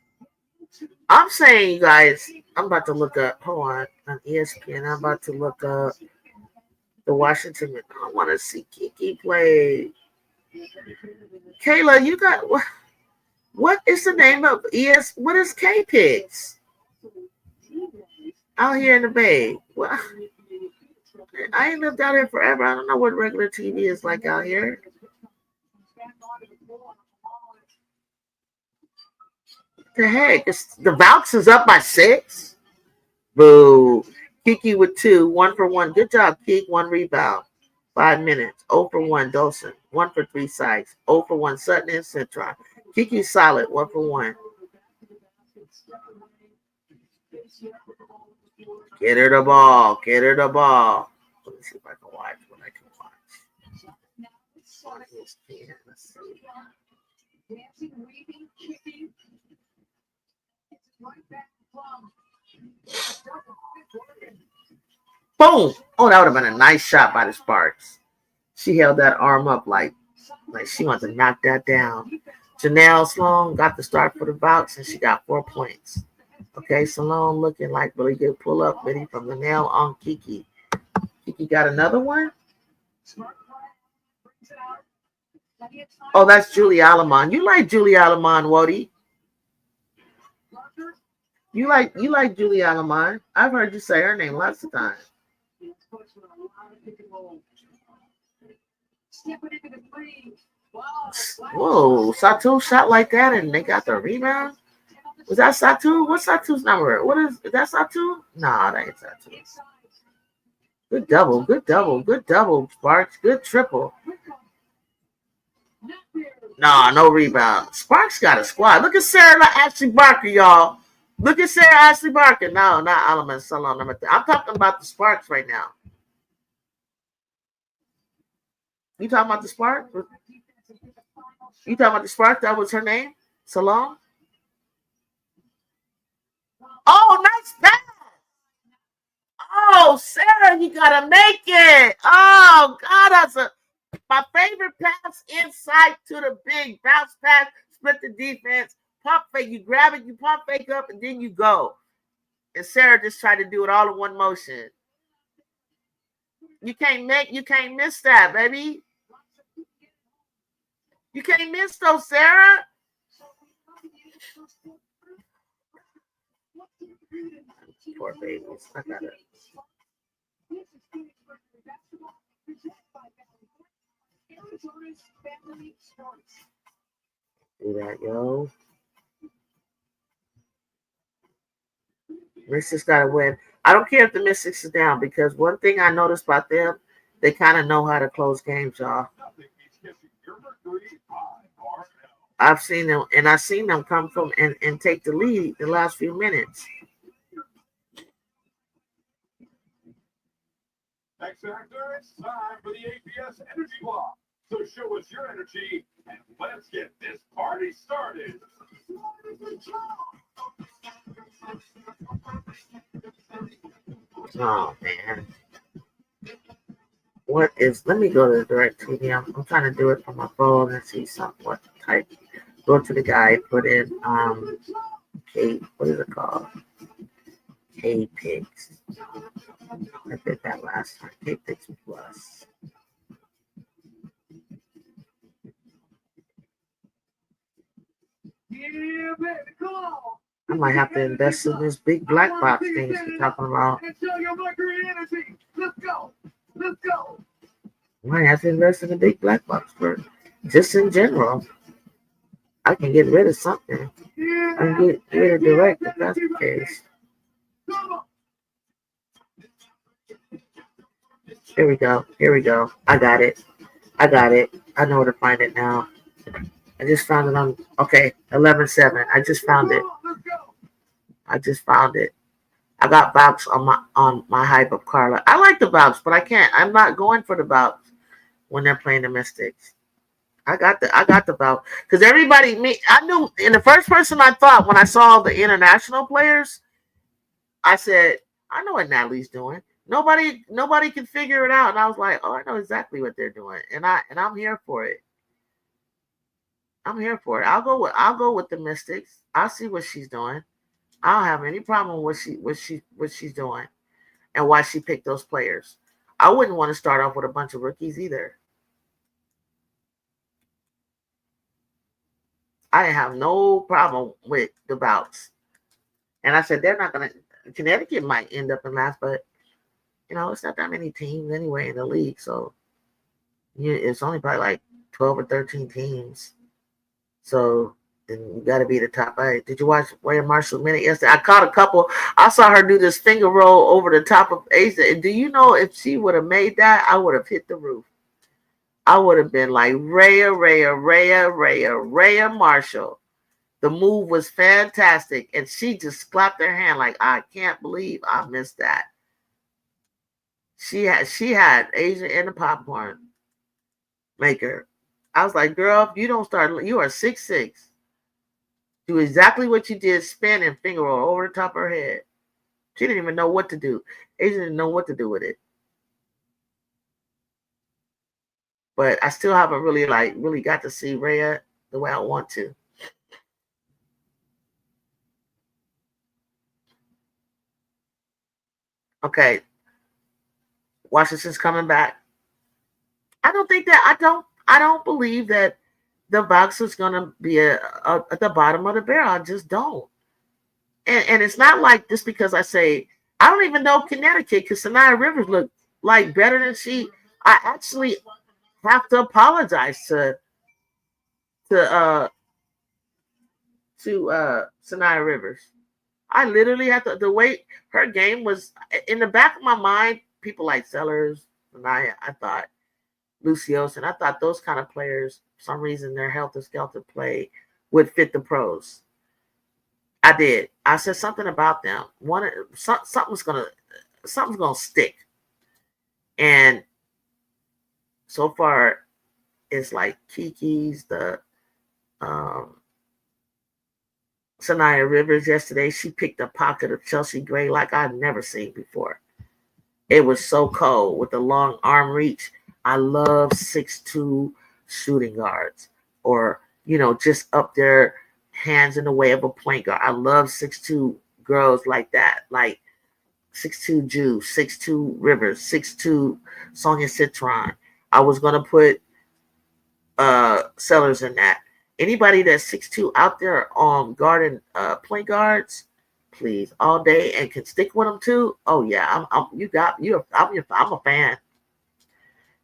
I'm saying, you guys, I'm about to look up. Hold on ESPN. I'm about to look up the Washington. I want to see Kiki play. Kayla, you got what is the name of ES? What is KPix out here in the Bay? Well, I ain't lived out here forever. I don't know what regular TV is like out here. The heck? The Vouch is up by 6. Boo. Kiki with 2, 1 for 1. Good job, Kiki. 1 rebound. 5 minutes. 0 for 1. Dawson. 1 for 3 Sykes. 0 for 1. Sutton and Citron. Kiki solid. 1 for 1. Get her the ball. Get her the ball. Let me see if I can watch what I can watch. Let's see. Boom! Oh, that would have been a nice shot by the Sparks. She held that arm up like she wanted to knock that down. Janelle Sloan got the start for the Vouch, and she got 4 points. Okay, Sloan looking like really good pull-up video from Janelle on Kiki. Kiki got another one? Oh, that's Julie Alamon. You like Julie Alamon, Wody? You like Julie Alamon? I've heard you say her name lots of times. Whoa, Satu shot like that and they got the rebound? Was that Satu? What's Satu's number? Is that Satu? Nah, that ain't Satu. Good double, good double, good double, Sparks. Good triple. Nah, no rebound. Sparks got a squad. Look at Sarah Ashley Barker, y'all. Look at Sarah Ashley Barker. No, not Alaman Salon number 3. I'm talking about the Sparks right now. You talking about the Sparks? You talking about the Sparks? That was her name? Salon? Oh, nice pass. Oh, Sarah, you gotta make it. Oh, God, that's my favorite pass inside to the big bounce pass, split the defense, pump fake. You grab it, you pump fake up, and then you go. And Sarah just tried to do it all in one motion. You can't miss that, baby. You can't miss those, Sarah. Poor babies. I got it. Do that, yo. Mystics gotta win. I don't care if the Mystics is down because one thing I noticed about them, they kind of know how to close games, y'all. I've seen them come from and take the lead the last few minutes. X Factor, it's time for the APS Energy Block. So show us your energy and let's get this party started. Oh man. Let me go to the direct TV. I'm trying to do it from my phone and see what type. Go to the guy, put in what is it called? KPix. I did that last time. KPix Plus. I might have to invest in this big black box thing you're talking about. Let's go. Let's go. I might have to invest in a big black box for just in general. I can get rid of something. I can get rid of direct if that's the case. Here we go. Here we go. I got it. I got it. I know where to find it now. I just found it on. Okay, 11/7. I just found it. I just found it. I got box on my hype of Carla. I like the box, but I can't. I'm not going for the box when they're playing the Mystics. I got the bout because I knew, and the first person I thought when I saw the international players, I said, I know what Natalie's doing. Nobody can figure it out. And I was like, oh, I know exactly what they're doing. And I'm here for it. I'm here for it. I'll go with the Mystics. I'll see what she's doing. I don't have any problem with what she's doing and why she picked those players. I wouldn't want to start off with a bunch of rookies either. I have no problem with the bouts. And I said they're not gonna Connecticut might end up in last, but it's not that many teams anyway in the league. So it's only probably like 12 or 13 teams. So then you got to be the top 8. Did you watch Wayne Marshall minute yesterday? I caught a couple. I saw her do this finger roll over the top of Asia. And do you know if she would have made that, I would have hit the roof. I would have been like Rhea Marshall. The move was fantastic. And she just clapped her hand like, I can't believe I missed that. She had Asia in the popcorn maker. I was like, girl, if you don't start, you are 6'6". Do exactly what you did, spin and finger roll over the top of her head. She didn't even know what to do. Asia didn't know what to do with it. But I still haven't really got to see Rhea the way I want to. Okay. Washington's coming back. I don't believe that the box is gonna be at the bottom of the barrel. I just don't. And it's not like just because I say I don't even know Connecticut because Sanaya Rivers looked like better than she. I actually have to apologize to Sanaya Rivers. I literally have to. The way her game was in the back of my mind, people like Sellers, Sanaya, I thought Lucios, and I thought those kind of players, for some reason, their helter-skelter play would fit the pros. I did. I said something about them. Something's gonna stick, and so far, it's like Kiki's the Sanaya Rivers yesterday. She picked a pocket of Chelsea Gray like I've never seen before. It was so cold with the long arm reach. I love 6'2" shooting guards, or just up their hands in the way of a point guard. I love 6'2" girls like that, like 6'2" Jew, 6'2" Rivers, 6'2" Sonia Citron. I was gonna put Sellers in that. Anybody that's 6'2" out there guarding point guards, please, all day, and can stick with them too. Oh yeah, I'm a fan.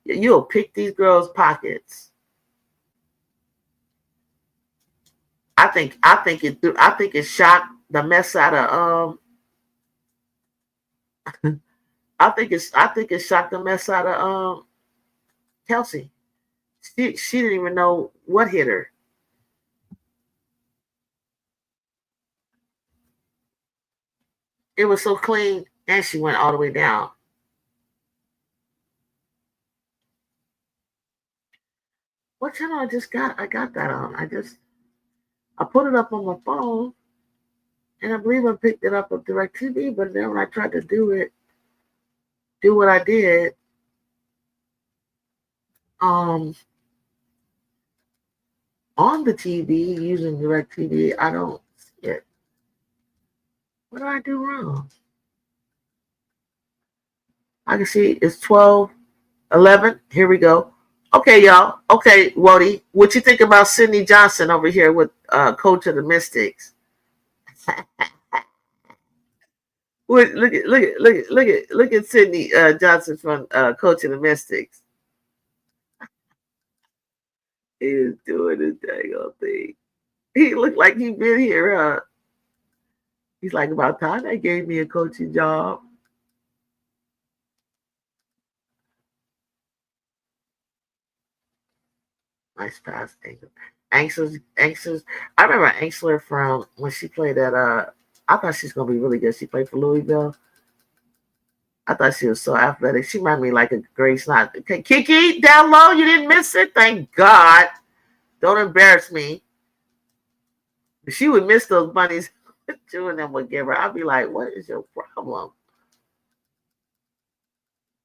You'll pick these girls' pockets. I think it shocked the mess out of I think it shocked the mess out of Kelsey. She didn't even know what hit her. It was so clean, and she went all the way down. What channel I got that on? I put it up on my phone, and I believe I picked it up on DirecTV, but then when I tried to do what I did, on the TV using DirecTV, I don't see it. What did I do wrong? I can see it's 12:11. Here we go. Okay, y'all. Okay, Wody, what you think about Sydney Johnson over here with coach of the Mystics? Look at Sydney Johnson from coach of the Mystics. He is doing this dang old thing. He looked like he'd been here. He's like, about time they gave me a coaching job. Nice pass, Angsters. I remember Angstler from when she played at I thought she's gonna be really good. She played for Louisville. I thought she was so athletic. She reminded me like a Grace Knott. Okay, Kiki, down low, you didn't miss it. Thank God. Don't embarrass me. She would miss those bunnies. Two of them would give her. I'd be like, what is your problem?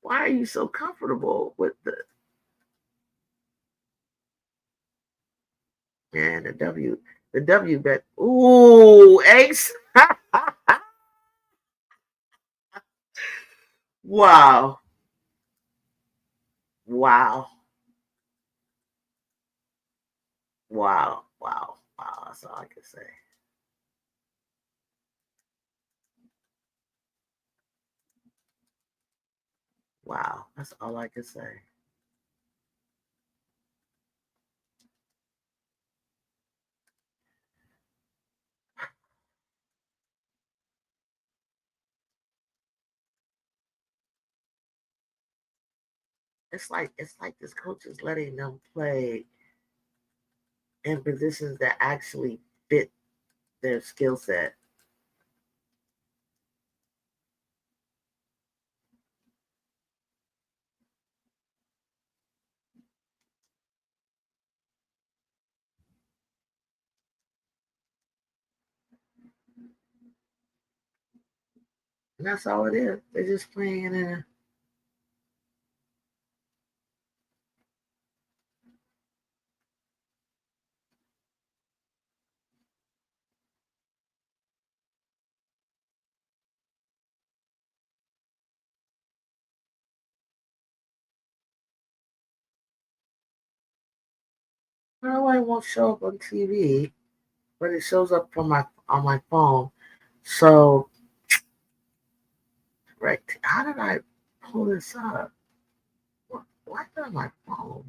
Why are you so comfortable with the W bet? Ooh, eggs. Wow. Wow. Wow. Wow. Wow. That's all I can say. Wow. That's all I can say. It's like this coach is letting them play in positions that actually fit their skill set. And that's all it is. They're just playing in a. No, it won't show up on TV, but it shows up on my phone. So, right, how did I pull this up? Why on my phone?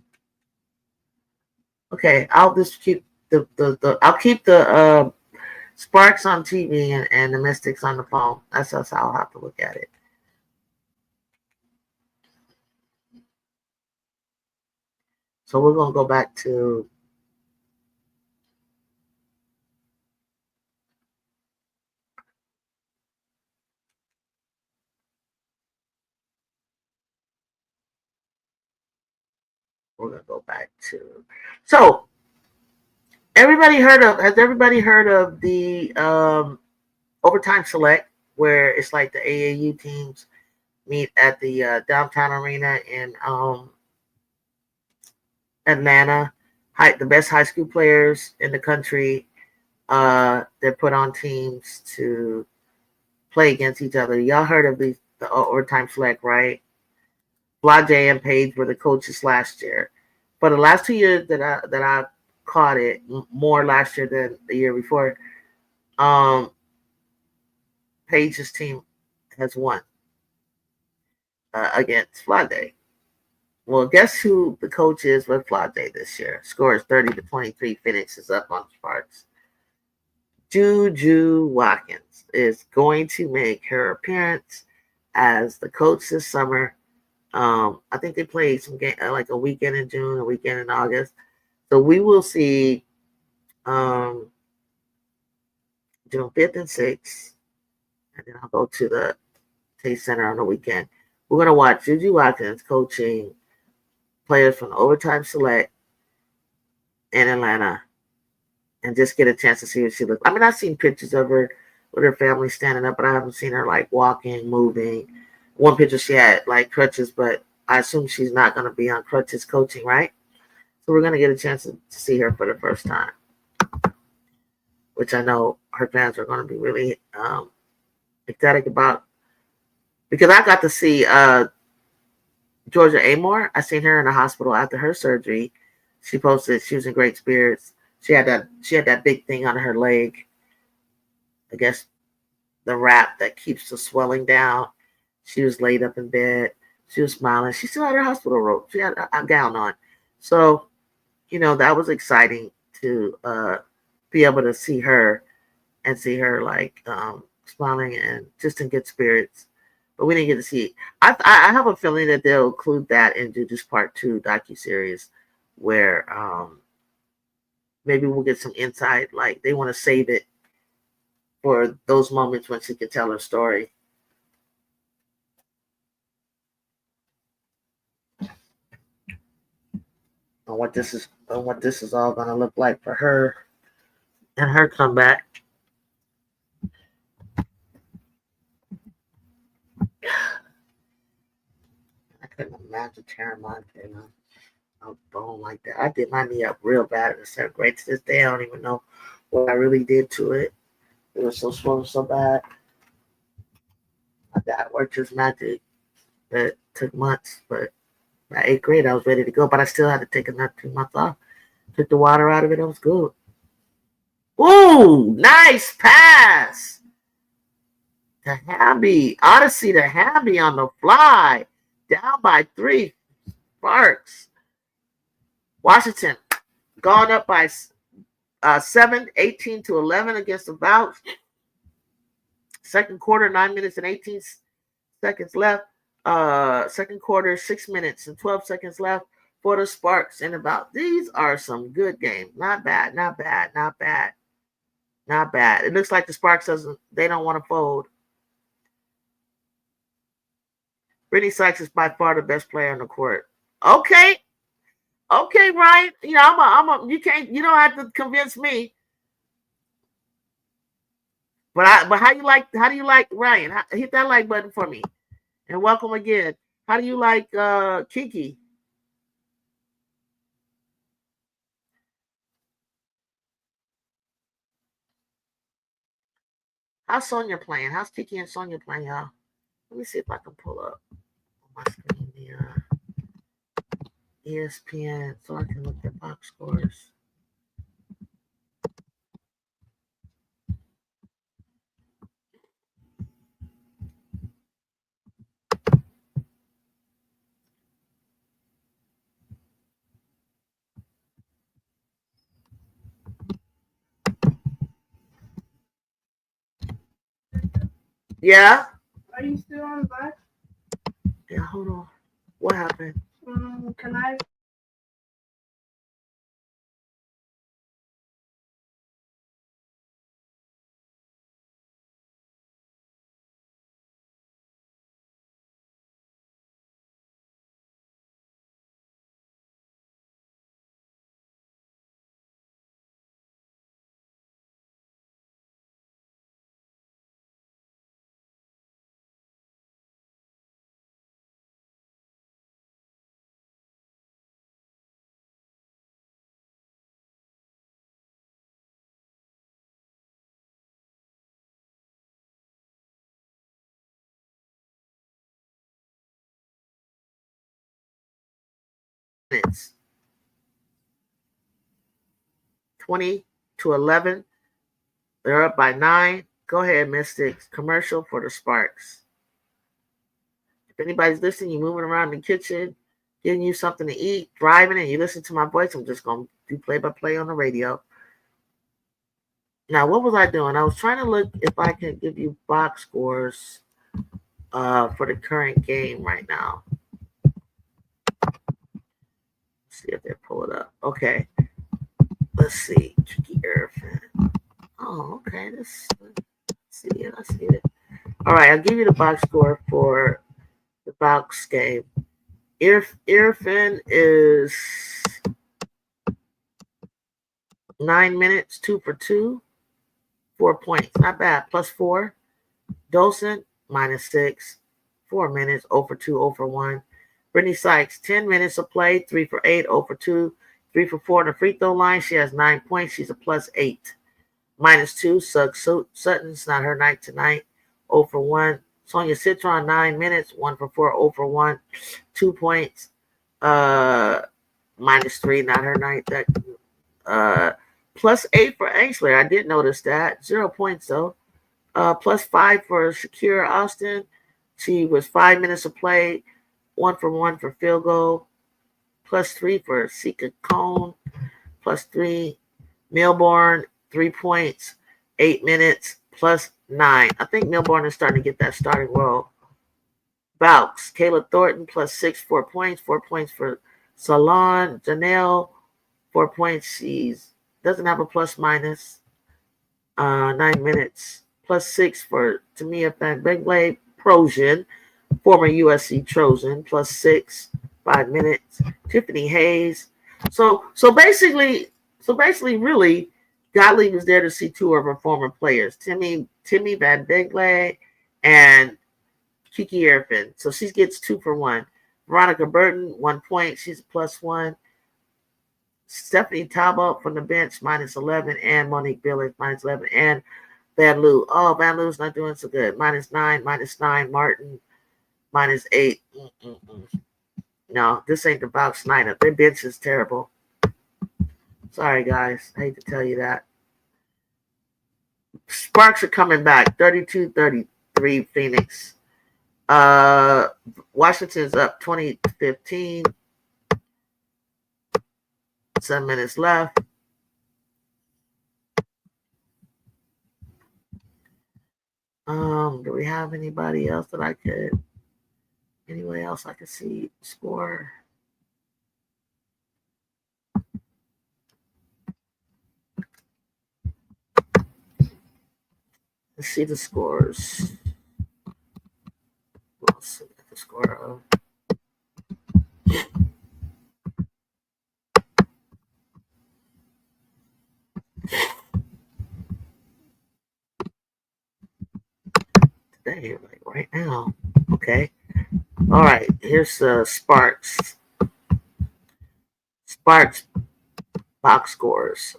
Okay, I'll just keep I'll keep the Sparks on TV and the Mystics on the phone. That's how I'll have to look at it. So we're gonna go back to so has everybody heard of the overtime select where it's like the AAU teams meet at the downtown arena in Atlanta. The best high school players in the country, they're put on teams to play against each other. Y'all heard of the overtime select, right? Blage and Page were the coaches last year. For the last 2 years that I caught it, more last year than the year before, Page's team has won against Flade. Well, guess who the coach is with Flade this year? Scores 30-23, finishes up on Sparks. Juju Watkins is going to make her appearance as the coach this summer. I think they played some game like a weekend in June, a weekend in August. So we will see June 5th and 6th, and then I'll go to the Tate Center on the weekend. We're going to watch Juju Watkins coaching players from the Overtime Select in Atlanta and just get a chance to see what she looks. I mean, I've seen pictures of her with her family standing up, but I haven't seen her like walking, moving. One picture she had like crutches, but I assume she's not going to be on crutches coaching, right? So we're going to get a chance to see her for the first time, which I know her fans are going to be really ecstatic about, because I got to see Georgia Amore. I seen her in the hospital after her surgery. She posted she was in great spirits. She had that big thing on her leg. I guess the wrap that keeps the swelling down. She was laid up in bed. She was smiling. She still had her hospital robe. She had a gown on. So, that was exciting to be able to see her and see her like smiling and just in good spirits. But we didn't get to see it. I have a feeling that they'll include that in Juju's Part 2 docuseries where maybe we'll get some insight. Like they want to save it for those moments when she can tell her story. And what this is all gonna look like for her and her comeback. I couldn't imagine tearing my bone like that. I did my knee up real bad in the 7th grade. To this day, I don't even know what I really did to it. It was so swollen, so bad. My dad worked his magic. That took months, but by 8th grade, I was ready to go. But I still had to take another 2 months off. Took the water out of it. It was good. Ooh, nice pass. To Hamby. Odyssey to Hamby on the fly. Down by 3. Sparks. Washington gone up by 7, 18-11 against the Vouch. Second quarter, 9 minutes and 18 seconds left. Second quarter, 6 minutes and 12 seconds left for the Sparks. And about these are some good games. Not bad, not bad, not bad, not bad. It looks like the Sparks they don't want to fold. Brittany Sykes is by far the best player on the court. Okay, Ryan. You know, you don't have to convince me. But how do you like Ryan? Hit that like button for me. And welcome again. How do you like Kiki? How's Sonya playing? How's Kiki and Sonya playing, y'all? Let me see if I can pull up on my screen the ESPN so I can look at box scores. Yeah? Are you still on the back? Yeah, hold on. What happened? Can I? Minutes. 20-11. They're up by 9. Go ahead, Mystics. Commercial for the Sparks. If anybody's listening, you're moving around the kitchen, getting you something to eat, driving, and you listen to my voice, I'm just going to do play-by-play on the radio. Now, what was I doing? I was trying to look if I can give you box scores for the current game right now. Let's see if they pull it up. Okay. Let's see. Tricky Irvin. Oh, okay. Let's see it. I see it. All right. I'll give you the box score for the box game. Irfin is 9 minutes, 2 for 2, 4 points. Not bad. +4. Dolson, -6, 4 minutes, 0 for 2, 0 for 1. Brittany Sykes, 10 minutes of play, 3 for 8, 0 for 2, 3 for 4 on the free throw line. She has 9 points. She's a +8. -2, Sugg Sutton's not her night tonight. 0 for 1. Sonia Citron, 9 minutes, 1 for 4, 0 for 1, 2 points. -3, not her night. That +8 for Ainsley. I did notice that. 0 points though. +5 for Shakira Austin. She was 5 minutes of play, 1 for 1 for field goal. +3 for Sika Cone. +3. Milborn, 3 points, 8 minutes, +9. I think Milborn is starting to get that starting role. Bouks, Kayla Thornton, +6, 4 points. 4 points for Salon, Janelle, 4 points. She's doesn't have a plus minus. 9 minutes. +6 for Tamia Fanbenglay, Prosian, former USC Trojan, +6, 5 minutes. Tiffany Hayes. So basically, really, Gottlieb was there to see two of her former players, Timmy Van Bengley and Kiki Erfin. So she gets 2 for 1. Veronica Burton, 1 point. She's a +1. Stephanie Talbot from the bench, -11. And Monique Billings, -11. And Van Loo. Oh, Van Loo's not doing so good. -9, -9. Martin, -8. No, this ain't the box lineup. Their bench is terrible. Sorry, guys. I hate to tell you that. Sparks are coming back. 32-33 Phoenix. Washington's up 20-15. 7 minutes left. Do we have anybody else that I could? Anywhere else I could see score? Let's see the scores. Let's see the score of. Today, like right now. Okay. All right. Here's Sparks. Sparks box scores.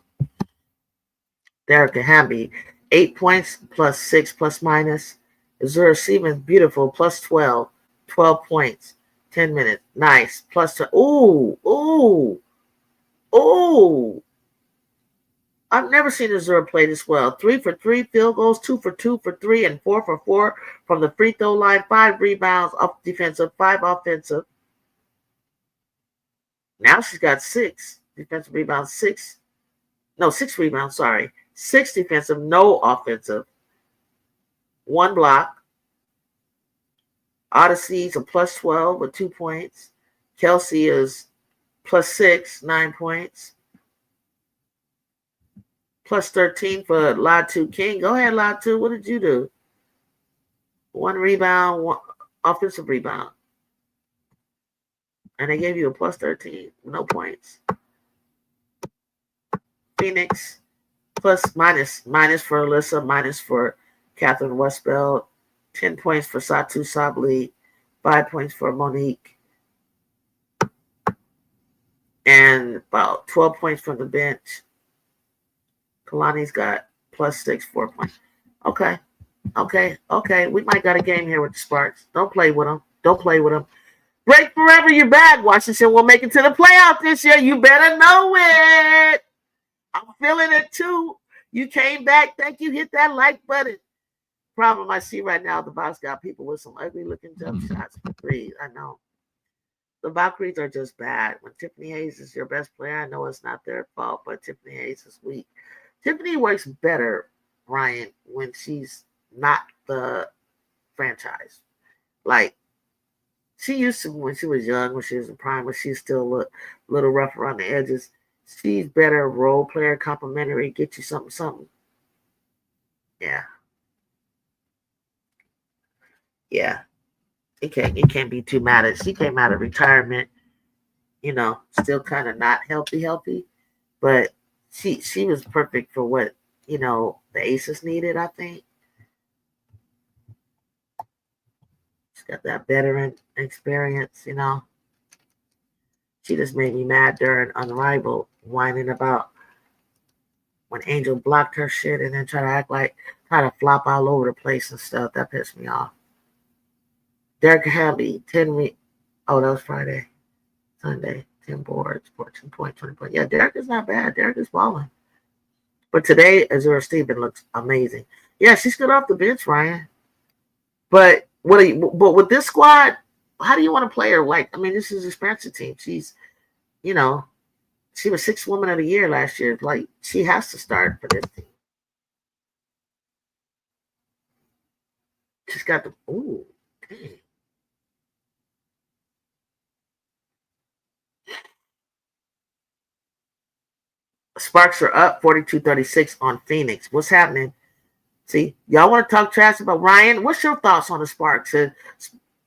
Derek Hamby, 8 points, +6, plus minus. Azura Siemens, beautiful, +12, 12 points, 10 minutes. Nice. Ooh. I've never seen Azura play this well. 3 for 3 field goals, 2 for 2 for 3, and 4 for 4 from the free throw line. 5 rebounds, up defensive, 5 offensive. Now she's got 6 defensive rebounds, 6 rebounds, sorry. 6 defensive, no offensive. 1 block. Odyssey's a +12 with 2 points. Kelsey is +6, 9 points. +13 for Latu King. Go ahead, Latu. What did you do? 1 rebound, 1 offensive rebound. And they gave you a +13, no points. Phoenix, minus for Alyssa, minus for Catherine Westbeld. 10 points for Satu Sabli, 5 points for Monique, and about 12 points from the bench. Kalani's got +6, 4 points. Okay. We might got a game here with the Sparks. Don't play with them. Break forever, you're back. Washington will make it to the playoffs this year. You better know it. I'm feeling it too. You came back. Thank you. Hit that like button. Problem I see right now, the box got people with some ugly looking jump shots for 3. I know. The Valkyries are just bad. When Tiffany Hayes is your best player, I know it's not their fault, but Tiffany Hayes is weak. Tiffany works better, Ryan, when she's not the franchise. Like, she used to when she was young, when she was in prime, when she's still a little rough around the edges. She's better role player, complimentary, get you something. Yeah. You can't be too mad at. She came out of retirement, still kind of not healthy, but she was perfect for what the Aces needed. I think she's got that veteran experience. She just made me mad during Unrivaled, whining about when Angel blocked her shit and then try to flop all over the place and stuff. That pissed me off. Derek Hamby, 10 oh, that was Friday. Sunday, 10 boards, 14 points, 20 points. Yeah, Derek is not bad. Derek is balling. But today, Azura Stephen looks amazing. Yeah, she's good off the bench, Ryan. But with this squad, how do you want to play her? This is an expansion team. She's, she was 6th Woman of the Year last year. Like, she has to start for this team. She's got the dang. Sparks are up 42-36 on Phoenix. What's happening? See, y'all want to talk trash about Ryan? What's your thoughts on the Sparks?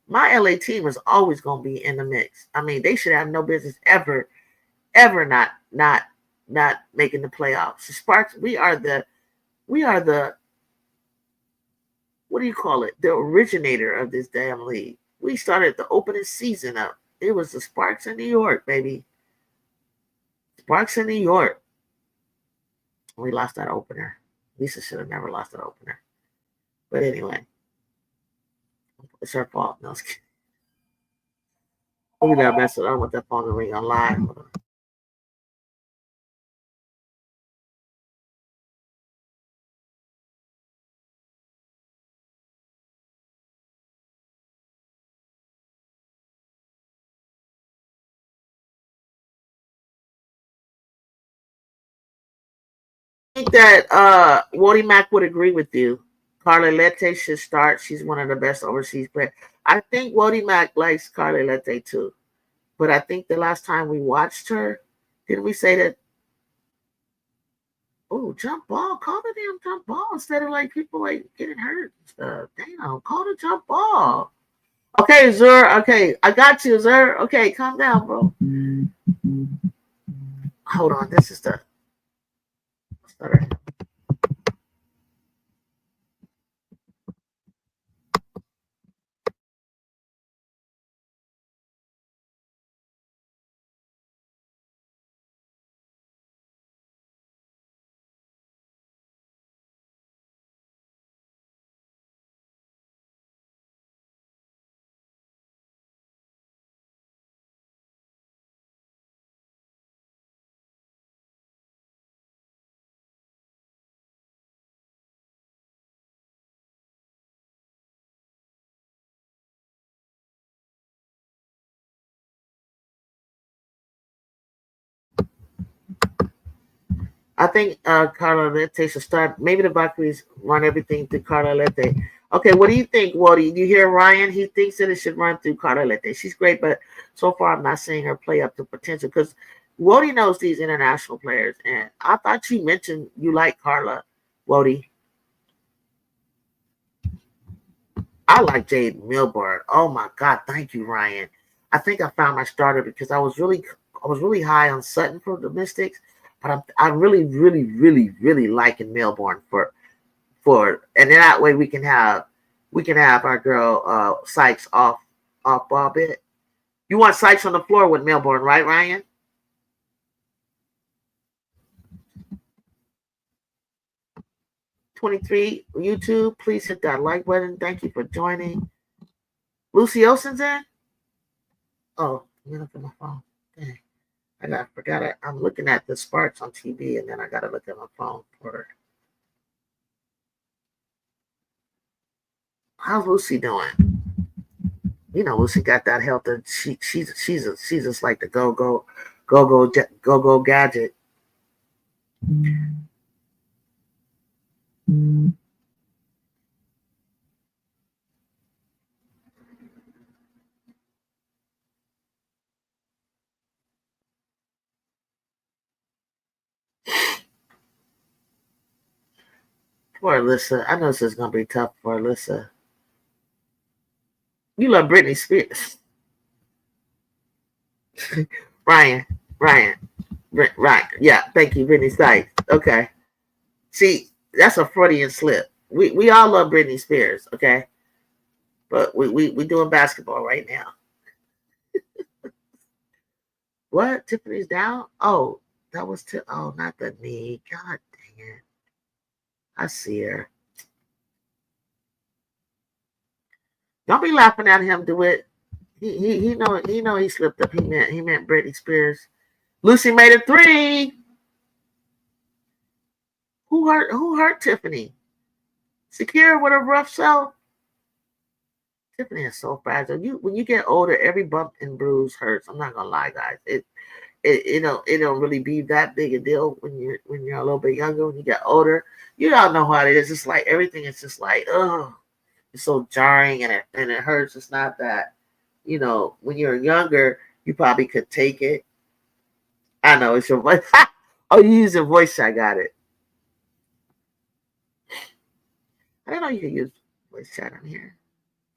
My LA team is always going to be in the mix. I mean, they should have no business ever not making the playoffs. The Sparks, we are the what do you call it? The originator of this damn league. We started the opening season up. It was the Sparks in New York, baby. Sparks in New York. We lost that opener. Lisa should have never lost that opener. But anyway, it's her fault. No, we gotta mess it up with that phone ring on live. I think that Wody Mack would agree with you. Carla Lette should start. She's one of the best overseas players. I think Wody Mack likes Carla Lette too. But I think the last time we watched her, didn't we say that? Oh, jump ball. Call the damn jump ball instead of like people like getting hurt and stuff. Damn, call the jump ball. Okay, Zur. Okay, I got you, Zur. Okay, calm down, bro. Hold on. This is the stutter. I think Carla Lette should start. Maybe the Valkyries run everything through Carla Lette. Okay, what do you think, Wody? You hear Ryan? He thinks that it should run through Carla Lette. She's great, but so far I'm not seeing her play up to potential because Wody knows these international players. And I thought you mentioned you like Carla, Wody. I like Jade Milburn. Oh my God, thank you, Ryan. I think I found my starter because I was really high on Sutton for the Mystics, but I'm really liking Milburn and then that way we can have our girl Sykes off ball bit. You want Sykes on the floor with Milburn, right, Ryan? $23 YouTube. Please hit that like button. Thank you for joining. Lucy Olsen's in. Oh, let me look at my phone. Dang. I forgot it. I'm looking at the Sparks on TV, and then I gotta look at my phone for. How's Lucy doing? You know, Lucy got that health, and she's just like the go gadget. Poor Alyssa. I know this is gonna be tough for Alyssa. You love Britney Spears. Ryan. Yeah, thank you, Britney Sykes. Okay. See, that's a Freudian slip. We all love Britney Spears, okay? But we doing basketball right now. What? Tiffany's down? Oh, that was not the knee. God dang it. I see her. Don't be laughing at him, do it. He know he slipped up. He meant Britney Spears. Lucy made a 3. Who hurt Tiffany? Secure with a rough cell. Tiffany is so fragile. When you get older, every bump and bruise hurts. I'm not gonna lie, guys. It don't really be that big a deal when you're a little bit younger. When you get older, you all know how it is. It's like everything is just like, oh, it's so jarring and it hurts. It's not that, when you're younger, you probably could take it. I know it's your voice. Oh, you using voice chat? Got it. I didn't know you could use voice chat on here.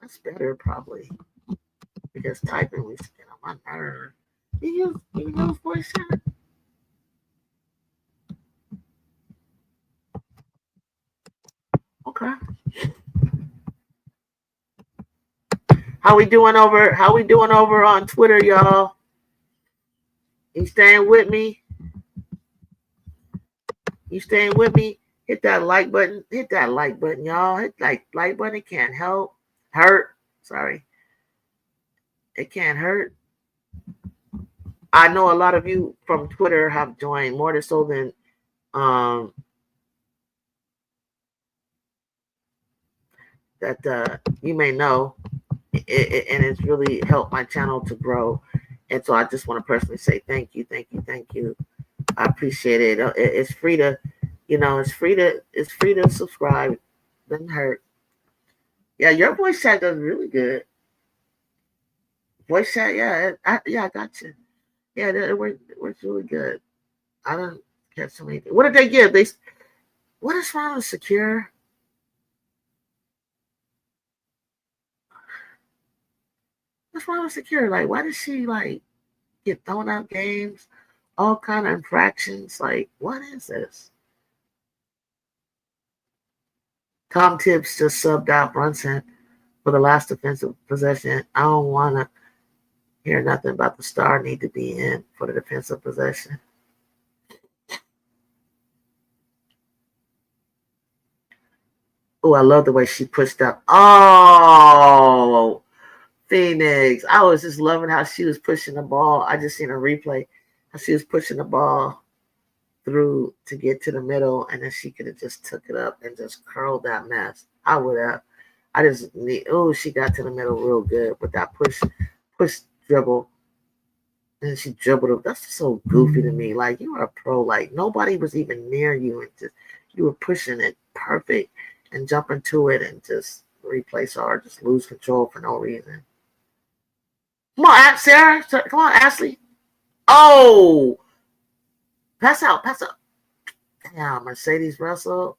That's better, probably, because typing was getting on my nerve. You use voice chat? Okay. How we doing over on Twitter, y'all? You staying with me? You staying with me? Hit that like button. Hit that like button, y'all. Hit like button. It can't hurt. Sorry. It can't hurt. I know a lot of you from Twitter have joined, more so than that you may know. And it's really helped my channel to grow. And so I just want to personally say thank you. I appreciate it. It's free to, it's free to subscribe. Doesn't hurt. Yeah, your voice chat does really good. Voice chat, yeah, I got you. Yeah, it works really good. I don't catch so many things. What did they give? What is wrong with Secure? What's wrong with Secure? Like, why does she get thrown out games? All kind of infractions. Like, what is this? Tom Tibbs just subbed out Brunson for the last defensive possession. I don't want to hear nothing about the star need to be in for the defensive possession. Oh, I love the way she pushed up. Oh, Phoenix. I was just loving how she was pushing the ball. I just seen a replay. How she was pushing the ball through to get to the middle, and then she could have just took it up and just curled that mess. I would have. She got to the middle real good with that push dribble. And she dribbled up. That's just so goofy to me. Like, you are a pro. Like, nobody was even near you, and just you were pushing it perfect and jumping to it and just replace or just lose control for no reason. Come on, Sarah. Come on, Ashley. Oh, pass out. Damn, Mercedes Russell.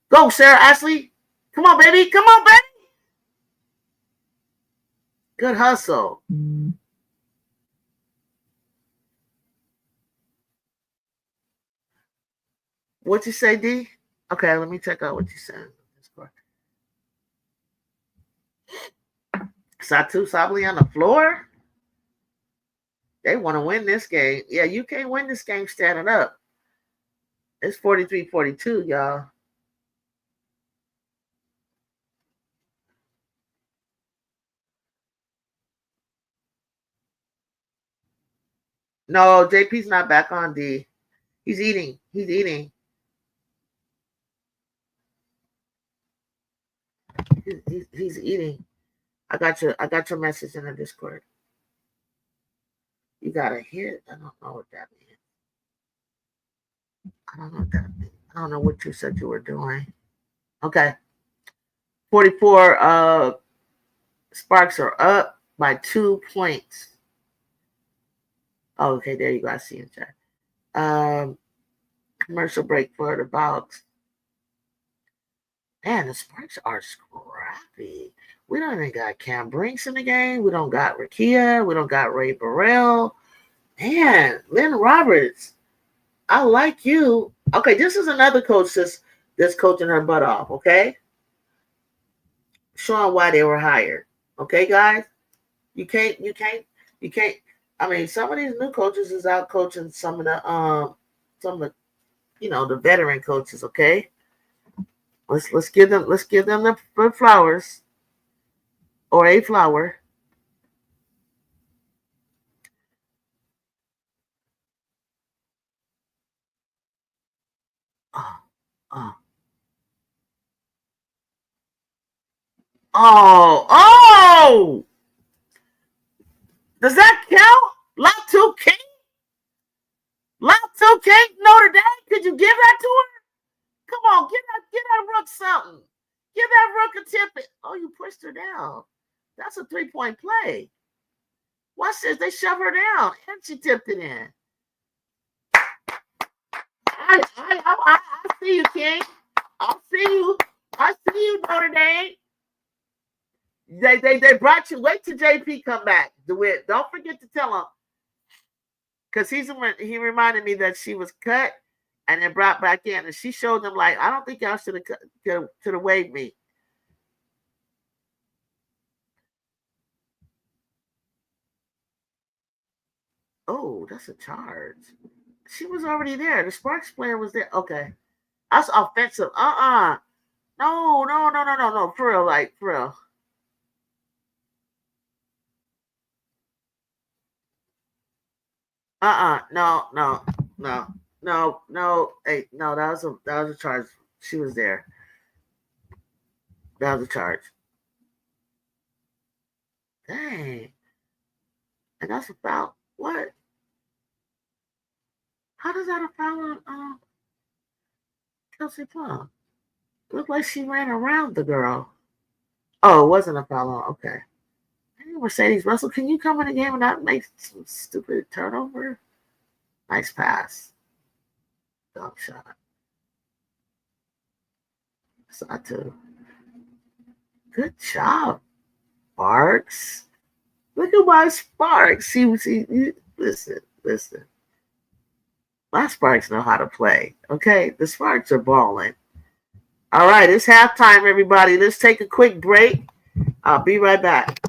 Go, Sarah Ashley. Come on, baby. Good hustle. What you say, D? Okay, let me check out what you said. Satu Sabli on the floor? They want to win this game. Yeah, you can't win this game standing up. It's 43-42, y'all. No, JP's not back on D. He's eating. He's eating. I got your message in the Discord. You got a hit? I don't know what that means. I don't know what that means. I don't know what you said you were doing. Okay. 44 Sparks are up by 2 points. Oh, okay, there you go. I see in chat. Commercial break for the Bucks. Man, the Sparks are scrappy. We don't even got Cam Brinks in the game. We don't got Rakia. We don't got Ray Burrell. Man, Lynn Roberts, I like you. Okay, this is another coach that's coaching her butt off, okay? Showing why they were hired. Okay, guys? You can't. I mean, some of these new coaches is out coaching some of the the veteran coaches, okay? Let's give them the flowers or a flower. Oh! Does that count? Latu King? Latu King, Notre Dame? Could you give that to her? Come on, give that Rook something. Give that Rook a tip. Oh, you pushed her down. That's a 3-point play. Watch this. They shove her down, and she tipped it in. I see you, King. I see you. I see you, Notre Dame. They brought you. Wait till JP come back. DeWitt. Don't forget to tell him, because he reminded me that she was cut and then brought back in, and she showed them like, I don't think y'all should have waived me. Oh, that's a charge. She was already there. The Sparks player was there. Okay, that's offensive. No. For real, like for real. No. Hey, no, that was a charge. She was there. That was a charge. Dang. And that's a foul. What? How does that a foul on Kelsey Plum? Looked like she ran around the girl. Oh, it wasn't a foul on. Okay. Hey, Mercedes Russell, can you come in the game and not make some stupid turnover? Nice pass. Dog shot. Side two. Good job, Sparks. Look at my Sparks. See, listen. My Sparks know how to play. Okay, the Sparks are balling. All right, it's halftime, everybody. Let's take a quick break. I'll be right back.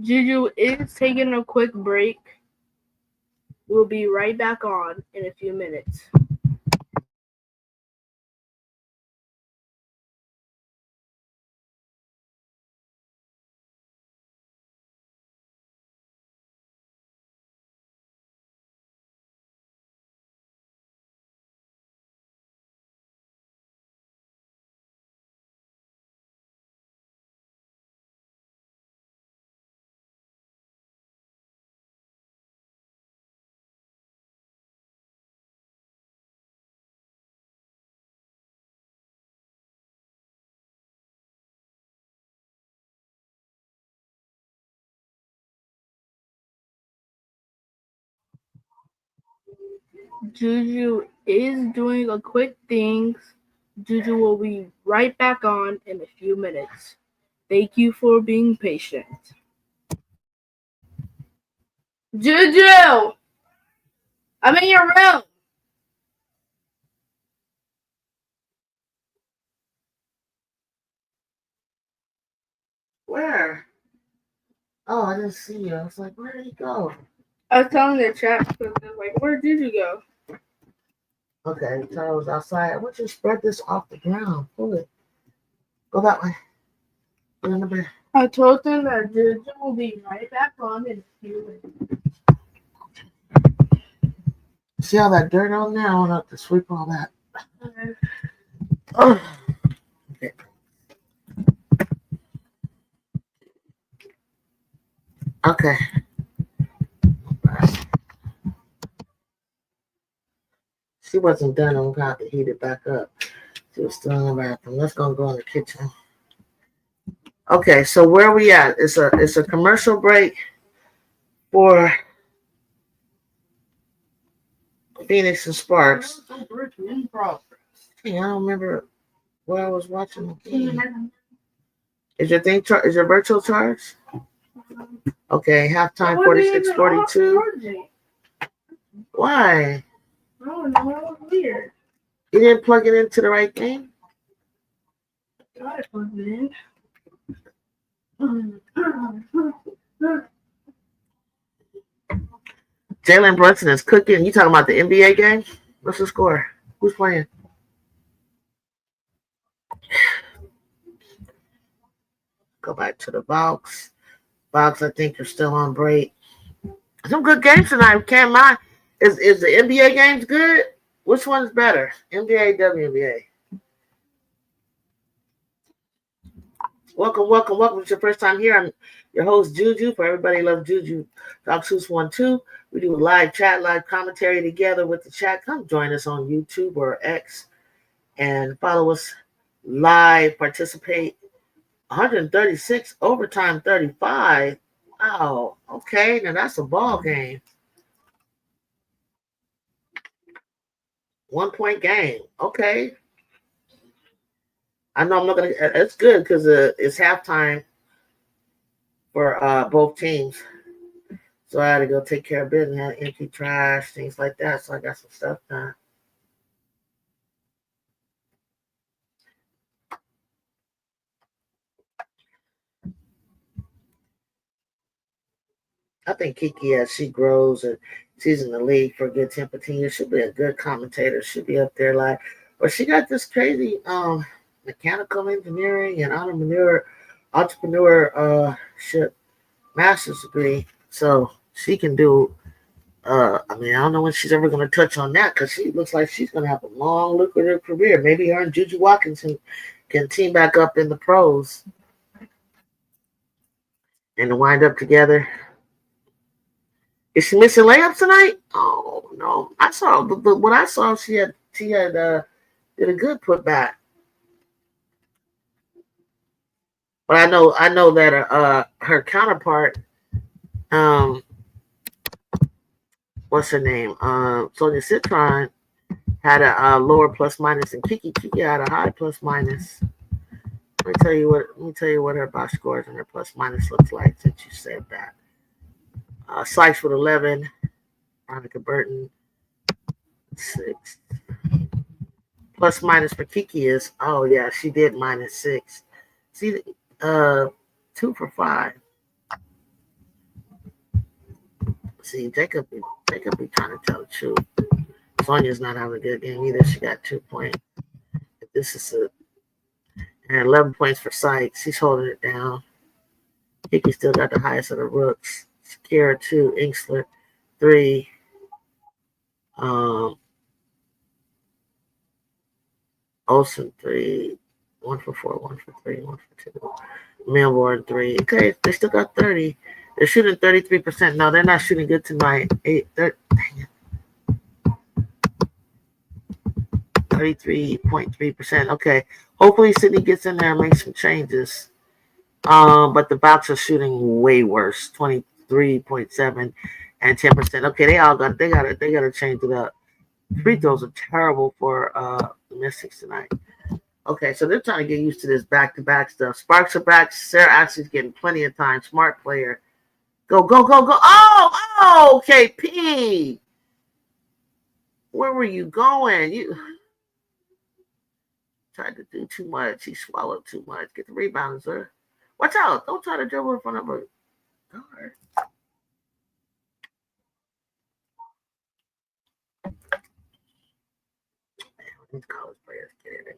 Juju is taking a quick break. We'll be right back on in a few minutes. Juju is doing a quick things. Juju will be right back on in a few minutes. Thank you for being patient. Juju! I'm in your room. Where? Oh, I didn't see you. I was like, where did he go? I was telling the chat because they're like, where did you go? Okay, Charles outside. I want you to spread this off the ground. Pull it. Go that way. Get in the bed. I told them that Juju will be right back on in a few minutes. See all that dirt on there? I want to sweep all that. Okay. Oh. Okay. Okay. She wasn't done. I'm going to heat it back up. She was still in the bathroom. Let's go in the kitchen. Okay, so where are we at? It's a commercial break for Phoenix and Sparks. In progress. Hey, I don't remember where I was watching the game. Is your thing is your virtual charge? Okay, halftime 46-42. Why? I don't know. That was weird. You didn't plug it into the right thing? Got it plugged in. Jalen Brunson is cooking. You talking about the NBA game? What's the score? Who's playing? Go back to the box. Box, I think, are still on break. Some good games tonight. Can't mind. Is the NBA games good? Which one's better? NBA, WNBA. Welcome. It's your first time here. I'm your host, Juju. For everybody loves Juju. Talk 212. We do a live chat, live commentary together with the chat. Come join us on YouTube or X and follow us live. Participate. 136, overtime 35. Wow. Okay, now that's a ball game. 1 point game. Okay. I know I'm not gonna. It's good because it's halftime for both teams. So I had to go take care of business, had to empty trash, things like that. So I got some stuff done. I think Kiki, as she grows and she's in the league for a good 10-15 years, she'll be a good commentator. She'll be up there like, but she got this crazy mechanical engineering and entrepreneurship master's degree. So she can do. I don't know when she's ever going to touch on that because she looks like she's going to have a long, lucrative career. Maybe her and Juju Watkins can team back up in the pros and wind up together. Is she missing layups tonight? Oh no! I saw what I saw. She had did a good putback. But I know that her counterpart, what's her name? Sonia Citron had a lower plus minus, and Kiki had a high plus minus. Let me tell you what her box scores and her plus minus looks like since you said that. Sykes with 11, Monica Burton 6. Plus minus for Kiki is she did -6. See, 2 for 5. See, Jacob be trying to tell the truth. Sonia's not having a good game either. She got 2 points. This is and 11 points for Sykes. He's holding it down. Hickey still got the highest of the rooks. Shakira 2, Inksler 3. Olsen 3. 1 for 4, 1 for 3, 1 for 2. Milborn 3. Okay, they still got 30. They're shooting 33%. No, they're not shooting good tonight. 33.3%. Okay. Hopefully Sydney gets in there and makes some changes. But the Bucks are shooting way worse. 23.7 and 10%. Okay, they gotta change it up. Free throws are terrible for the Mystics tonight. Okay, so they're trying to get used to this back-to-back stuff. Sparks are back. Sarah Ashley's getting plenty of time. Smart player. Go, go, go, go. Oh, KP. Where were you going? You tried to do too much. He swallowed too much. Get the rebound, sir. Watch out. Don't try to dribble in front of a guard. These college players get it.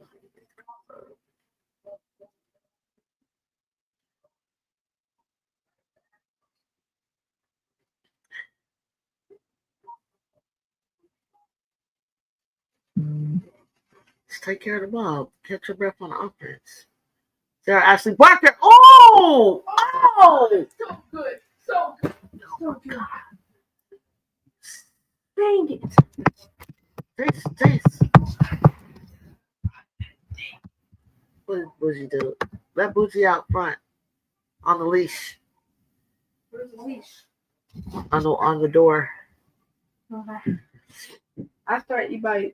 Just take care of the ball. Catch your breath on offense. Sarah Ashley Barker. Oh! So good. So good. So good. Dang it. Taste. What did you do? Let Bougie out front. On the leash. Where's the leash? On the door. Okay. After I eat my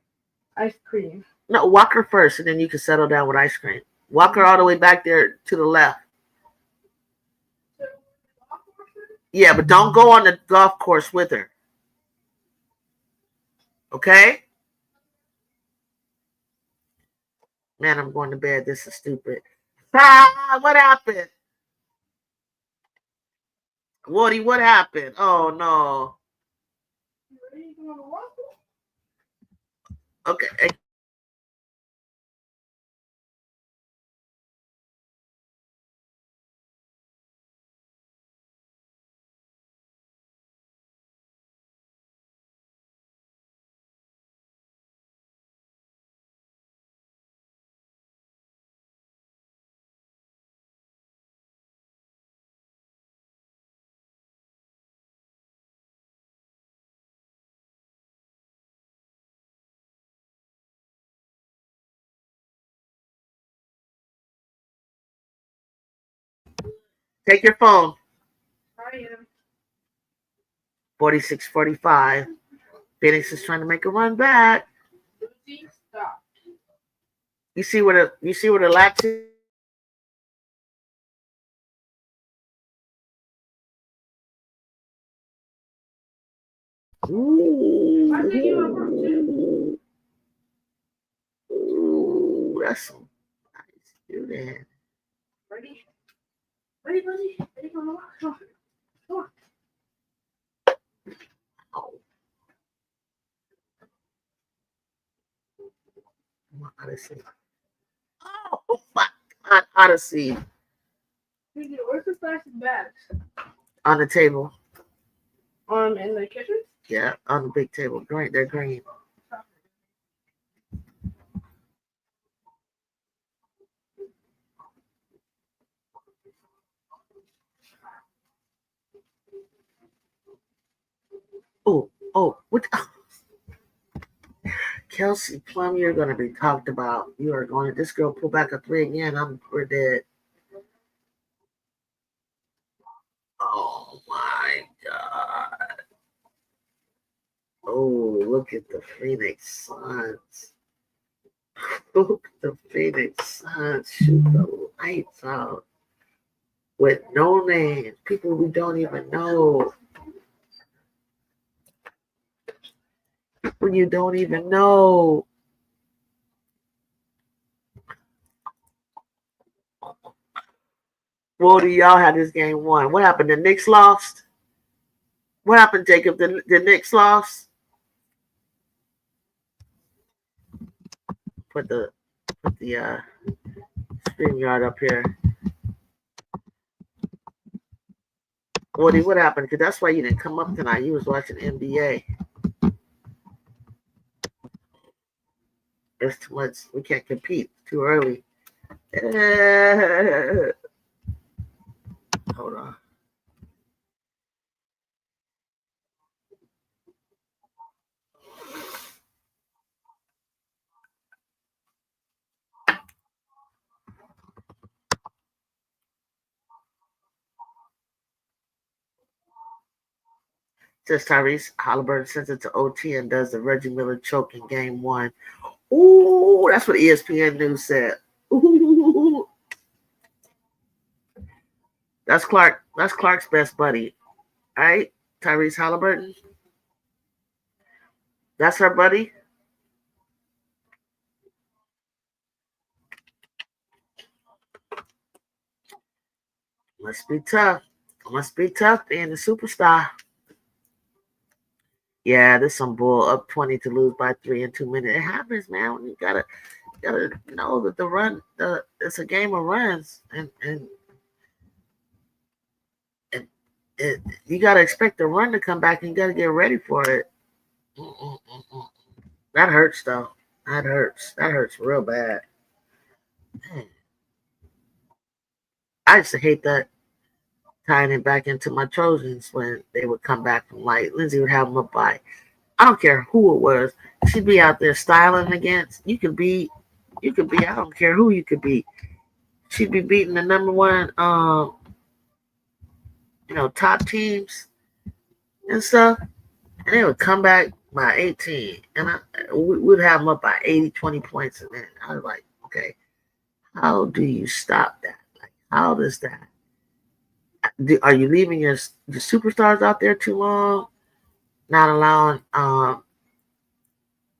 ice cream. No, walk her first, and then you can settle down with ice cream. Walk her all the way back there to the left. Yeah, but don't go on the golf course with her. Okay? Man, I'm going to bed. This is stupid. What happened? Woody, what happened? Oh, no. Okay. Take your phone. I am. 46-45. Phoenix is trying to make a run back. Stop. You see where the latch is? Ooh, that's some nice shooting. Ready? Ready, buddy? Ready, come on. Come on. Oh. Odyssey. Oh my God, Odyssey. Where's the plastic bags? On the table. In the kitchen? Yeah, on the big table. Green, they're green. What? Kelsey Plum, you're going to be talked about. You are going to, this girl pull back a 3 again. We're dead. Oh my God. Oh, look at the Phoenix Suns. Look at the Phoenix Suns shoot the lights out with no names, people we don't even know. People you don't even know. Well, do y'all had this game won? What happened? The Knicks lost? What happened, Jacob? The Knicks lost. Put the StreamYard up here. Woody, what happened? Because that's why you didn't come up tonight. You was watching NBA. There's too much. We can't compete. Too early. Hold on. Says Tyrese Halliburton sends it to OT and does the Reggie Miller choke in game 1. Ooh, that's what ESPN News said. Ooh. That's Clark. That's Clark's best buddy. All right, Tyrese Halliburton. That's her buddy. Must be tough. Must be tough being a superstar. Yeah, there's some bull. Up 20 to lose by 3 in 2 minutes. It happens, man. You gotta know that the run. It's a game of runs, and you gotta expect the run to come back, and you gotta get ready for it. That hurts, though. That hurts. That hurts real bad. Man. I used to hate that. Tying it back into my Trojans when they would come back from light. Lindsay would have them up by, I don't care who it was. She'd be out there styling against. You could be, I don't care who you could be. She'd be beating the number one, top teams and stuff. And they would come back by 18. And we'd have them up by 80, 20 points. And then I was like, okay, how do you stop that? Like, how does that? Are you leaving your superstars out there too long? Not allowing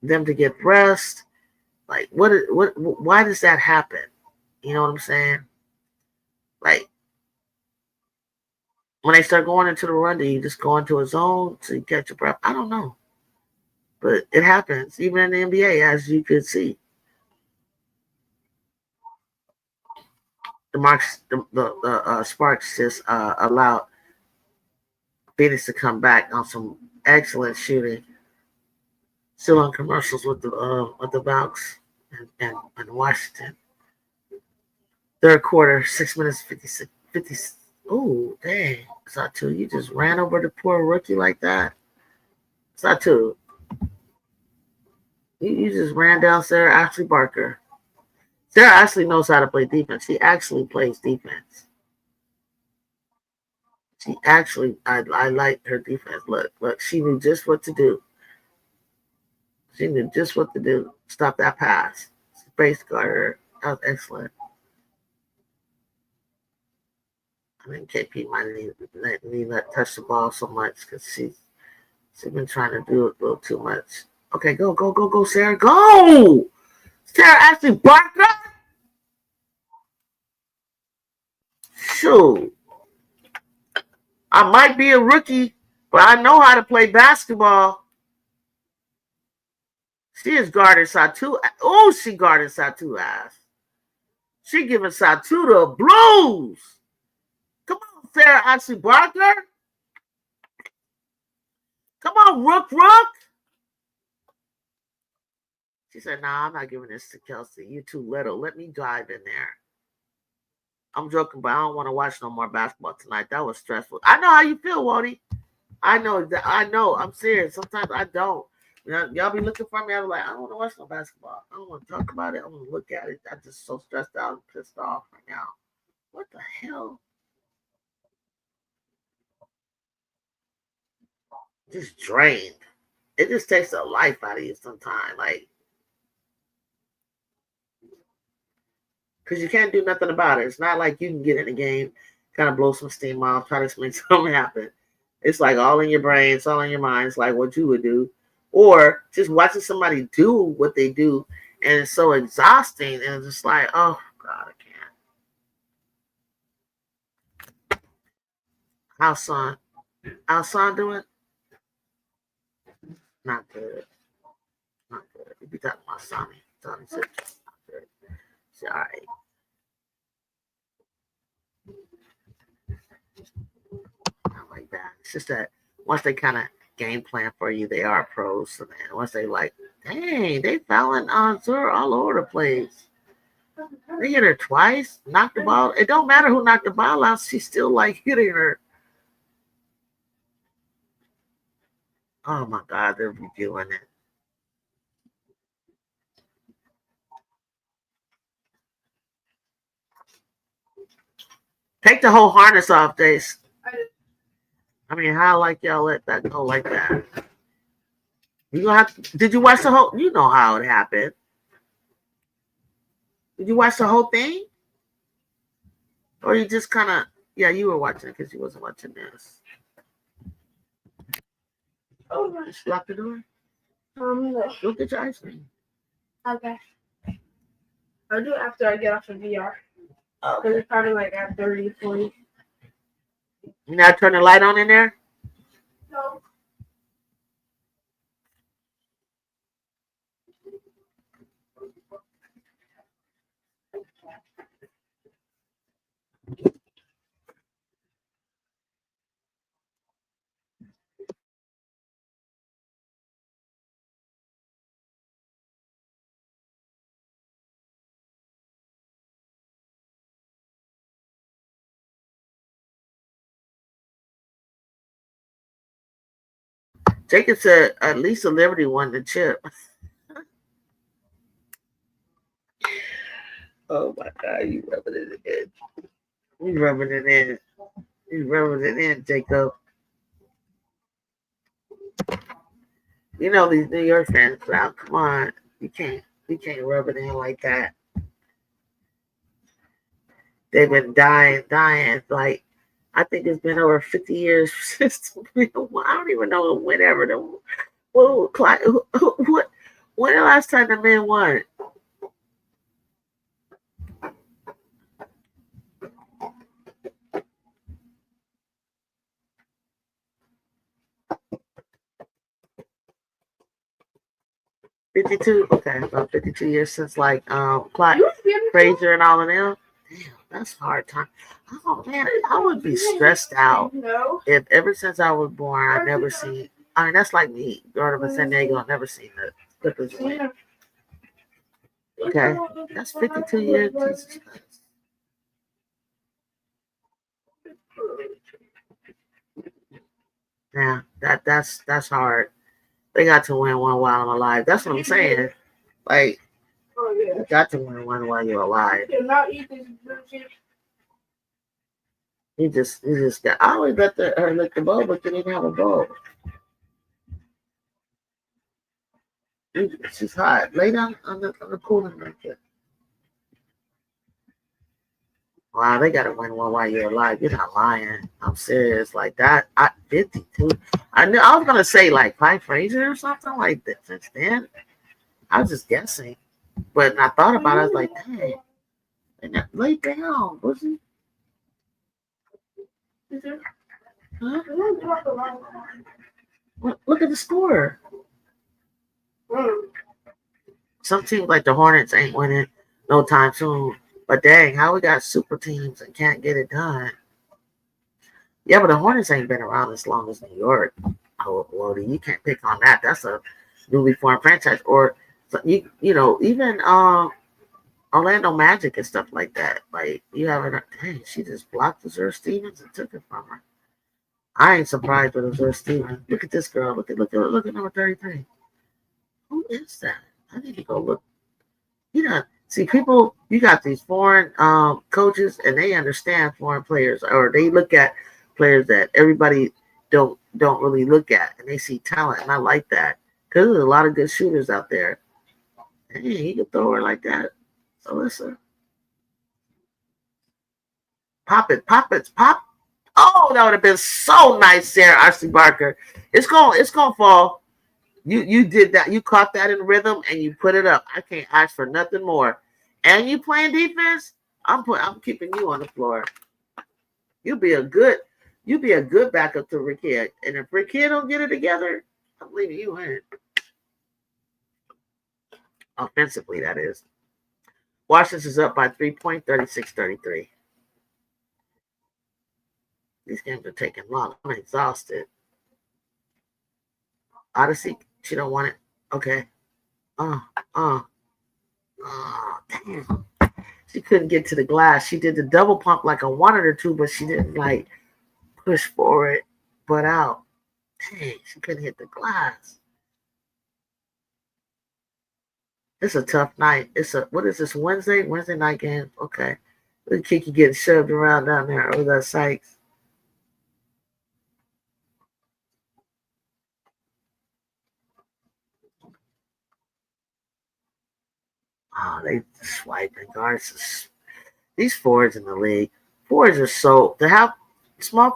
them to get rest? Like, why does that happen? You know what I'm saying? Like, when they start going into the run, do you just go into a zone so you catch your breath? I don't know. But it happens, even in the NBA, as you could see. The Sparks just allowed Phoenix to come back on some excellent shooting. Still on commercials with the Bucks and Washington. Third quarter, 6 minutes 50. Oh, dang. Satu, you just ran over the poor rookie like that? Satu, you just ran down Sarah Ashley Barker. Sarah Ashley knows how to play defense. She actually plays defense. She actually, I like her defense. Look, she knew just what to do. She knew just what to do. Stop that pass. Space guard her. That was excellent. I mean, KP might need not touch the ball so much because she's been trying to do it a little too much. Okay, go, Sarah. Go! Sarah Ashley Barker? Shoot. I might be a rookie, but I know how to play basketball. She is guarding Satu. Oh, she guarded Satu ass. She giving Satu the blues. Come on, Sarah Ashley Barker. Come on, Rook. She said, nah, I'm not giving this to Kelsey. You're too little. Let me dive in there. I'm joking, but I don't want to watch no more basketball tonight. That was stressful. I know how you feel, Wody. I know. I'm serious. Sometimes I don't. Y'all be looking for me. I'm like, I don't want to watch no basketball. I don't want to talk about it. I want to look at it. I'm just so stressed out and pissed off right now. What the hell? Just drained. It just takes the life out of you sometimes. Like, because you can't do nothing about it. It's not like you can get in the game, kind of blow some steam off, try to make something happen. It's like all in your brain. It's all in your mind. It's like what you would do. Or just watching somebody do what they do, and it's so exhausting, and it's just like, oh, God, I can't. How's son doing? Not good. Not good. You be talking about Sonny. Sonny said not good. It's all right. Not like that. It's just that once they kind of game plan for you, they are pros. So then once they like, dang, they fouling on Zur all over the place. They hit her twice, knocked the ball. It don't matter who knocked the ball out. She's still like hitting her. Oh my God, they're reviewing it. Take the whole harness off, Dace. I mean, how like y'all let that go like that? You gonna have to, did you watch the whole? You know how it happened. Did you watch the whole thing? Or you just kind of, yeah, you were watching it because you wasn't watching this. Oh, just lock the door. No. Go get your ice cream. Okay. I'll do it after I get off the VR. Because Okay. it's probably like at 30, 40. You now turn the light on in there? No. Jacob said at least a Liberty won the chip. Oh my God, you rubbing it in. You rubbing it in. You rubbing it in, Jacob. You know these New York fans now. Come on. You can't rub it in like that. They've been dying. Like I think it's been over 50 years since I don't even know whenever the what when the last time the men won? $52. Okay, about 52 years since like Clyde Frazier and all of them. Damn, that's a hard time. Oh man, I would be stressed out if ever since I was born I never seen. I mean, that's like me growing up in San Diego. I never seen the Clippers win. Okay, that's 52 years. Jesus Christ. Yeah, that's hard. They got to win one while I'm alive. That's what I'm saying. Like, you got to win one while you're alive. You just got. I always let her lick the bowl, but you didn't have a bowl. She's hot. Lay down on the cooling blanket. Wow, they gotta win one while you're alive. You're not lying. I'm serious. Like that. 52. I knew I was gonna say like Clyde Frazier or something like that. Since then, I was just guessing. But when I thought about it, I was like, dang, lay down, pussy. Huh? Look at the score. Some teams like the Hornets ain't winning no time soon. But dang, how we got super teams and can't get it done. Yeah, but the Hornets ain't been around as long as New York. Oh, well, you can't pick on that. That's a newly formed franchise. Or you know, even Orlando Magic and stuff like that. Like you haven't. Dang, she just blocked Azure Stevens and took it from her. I ain't surprised with Azure Stevens. Look at this girl. Look at number 33. Who is that? I need to go look. You know, see people. You got these foreign coaches, and they understand foreign players, or they look at players that everybody don't really look at, and they see talent, and I like that because there's a lot of good shooters out there. Hey, you can throw her like that, Alyssa. Pop it, pop. Oh, that would have been so nice, Sarah Archie Barker. It's gonna fall. You did that. You caught that in rhythm and you put it up. I can't ask for nothing more. And you playing defense. I'm keeping you on the floor. You'll be a good backup to Rick Kidd. And if Rick Kidd don't get it together, I'm leaving you in. Offensively, that is. Washington's up by 3 points, 36-33. These games are taking long. I'm exhausted. Odyssey, she don't want it. Okay. Damn. She couldn't get to the glass. She did the double pump like I wanted her to, but she didn't like push forward, but out. Dang, she couldn't hit the glass. It's a tough night. What is this, Wednesday? Wednesday night game. Okay. Look at Kiki getting shoved around down there over that Sykes. Oh, they swiping guards. These forwards in the league. Forwards are small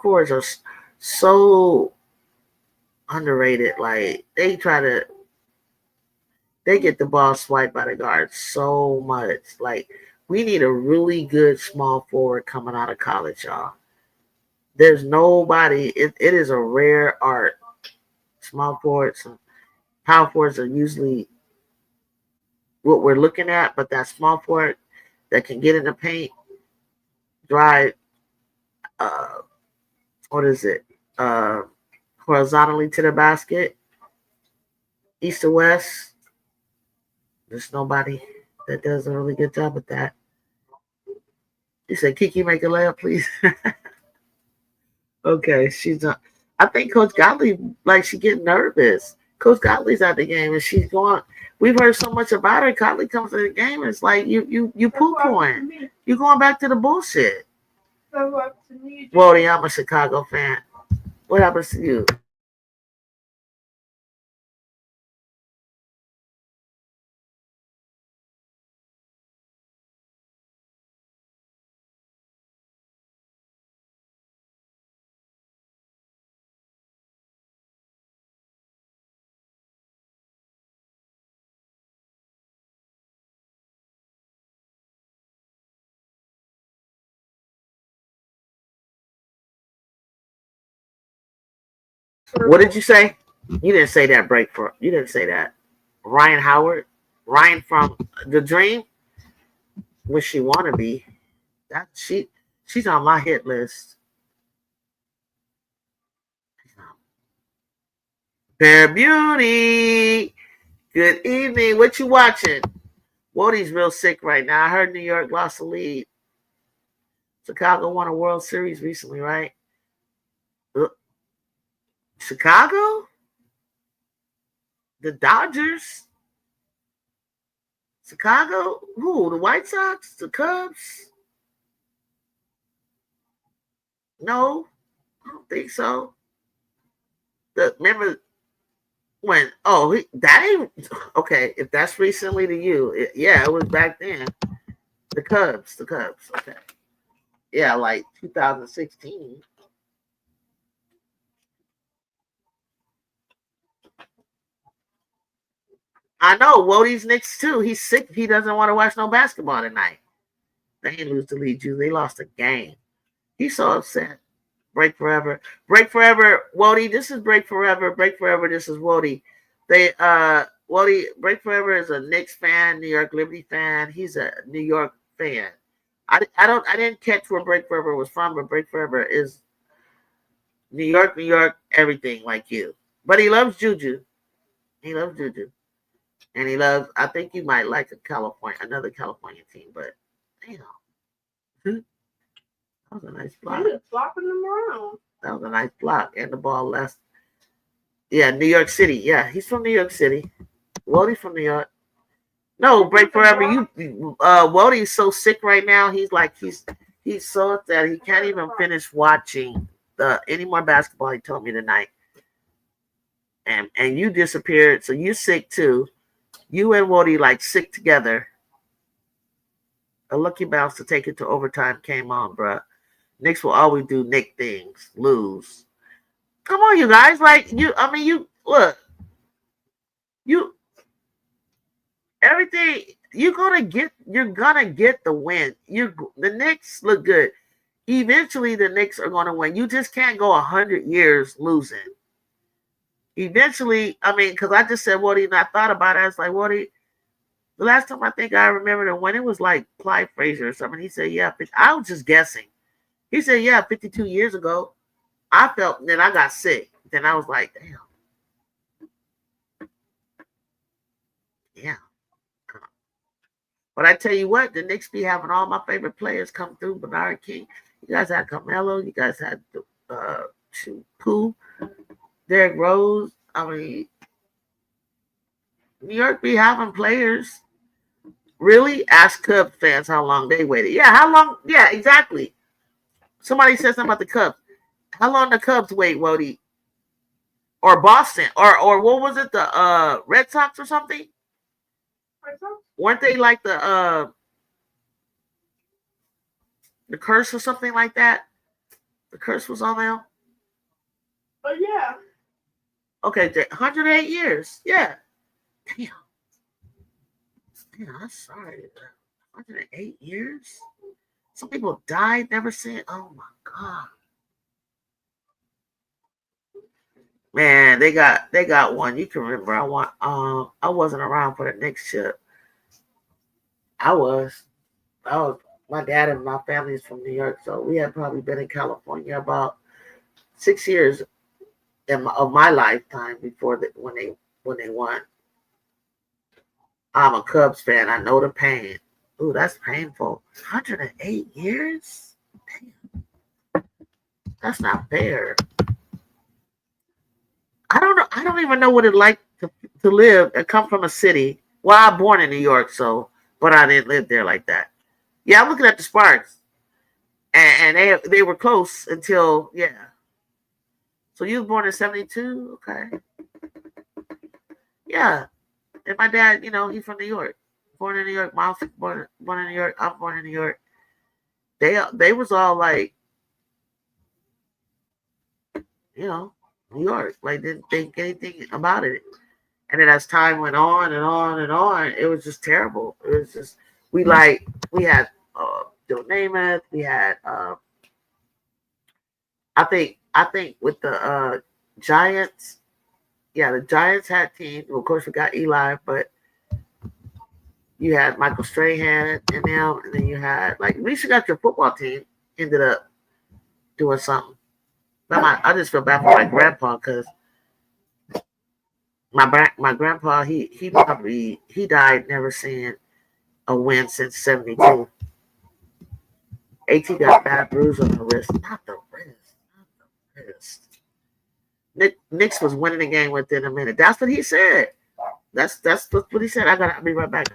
forwards are so underrated. Like they get the ball swiped by the guards so much. Like we need a really good small forward coming out of college, y'all. There's nobody. It is a rare art. Small forwards and power forwards are usually what we're looking at, but that small forward that can get in the paint, drive, horizontally to the basket, east to west. There's nobody that does a really good job with that. You said, Kiki, make a layup, please. Okay, she's not. I think Coach Gottlieb, like, she getting nervous. Coach Gottlieb's at the game, and she's going. We've heard so much about her. Gottlieb comes to the game, and it's like you poo-pooing. You're going back to the bullshit. Wody, I'm a Chicago fan. What happens to you? What did you say? You didn't say that you didn't say that. Ryan Howard? Ryan from The Dream? Wish she wanna be. She's on my hit list. Fair Beauty. Good evening. What you watching? Wody's real sick right now. I heard New York lost the lead. Chicago won a World Series recently, right? Chicago? The Dodgers? Chicago? Who? The White Sox? The Cubs? No, I don't think so. Remember when? Oh, that ain't okay. If that's recently to you, it was back then. The Cubs. Okay. Yeah, like 2016. I know. Wody's Knicks too. He's sick. He doesn't want to watch no basketball tonight. They didn't lose to lead you. They lost a game. He's so upset. Break forever. Break forever. Wody, this is Break Forever. Break forever. This is Wody. Wody, Break Forever is a Knicks fan, New York Liberty fan. He's a New York fan. I didn't catch where Break Forever was from, but Break Forever is New York, everything like you. But he loves Juju. He loves Juju. And he loves, I think you might like another California team, but you know. That was a nice block. Flopping them around. That was a nice block. And the ball left. Yeah, New York City. Yeah, he's from New York City. Wody's from New York. No, Break Forever. Wody's so sick right now. He's so upset he can't even finish watching any more basketball. He told me tonight. And you disappeared, so you sick too. You and Wody like sick together. A lucky bounce to take it to overtime came on, bruh. Knicks will always do Nick things, lose. Come on, you guys. Like look. Everything you're gonna get the win. The Knicks look good. Eventually the Knicks are gonna win. You just can't go 100 years losing. Eventually, I mean, because I just said Woody, and I thought about it. I was like, Woody, the last time I think I remembered it when it was like Clyde Frazier or something. He said, yeah, I was just guessing. He said, yeah, 52 years ago. I felt, then I got sick. Then I was like, damn. Yeah. But I tell you what, the Knicks be having all my favorite players come through. Bernard King. You guys had Carmelo. You guys had Pooh, Derrick Rose. I mean, New York be having players. Really? Ask Cubs fans how long they waited. Yeah, how long? Yeah, exactly. Somebody said something about the Cubs. How long the Cubs wait, Wody? Or Boston? Or what was it? The Red Sox or something? Weren't they like the curse or something like that? The curse was on them. Oh yeah. Okay, 108 years. Yeah. Damn. I'm sorry. 108 years? Some people died, never seen. Oh my God. Man, they got one. You can remember. I wasn't around for the Knicks ship. I was. My dad and my family is from New York, so we had probably been in California about 6 years of my lifetime before when they won. I'm a Cubs fan. I know the pain. Ooh, that's painful. 108 years? Damn. That's not fair. I don't know. I don't even know what it's like to live and come from a city. Well, I'm born in New York, but I didn't live there like that. Yeah, I'm looking at the Sparks, and they were close until yeah. So you was born in '72, okay? Yeah, and my dad, he's from New York, born in New York. Mom's born in New York. I'm born in New York. They was all like, New York, like didn't think anything about it. And then as time went on and on and on, it was just terrible. It was just we had Joe Namath, we had I think with the Giants, yeah, the Giants had teams. Well, of course, we got Eli, but you had Michael Strahan and them, and then you had at least you got your football team ended up doing something. But I just feel bad for my grandpa because my grandpa he died never seeing a win since '72. AT got bad bruise on the wrist, not the wrist, not the wrist. Knicks was winning the game within a minute. That's what he said. That's what he said. I'll be right back.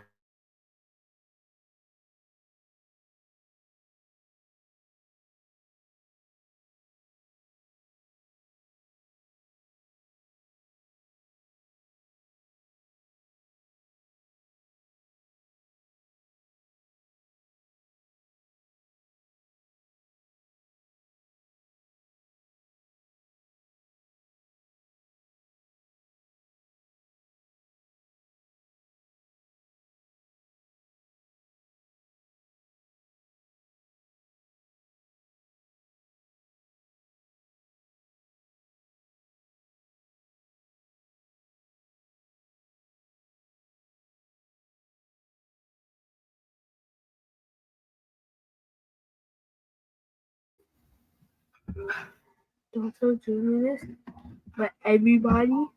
Don't tell Junior this, but everybody,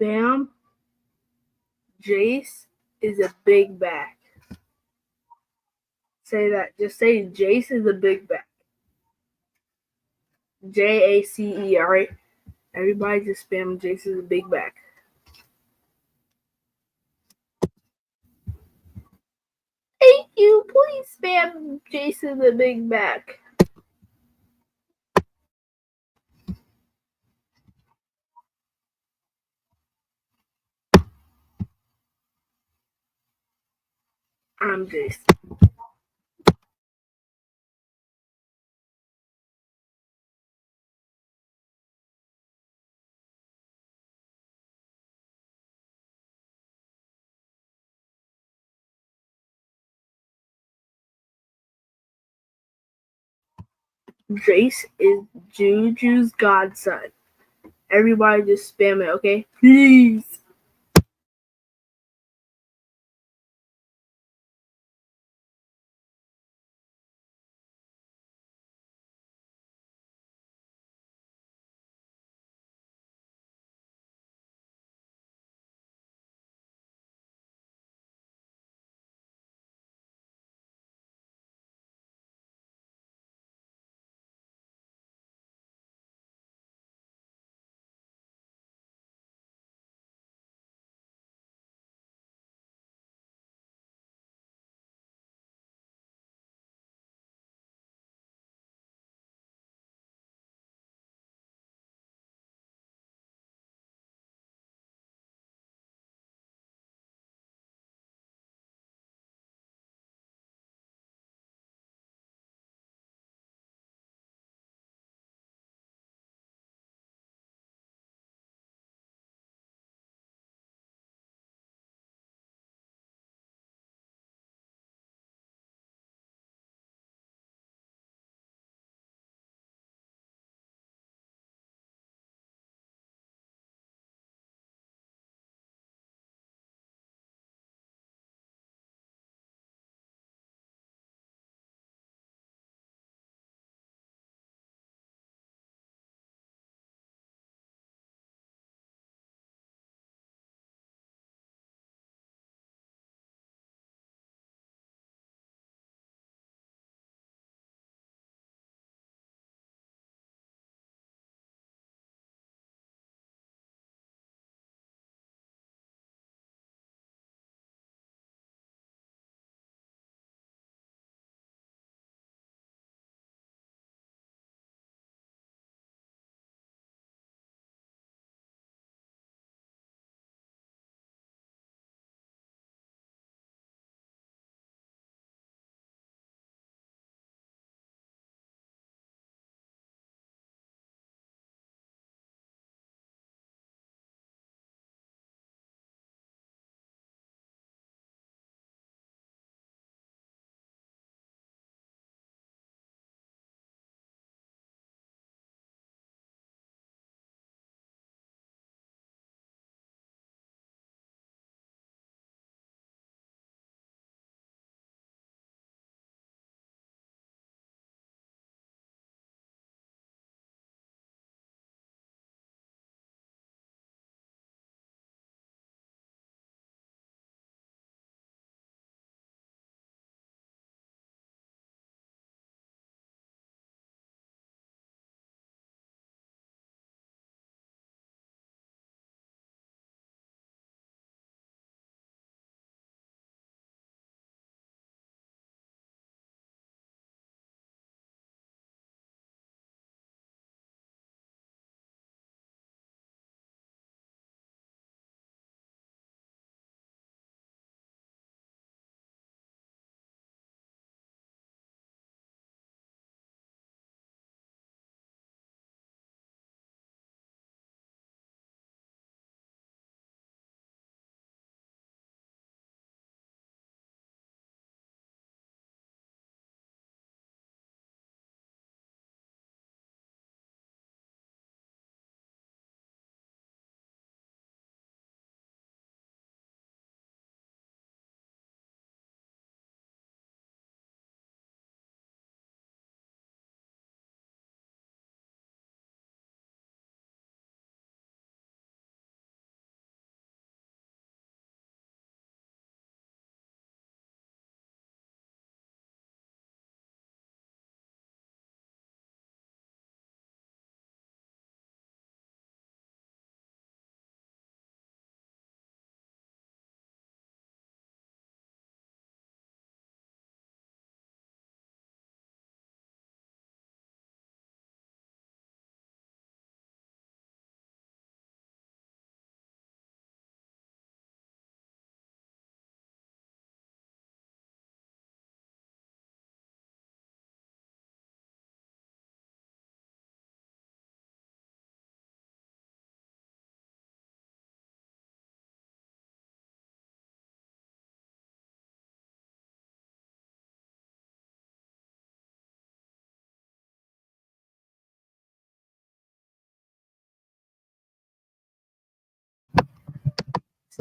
spam Jace is a big back. Say that. Just say Jace is a big back. JACE, alright? Everybody just spam Jace is a big back. Thank you. Please spam Jace is a big back. I'm Jace. Jace is Juju's godson. Everybody just spam it, okay? Please.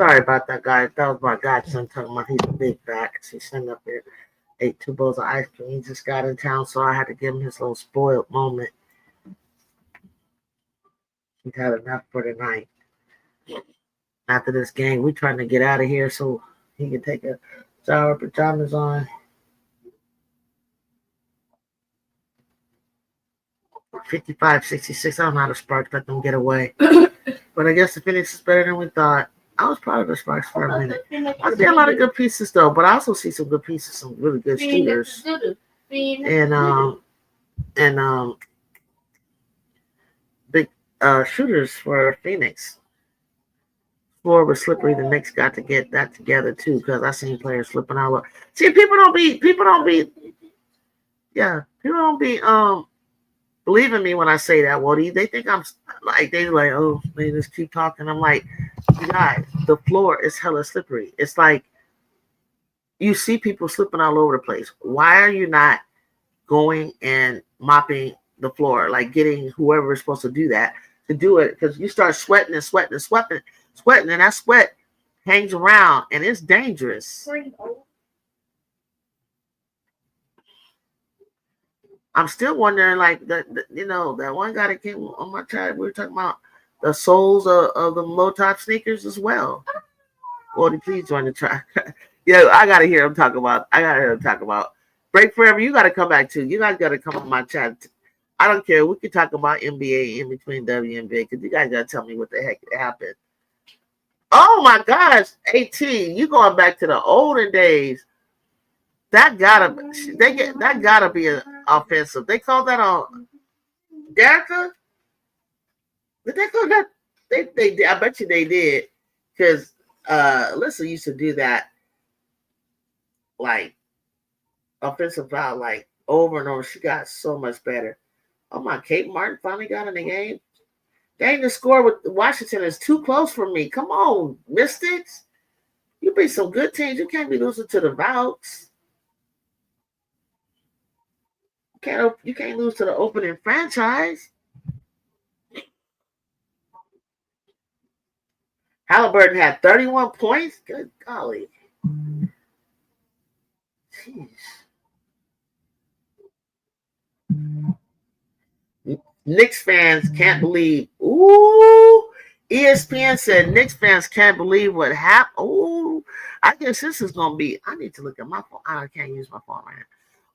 Sorry about that, guys. That was my godson talking about he's a big fat. He's sitting up there, ate 2 bowls of ice cream. He just got in town, so I had to give him his little spoiled moment. He's had enough for the night. After this game, we're trying to get out of here so he can take a shower, pajamas on. 55-66. I don't know how the Sparks let them get away. But I guess the Phoenix is better than we thought. I was proud of the Sparks for a minute. I see a lot of good pieces though, but I also see some good pieces, some really good shooters. And big shooters for Phoenix. Floor was slippery. The Knicks got to get that together too, because I seen players slipping all over. See, people don't be believing me when I say that, Woody. They think I'm like, oh, they just keep talking. I'm like, you guys, the floor is hella slippery. It's like you see people slipping all over the place. Why are you not going and mopping the floor, like getting whoever is supposed to do that to do it? Because you start sweating, and that sweat hangs around, and it's dangerous. I'm still wondering, like, that one guy that came on my chat, we were talking about the soles of the low top sneakers as well. Well, please join the track. Yeah, I gotta hear him talk about. Break Forever. You gotta come back too. You guys gotta come on my chat. I don't care. We can talk about NBA in between WNBA because you guys gotta tell me what the heck happened. Oh my gosh, 18. You going back to the olden days? That gotta be an offensive. They called that on Derica. Did they call that? They I bet you they did, because Alyssa used to do that, like offensive foul, like over and over. She got so much better. Oh my, Kate Martin finally got in the game. Dang, the score with Washington is too close for me. Come on, Mystics. You beat some good teams. You can't be losing to the Vouks. You can't lose to the opening franchise. Halliburton had 31 points. Good golly. Jeez. Knicks fans can't believe. Ooh. ESPN said Knicks fans can't believe what happened. Ooh. I guess this is going to be. I need to look at my phone. I can't use my phone right now.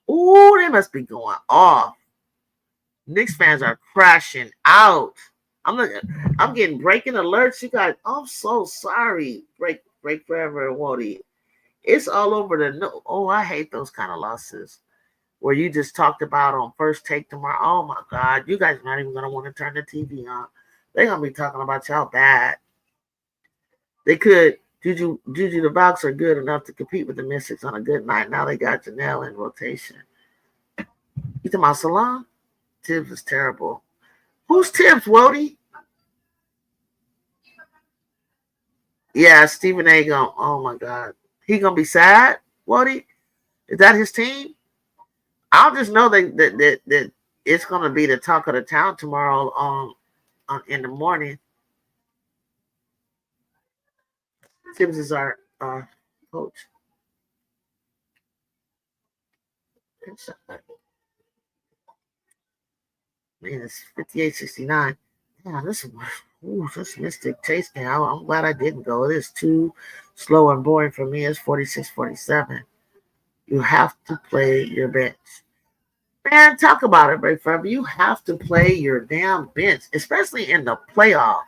Ooh, they must be going off. Knicks fans are crashing out. I'm getting breaking alerts. You guys, I'm so sorry. Break Forever and Wody. It's all over the. Oh, I hate those kind of losses where you just talked about on First Take tomorrow. Oh my God, you guys are not even gonna want to turn the TV on. They're gonna be talking about y'all bad. They could. Juju the Vox are good enough to compete with the Mystics on a good night. Now they got Janelle in rotation. You talking about Salon? Tibbs is terrible. Who's Tibbs, Wody? Yeah, Stephen A. Gonna. Oh my God, he gonna be sad. Wody, is that his team? I'll just know that it's gonna be the talk of the town tomorrow in the morning. Tibbs is our coach. Man, it's 58-69. Yeah, this Mystic Chase game. I'm glad I didn't go. It is too slow and boring for me. It's 46-47. You have to play your bench. Man, talk about it, Break Forever. You have to play your damn bench, especially in the playoffs.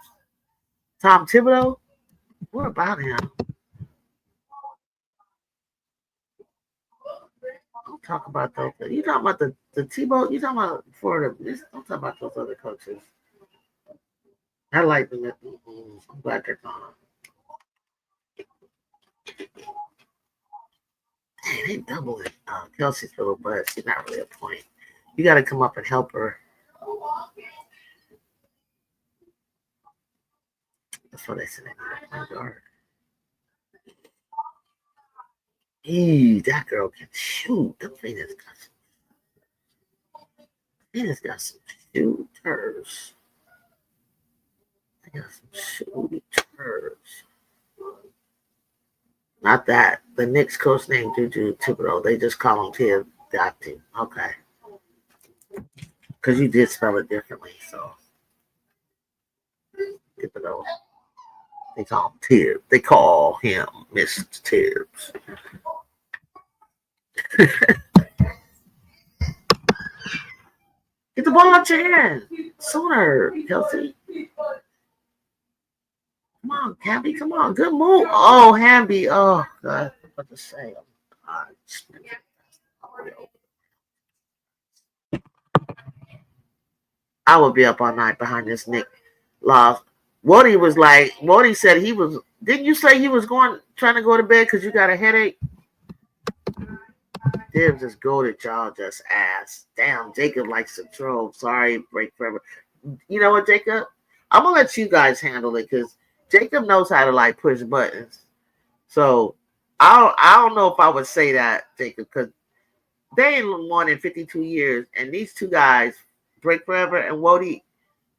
Tom Thibodeau, what about him? Don't talk about those. You talking about the Tebow? You talking about don't talk about those other coaches. I like them. I'm glad they're gone. Hey, they double it. Kelsey's little butt. She's not really a point. You got to come up and help her. That's what they said. Eee, that girl can shoot. The Venus got some shooters. They got some shooters. Not that. The Knicks coach named Juju Thibodeau. They just call him Tibbs. Okay. Because you did spell it differently, so. Thibodeau. They call him Tibbs. They call him Mr. Tibbs. Get the ball out your hand sooner, Kelsey. Come on, Hamby. Come on. Good move. Oh, Hamby. Oh, God. What to say? I would be up all night behind this Nick Law. Wody said he was, didn't you say he was trying to go to bed because you got a headache? Dibs just goaded y'all just ass. Damn, Jacob likes to troll. Sorry, break forever. You know what, Jacob? I'm going to let you guys handle it because Jacob knows how to like push buttons. So I don't know if I would say that, Jacob, because they ain't won in 52 years. And these two guys, Break Forever and Wody,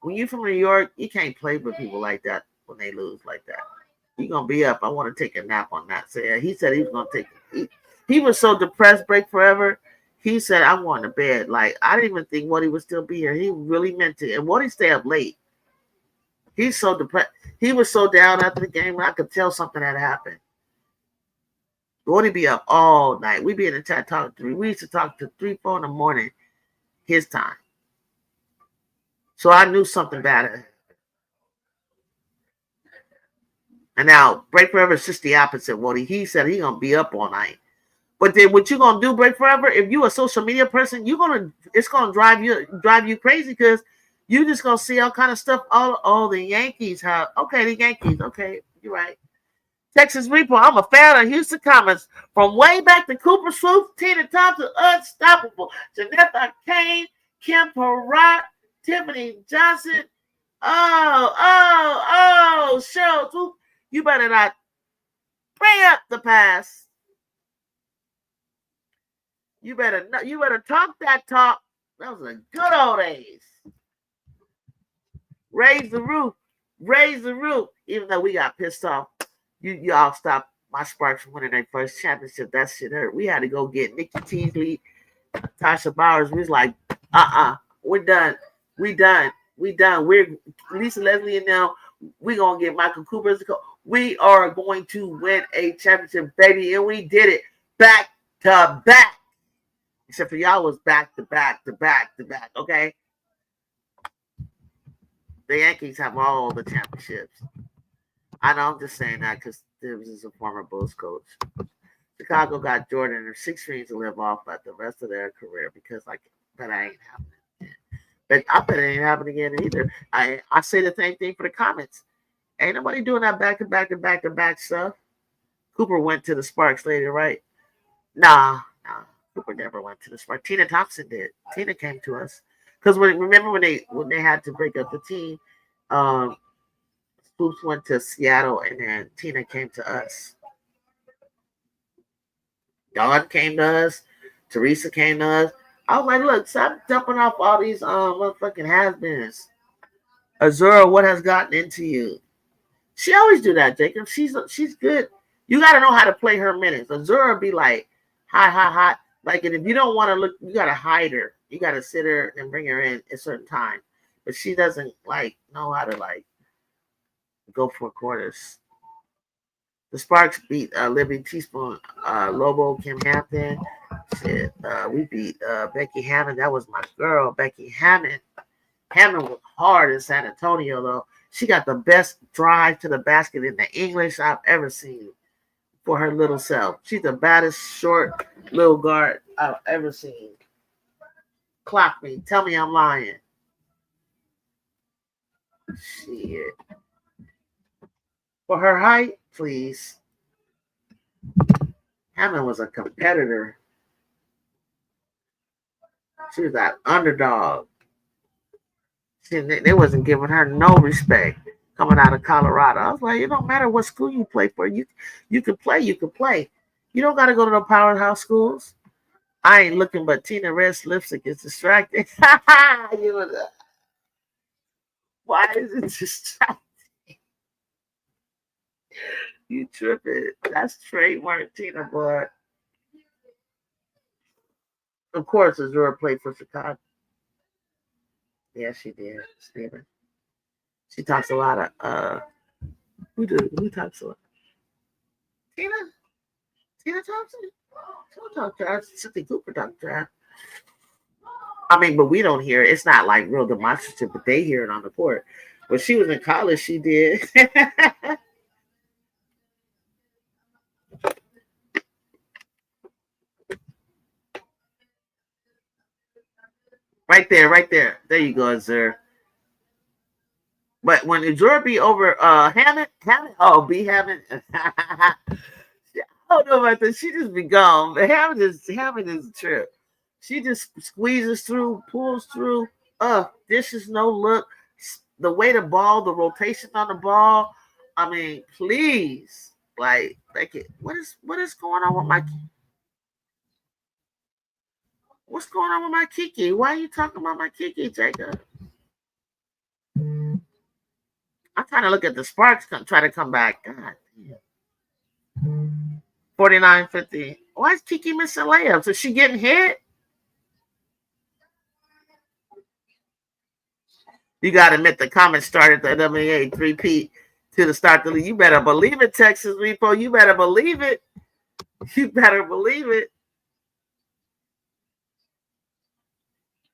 when you're from New York, you can't play with people like that when they lose like that. You're going to be up. I want to take a nap on that. So yeah, he said he was going to take he was so depressed, Break Forever. He said, I'm going to bed. Like, I didn't even think Wody would still be here. He really meant it. And Wody stayed up late. He's so depressed. He was so down after the game. I could tell something had happened. Wody be up all night. We be in the chat talking to 3. We used to talk to 3, 4 in the morning, his time. So I knew something bad had happened. And now, Break Forever is just the opposite, Wody. He said he going to be up all night. But then what you gonna do, Break Forever? If you a social media person, it's gonna drive you crazy because you just gonna see all kind of stuff. All the Yankees have the Yankees. Okay, you're right. Texas Repo, I'm a fan of Houston Comets from way back to Cooper Swoop, Tina Thompson, Unstoppable, Janetha Kane, Kim Perrott, Tiffany Johnson. Cheryl Swoop, you better not bring up the past. You better talk that talk. That was the good old days. Raise the roof. Even though we got pissed off, y'all stopped my Sparks from winning their first championship. That shit hurt. We had to go get Nikki Teasley, Tasha Bowers. We was like, we're done. We done. We're Lisa Leslie and now we're gonna get Michael Cooper. We are going to win a championship, baby, and we did it back to back. Except for y'all was back to back. Okay. The Yankees have all the championships. I know I'm just saying that because Tibbs is a former Bulls coach. Chicago got Jordan and 6 rings to live off at the rest of their career because that ain't happening. But I bet it ain't happening again either. I say the same thing for the Comets. Ain't nobody doing that back to back stuff. Cooper went to the Sparks later, right? Nah. Cooper never went to the Sparks. Tina Thompson did. Tina came to us because remember when they had to break up the team, Spoops went to Seattle and then Tina came to us. Dawn came to us. Teresa came to us. I was like, look, stop dumping off all these motherfucking has-beens. Azura, what has gotten into you? She always do that, Jacob. She's good. You got to know how to play her minutes. Azura be like, hot. Like, and if you don't want to look, you got to hide her. You got to sit her and bring her in at a certain time. But she doesn't, know how to, go for quarters. The Sparks beat Libby Teaspoon, Lobo, Kim Hampton. Shit, we beat Becky Hammond. That was my girl, Becky Hammond. Hammond was hard in San Antonio, though. She got the best drive to the basket in the English I've ever seen for her little self. She's the baddest short little guard I've ever seen. Clock me. Tell me I'm lying. Shit. For her height, please. Hammond was a competitor. She was that underdog. They wasn't giving her no respect coming out of Colorado. I was like, it don't matter what school you play for. You can play. You don't got to go to the powerhouse schools. I ain't looking, but Tina Red's lipstick is distracting. Why is it distracting? You tripping. That's trademark Tina, boy. Of course, Azura played for Chicago. Yeah, she did. Steven. She talks a lot of who talks a lot? Tina? Tina Thompson? She don't talk to her. Cynthia Cooper talks to her. I mean, but we don't hear it. It's not like real demonstrative, but they hear it on the court. When she was in college, she did. Right there, right there. There you go, Azur. But when Azur be over Hammond, B Hammond. I don't know about this. She just be gone. But Hammond is a trip. She just squeezes through, pulls through. Dishes no look. The way the ball, the rotation on the ball. I mean, please, like it. What is going on with my? What's going on with my Kiki? Why are you talking about my Kiki, Jacob? I'm trying to look at the Sparks try to come back. God damn. 49-50. Why is Kiki missing layups? Is she getting hit? You got to admit the comments started the WNBA 3-peat to the start of the league. You better believe it, Texas Repo. You better believe it. You better believe it.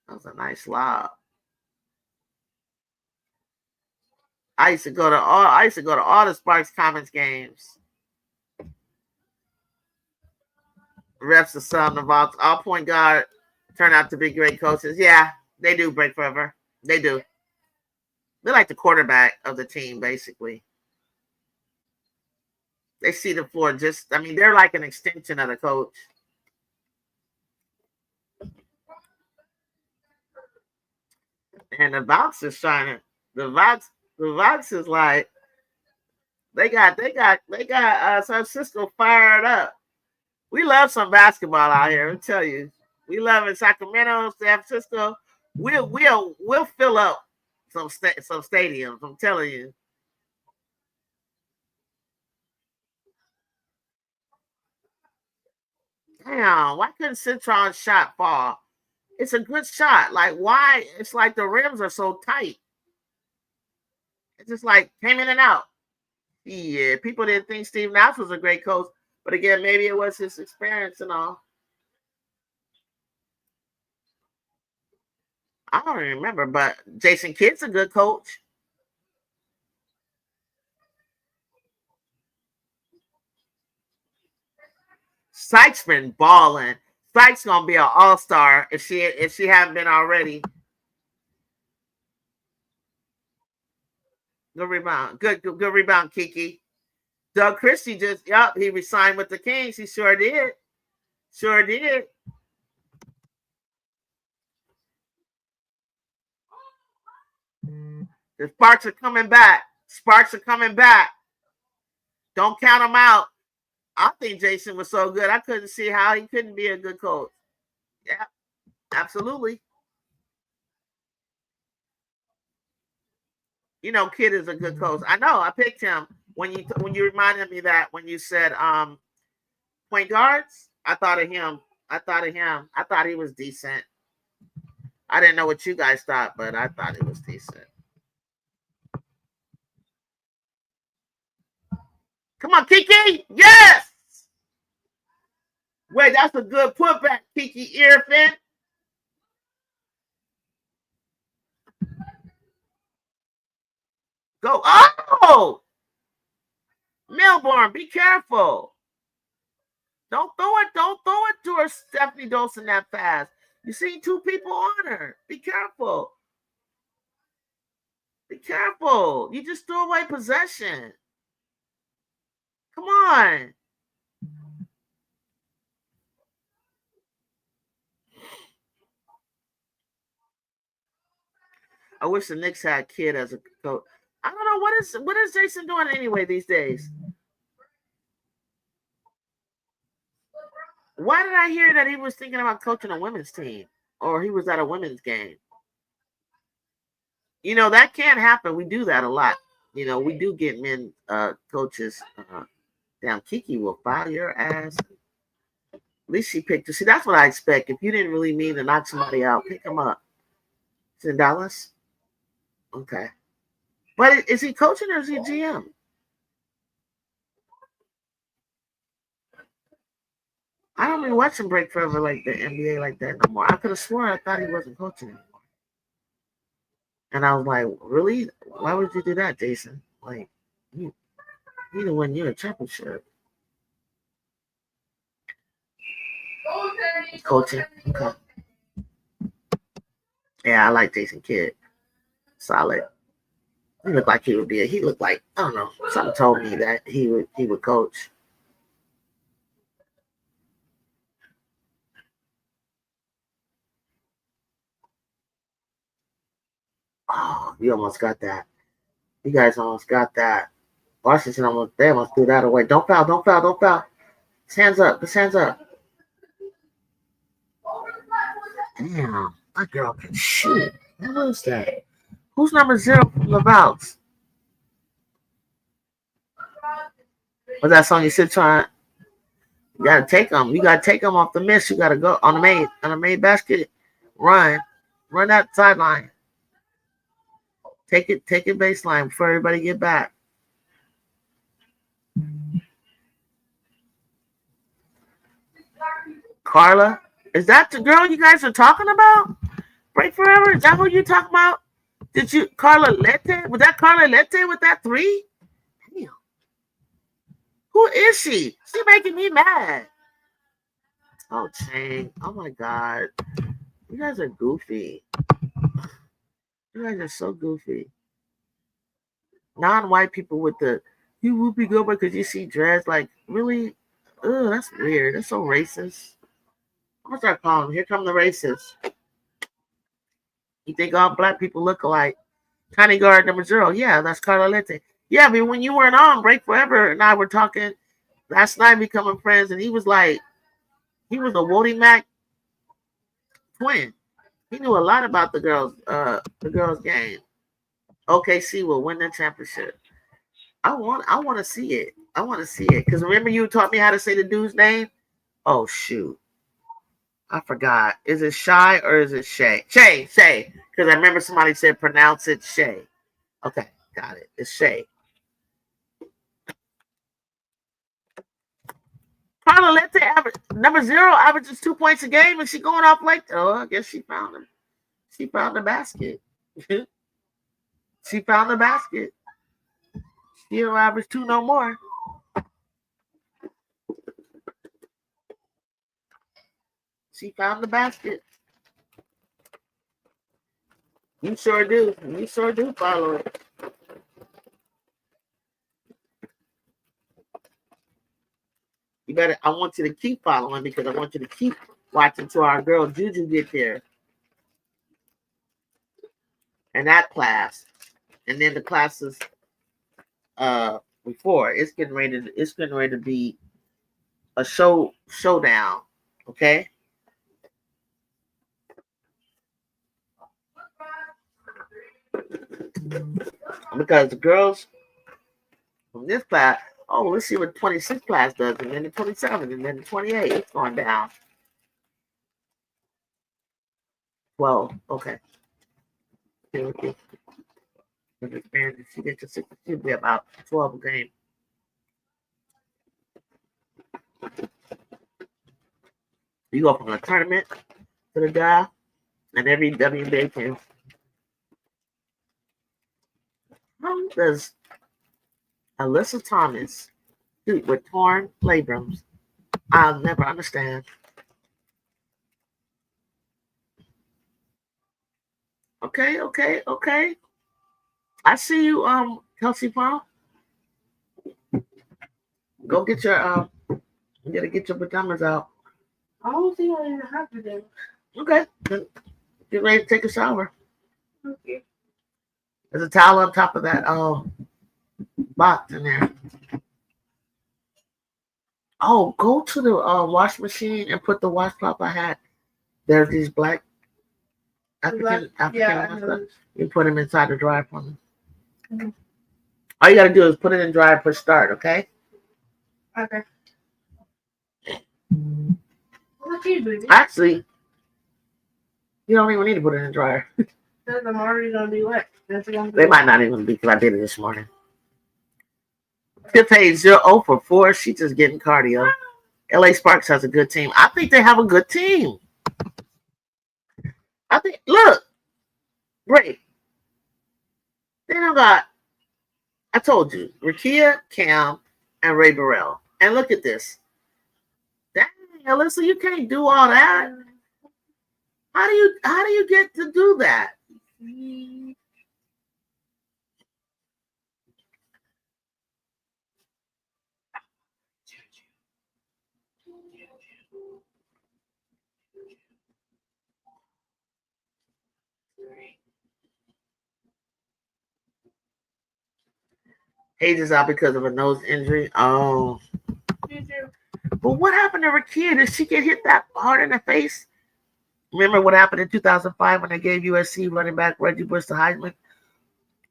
That was a nice lob. I used to go to all the Sparks Comments games. Refs the Sun, the Vox, all point guard turn out to be great coaches. Yeah, they do break forever. They do. They're like the quarterback of the team, basically. They see the floor they're like an extension of the coach. And the Vox is shining. The Vox is like they got San Francisco fired up. We love some basketball out here. I'll tell you, we love in Sacramento, San Francisco. We'll fill up some stadiums. I'm telling you. Damn, why couldn't Citron's shot fall? It's a good shot. Like, why? It's like the rims are so tight. It's just like came in and out. Yeah, people didn't think Steve Nash was a great coach, but again, maybe it was his experience and all. I don't remember, but Jason Kidd's a good coach. Sykes been balling. Sykes gonna be an all-star if she haven't been already. Good rebound. Good rebound, Kiki. Doug Christie he resigned with the Kings. He sure did. Sure did. The Sparks are coming back. Don't count them out. I think Jason was so good. I couldn't see how he couldn't be a good coach. Yeah, absolutely. You know, Kidd is a good coach. I know. I picked him when you reminded me that when you said point guards. I thought of him. I thought he was decent. I didn't know what you guys thought, but I thought he was decent. Come on, Kiki. Yes. Wait, that's a good putback, Kiki Earfin. Go. Oh! Melbourne, be careful. Don't throw it to her, Stephanie Dolson, that fast. You see two people on her. Be careful. Be careful. You just threw away possession. Come on. I wish the Knicks had Kidd as a coach. I don't know what is Jason doing anyway these days. Why did I hear that he was thinking about coaching a women's team, or he was at a women's game? That can't happen. We do that a lot. We do get men coaches. Damn, Kiki will fire your ass. At least she picked her. See, that's what I expect. If you didn't really mean to knock somebody out, pick them up. It's in Dallas? Okay. But is he coaching or is he GM? I don't even watch him break forever like the NBA like that no more. I could have sworn I thought he wasn't coaching anymore. And I was like, really? Why would you do that, Jason? Like, you didn't win you a championship. Coaching. Okay. Yeah, I like Jason Kidd. Solid. He looked like he would be. He looked like, I don't know. Something told me that he would coach. Oh, you almost got that. You guys almost got that. Washington almost threw that away. Don't foul, don't foul, don't foul. His hands up, his hands up. Damn, that girl can shoot. What is that? Who's number 0 from the Vouts? What's that song you sit trying? You gotta take them. You gotta take them off the miss. You gotta go on the made basket. Run that sideline. Take it baseline before everybody get back. Carla, is that the girl you guys are talking about? Break Forever? Is that what you talking about? Did you Carla Lette? Was that Carla Lette with that 3? Damn. Who is she? She making me mad. Oh, Chang. Oh my God. You guys are goofy. You guys are so goofy. Non-white people with the you whoopie go because you see dreads, like, really? Ugh, that's weird. That's so racist. I'm gonna start calling them. Here come the racists. You think all black people look alike? Tiny guard number 0. Yeah, that's Carla Lette. Yeah, but when you weren't on, Break Forever and I were talking last night, becoming friends, and he was like, he was a Wody Mac twin. He knew a lot about the girls' game. OKC will win the championship. I want to see it. I want to see it. Because remember you taught me how to say the dude's name? Oh, shoot. I forgot. Is it Shy or is it Shay? Shay. Because I remember somebody said pronounce it Shay. Okay, got it. It's Shay. Carla Lette average number 0 averages 2 points a game, and she going off like, oh, I guess she found him. She found the basket. She found the basket. She don't average 2 no more. She found the basket. You sure do. You sure do follow it. You better. I want you to keep following because I want you to keep watching till our girl Juju get there. And that class, and then the classes before. It's getting ready to be a showdown. Okay. Because the girls from this class, oh, let's see what the 26 class does, and then the 27, and then the 28. It's going down. 12. Okay. She gets to 6. She'll be about 12 a game. You go from a tournament to the DAL, and every WNBA team. How does Alyssa Thomas shoot with torn labrums? I'll never understand. Okay. I see you, Kelsey Paul. Go get your you gotta get your pajamas out. I don't think I even have to do. Okay. Get ready to take a shower. Okay. There's a towel on top of that box in there. Oh, go to the wash machine and put the washcloth I had. There's these black African washcloths. You put them inside the dryer for me. Mm-hmm. All you gotta do is put it in dryer, push start, okay? Okay. What you do? Actually, you don't even need to put it in the dryer. Because I'm already gonna be wet. They might not even be because I did it this morning. Tip Hayes, you're 0 for 4. She's just getting cardio. LA Sparks has a good team. I think they have a good team. I think, look, great. They don't got, I told you, Rakia, Cam, and Ray Burrell. And look at this. Dang, Alyssa, you can't do all that. How do you get to do that? Hayes is out because of a nose injury. Oh. But what happened to Rakia? Did she get hit that hard in the face? Remember what happened in 2005 when they gave USC running back Reggie Bush the Heisman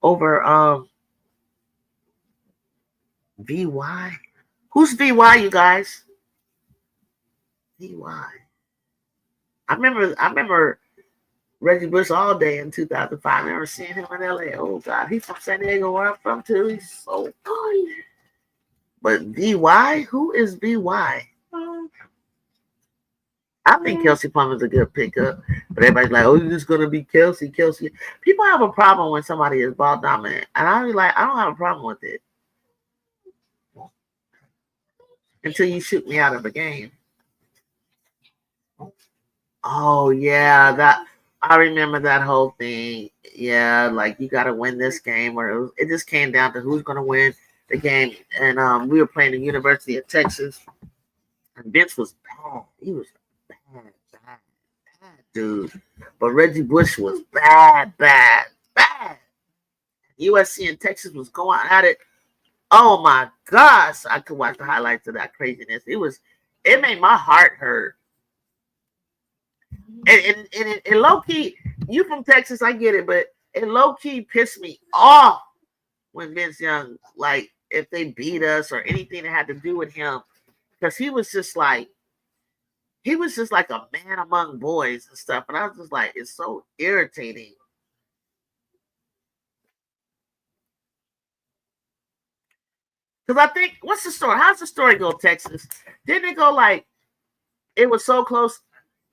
over VY? Who's VY, you guys? VY. I remember Reggie Bush all day in 2005. I remember seeing him in LA. Oh God, he's from San Diego, where I'm from too. He's so good. But VY, who is VY? I think Kelsey Plummer's a good pickup, but everybody's like, "Oh, you're just gonna be Kelsey." People have a problem when somebody is ball dominant, and I don't have a problem with it until you shoot me out of a game. Oh yeah, I remember that whole thing. Yeah, like you got to win this game, or it just came down to who's gonna win the game. And we were playing the University of Texas, and Vince was bad. He was bad, dude. But Reggie Bush was bad. USC and Texas was going at it. Oh my gosh, I could watch the highlights of that craziness. It made my heart hurt. And low key, you from Texas, I get it, but it low key pissed me off when Vince Young, like, if they beat us or anything that had to do with him, because he was just like a man among boys and stuff, and I was just like, it's so irritating. Because I think, what's the story? How's the story go, Texas? Didn't it go like it was so close,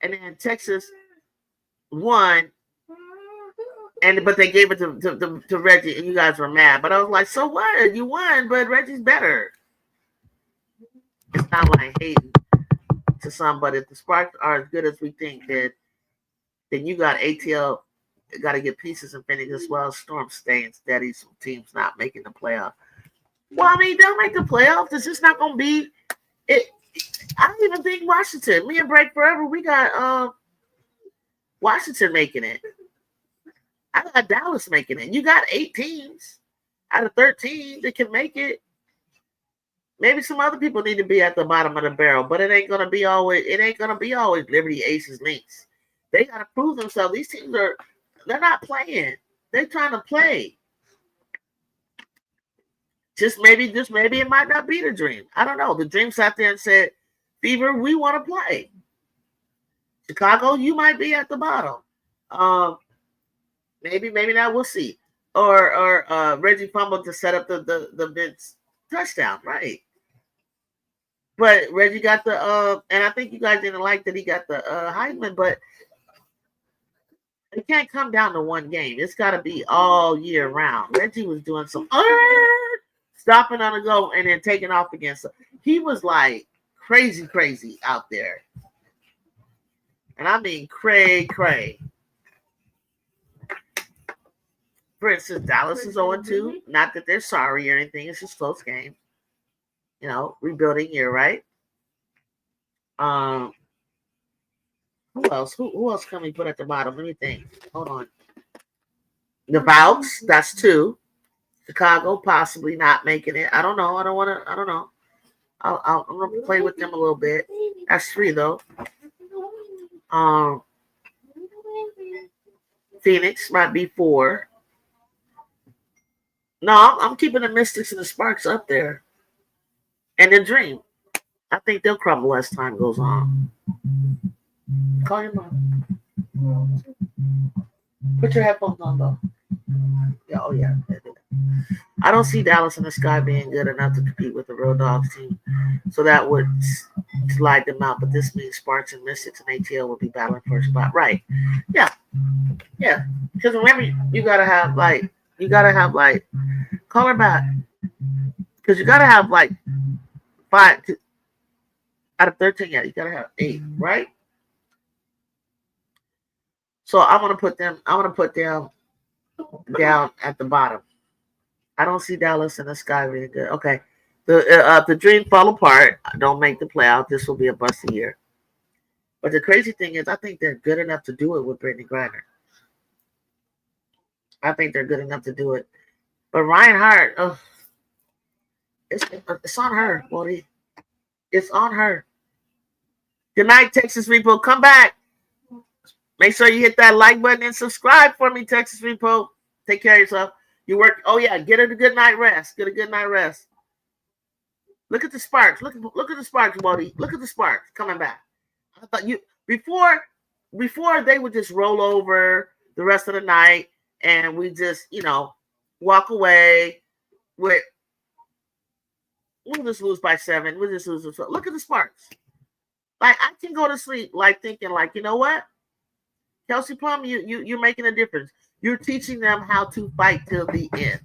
and then Texas won, but they gave it to Reggie, and you guys were mad. But I was like, so what? You won, but Reggie's better. It's not like hating to somebody. If the Sparks are as good as we think, then you got ATL. Got to get pieces and Phoenix as well. Storm staying steady. Some teams not making the playoff. Well, I mean, they'll make the playoffs. It's just not going to be it. I don't even think Washington. Me and Break Forever, we got Washington making it. I got Dallas making it. You got 8 teams out of 13 that can make it. Maybe some other people need to be at the bottom of the barrel, but it ain't gonna be always Liberty, Aces, Lynx. They gotta prove themselves. These teams they're not playing. They're trying to play. Just maybe it might not be the dream. I don't know. The dream sat there and said, Fever, we want to play. Chicago, you might be at the bottom. Maybe not. We'll see. Or Reggie fumbled to set up the Vince touchdown, right? But Reggie got the and I think you guys didn't like that he got the Heisman, but it can't come down to one game. It's got to be all year round. Reggie was doing some stopping on the go and then taking off against him. He was like crazy out there. And I mean cray. For instance, Dallas is 0-2. Not that they're sorry or anything. It's just a close game. You know, rebuilding year, right? Who else? Who else can we put at the bottom? Let me think. Hold on. The Bouts, that's 2. Chicago possibly not making it. I don't know. I don't know. I'm gonna play with them a little bit. That's 3 though. Phoenix might be 4. No, I'm keeping the Mystics and the Sparks up there. And then Dream. I think they'll crumble as time goes on. Call your mom. Put your headphones on though. Yeah, oh yeah. I don't see Dallas in the Sky being good enough to compete with the Road Dogs team, so that would slide them out. But this means Sparks and Mystics and ATL will be battling for a spot, right? Yeah, yeah. Because remember, you gotta have call her back. Because you gotta have like 5 out of 13. Yeah, you gotta have 8, right? So I'm gonna put them down at the bottom. I don't see Dallas in the Sky really good. Okay. The Dream fall apart. Don't make the playoff. This will be a busty year. But the crazy thing is, I think they're good enough to do it with Brittany Griner. I think they're good enough to do it. But Ryan Hart, it's on her, Wody. It's on her. Good night, Texas Repo. Come back. Make sure you hit that like button and subscribe for me, Texas Repo. Take care of yourself. You work. Oh yeah, get her a good night rest. Get a good night rest. Look at the sparks. Look at the sparks, Wody. Look at the sparks coming back. I thought you before they would just roll over the rest of the night and we just walk away with we'll just lose by 7. We'll just lose. Look at the sparks. Like I can go to sleep like thinking like, you know what? Kelsey Plum, you're making a difference. You're teaching them how to fight till the end.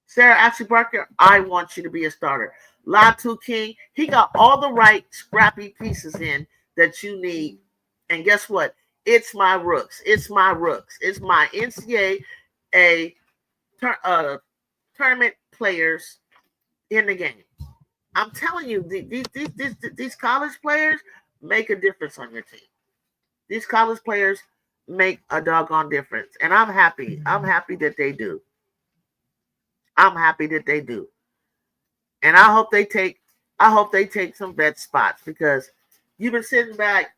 Sarah Ashley Barker, I want you to be a starter. Latu King, he got all the right scrappy pieces in that you need. And guess what? It's my rooks. It's my rooks. It's my NCAA tournament players in the game. I'm telling you, these college players make a difference on your team. These college players make a doggone difference. And I'm happy. I'm happy that they do. I'm happy that they do. And I hope they take some vet spots because you've been sitting back,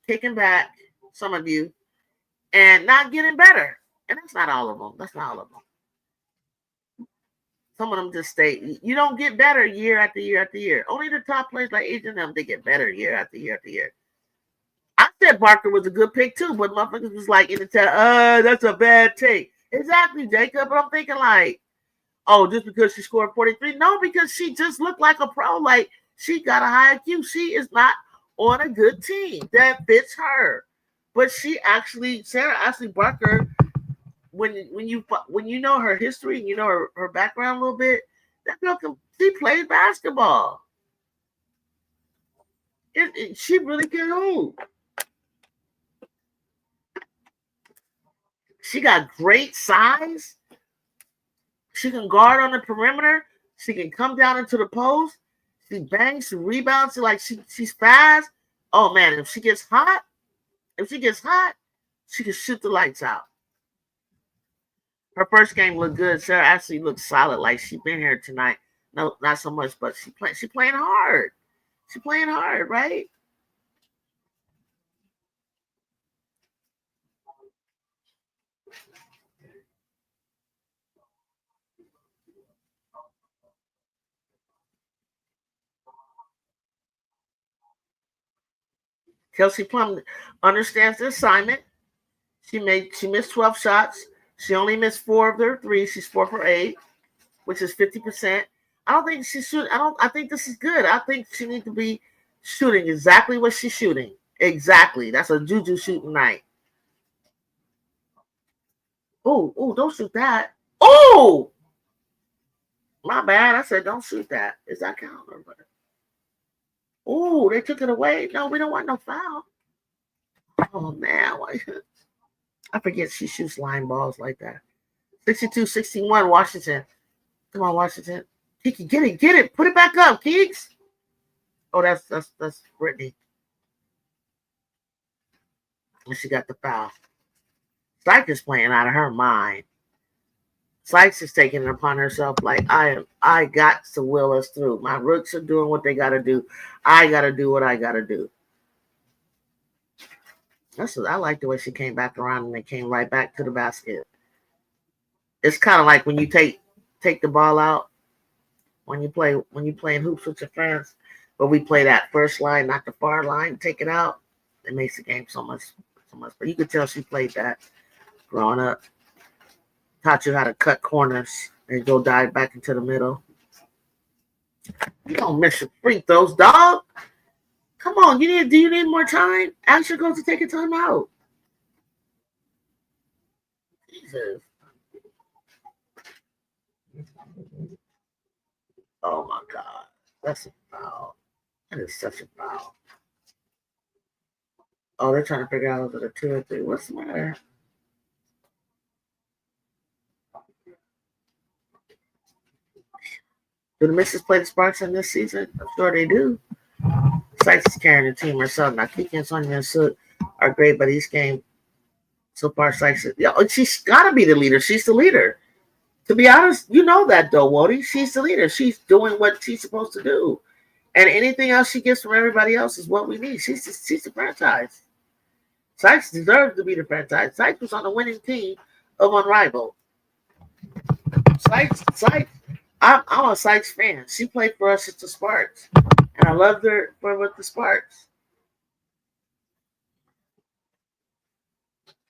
kicking back, some of you, and not getting better. And that's not all of them. That's not all of them. Some of them just stay. You don't get better year after year after year. Only the top players like Adrian them, they get better year after year after year. I said Barker was a good pick too, but motherfuckers was like in the chat, that's a bad take. Exactly, Jacob. But I'm thinking like, oh, just because she scored 43? No, because she just looked like a pro. Like she got a high IQ. She is not on a good team that fits her. But she actually, Sarah Ashley Barker, when you know her history and you know her background a little bit, that girl she played basketball. She really can hoop. She got great size. She can guard on the perimeter. She can come down into the post. She bangs, she rebounds. She's fast. Oh man, if she gets hot, she can shoot the lights out. Her first game looked good. Sarah actually looked solid. Like she's been here tonight. No, not so much, but she playing hard. She's playing hard, right? Kelsey Plum understands the assignment. She missed 12 shots. She only missed 4 of their 3. She's 4 for 8, which is 50%. I don't think she's shooting. I think this is good. I think she needs to be shooting exactly what she's shooting. Exactly. That's a juju shooting night. Oh, don't shoot that. Oh, my bad. I said don't shoot that. Is that count? Oh, they took it away. No, we don't want no foul. Oh man, I forget she shoots line balls like that. 62-61, Washington. Come on, Washington. Kiki, get it. Put it back up, Keeks. Oh, that's Brittany. And she got the foul. Sykes is playing out of her mind. Sykes is taking it upon herself like I got to will us through. My rooks are doing what they gotta do. I gotta do what I gotta do. I like the way she came back around and they came right back to the basket. It's kind of like when you take the ball out when you playing hoops with your friends. But we play that first line, not the far line. Take it out. It makes the game so much. But you could tell she played that growing up. Taught you how to cut corners and go dive back into the middle. You don't miss your free throws, dog. Come on, do you need more time? Ask your coach to take a time out. Jesus. Oh my God. That's a foul. That is such a foul. Oh, they're trying to figure out if it's a 2 or 3. What's the matter? Do the Misses play the Sparks in this season? I'm sure they do. Sykes is carrying the team herself. Now, Kiki and Sonya and Soot are great, but each game so far, Sykes is, she's got to be the leader. She's the leader. To be honest, you know that, though, Wody. She's the leader. She's doing what she's supposed to do. And anything else she gets from everybody else is what we need. She's the franchise. Sykes deserves to be the franchise. Sykes was on the winning team of Unrivaled. Sykes, I'm a Sykes fan. She played for us at the Sparks. And I loved her with the Sparks.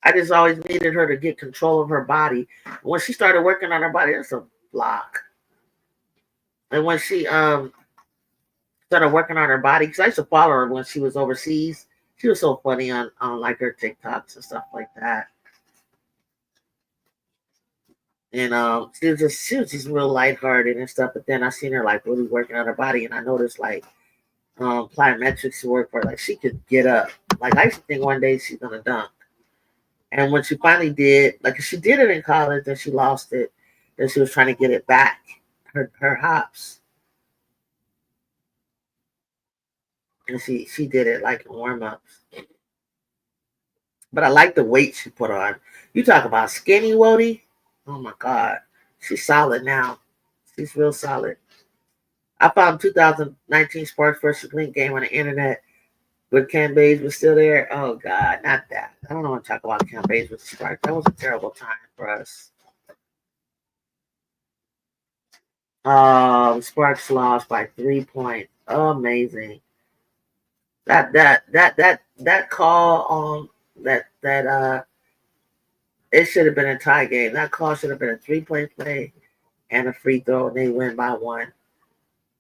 I just always needed her to get control of her body. When she started working on her body, that's a block. And when she started working on her body, because I used to follow her when she was overseas. She was so funny on like her TikToks and stuff like that. And she was just real lighthearted and stuff. But then I seen her like really working on her body, and I noticed like plyometrics work for her. Like she could get up. Like I used to think one day she's gonna dunk. And when she finally did, like she did it in college, and she lost it, then she was trying to get it back. Her hops. And she did it like in warm-ups. But I like the weight she put on. You talk about skinny Wody. Oh my God. She's solid now. She's real solid. I found 2019 Sparks versus Link game on the internet when Cam Bays was still there. Oh God, not that. I don't want to talk about Cam Bays with the Sparks. That was a terrible time for us. Sparks lost by 3 points. Amazing. That call on that it should have been a tie game. That call should have been a 3-point play and a free throw, and they win by 1.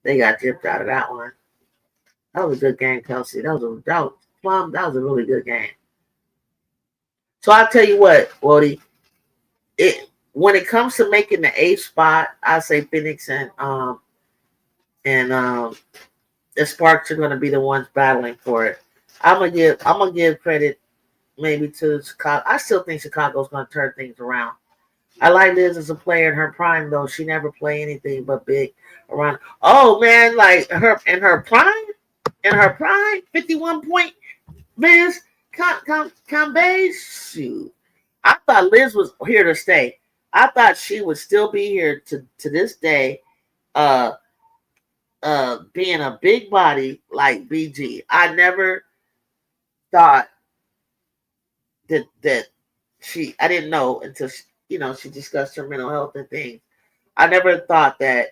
They got gypped out of that one. That was a good game, Kelsey. That was a really good game. So I'll tell you what, Wody, when it comes to making the 8th spot, I say Phoenix and the Sparks are going to be the ones battling for it. I'm gonna give credit maybe to Chicago. I still think Chicago's going to turn things around. I like Liz as a player in her prime, though. She never played anything but big around. Oh man, like her prime, 51 point Liz Cambage. Shoot, I thought Liz was here to stay. I thought she would still be here to this day. Being a big body like BG. I never thought that I didn't know until she discussed her mental health and things. I never thought that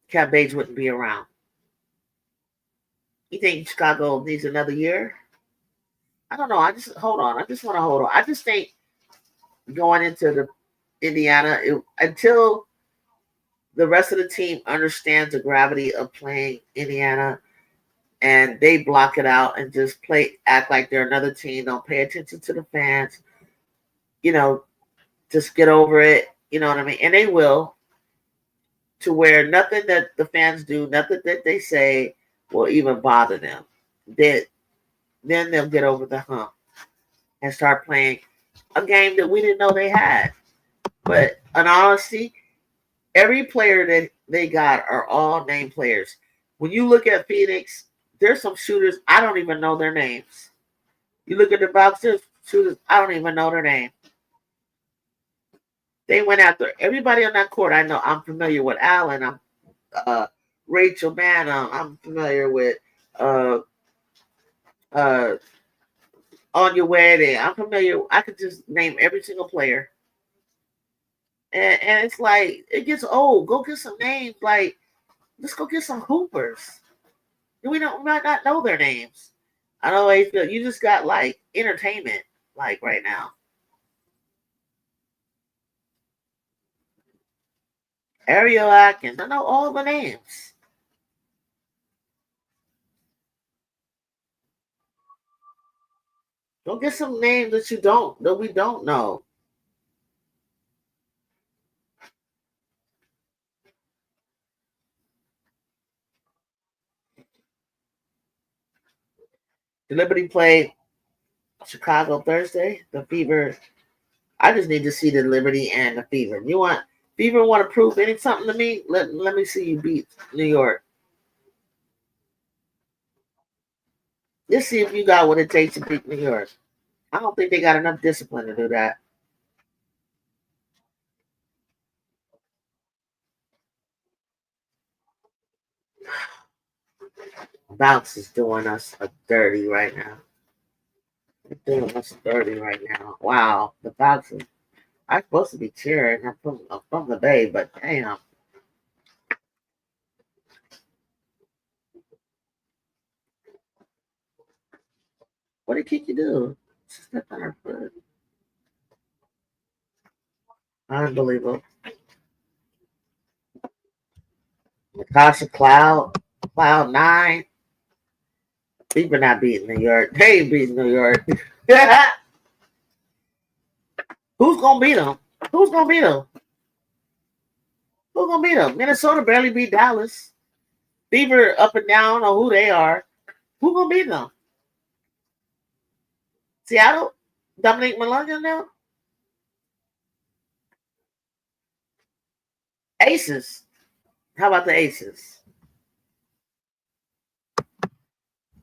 Cat Bates wouldn't be around. You think Chicago needs another year? I don't know. I just want to hold on. I just think going into the Indiana until the rest of the team understands the gravity of playing Indiana and they block it out and just act like they're another team. Don't pay attention to the fans. Just get over it. You know what I mean? And they will, to where nothing that the fans do, nothing that they say will even bother them. Then they'll get over the hump and start playing a game that we didn't know they had. But in honesty, every player that they got are all name players. When you look at Phoenix, there's some shooters, I don't even know their names. You look at the box, there's shooters, I don't even know their name. They went after everybody on that court. I know I'm familiar with Allen. I'm Rachel Mann. I'm familiar with On Your Wedding. I'm familiar. I could just name every single player. And it's like it gets old. Go get some names. Like let's go get some hoopers. We might not know their names. I know how you feel. You just got like entertainment like right now. Ariel Atkins. I know all the names. Go get some names that we don't know. The Liberty played Chicago Thursday. The Fever. I just need to see the Liberty and the Fever. You want Fever want to prove something to me? Let me see you beat New York. Let's see if you got what it takes to beat New York. I don't think they got enough discipline to do that. Bounce is doing us a dirty right now. They're doing us dirty right now. Wow, the Bounce is. I'm supposed to be cheering. I'm from the Bay, but damn. What did Kiki do? She stepped on her foot. Unbelievable. Natasha Cloud 9. People not beating New York. They ain't beating New York. Who's gonna beat them? Who's gonna beat them? Who's gonna beat them? Minnesota barely beat Dallas. Beaver up and down on who they are. Who gonna beat them? Seattle? Dominic Malonga now? Aces. How about the Aces?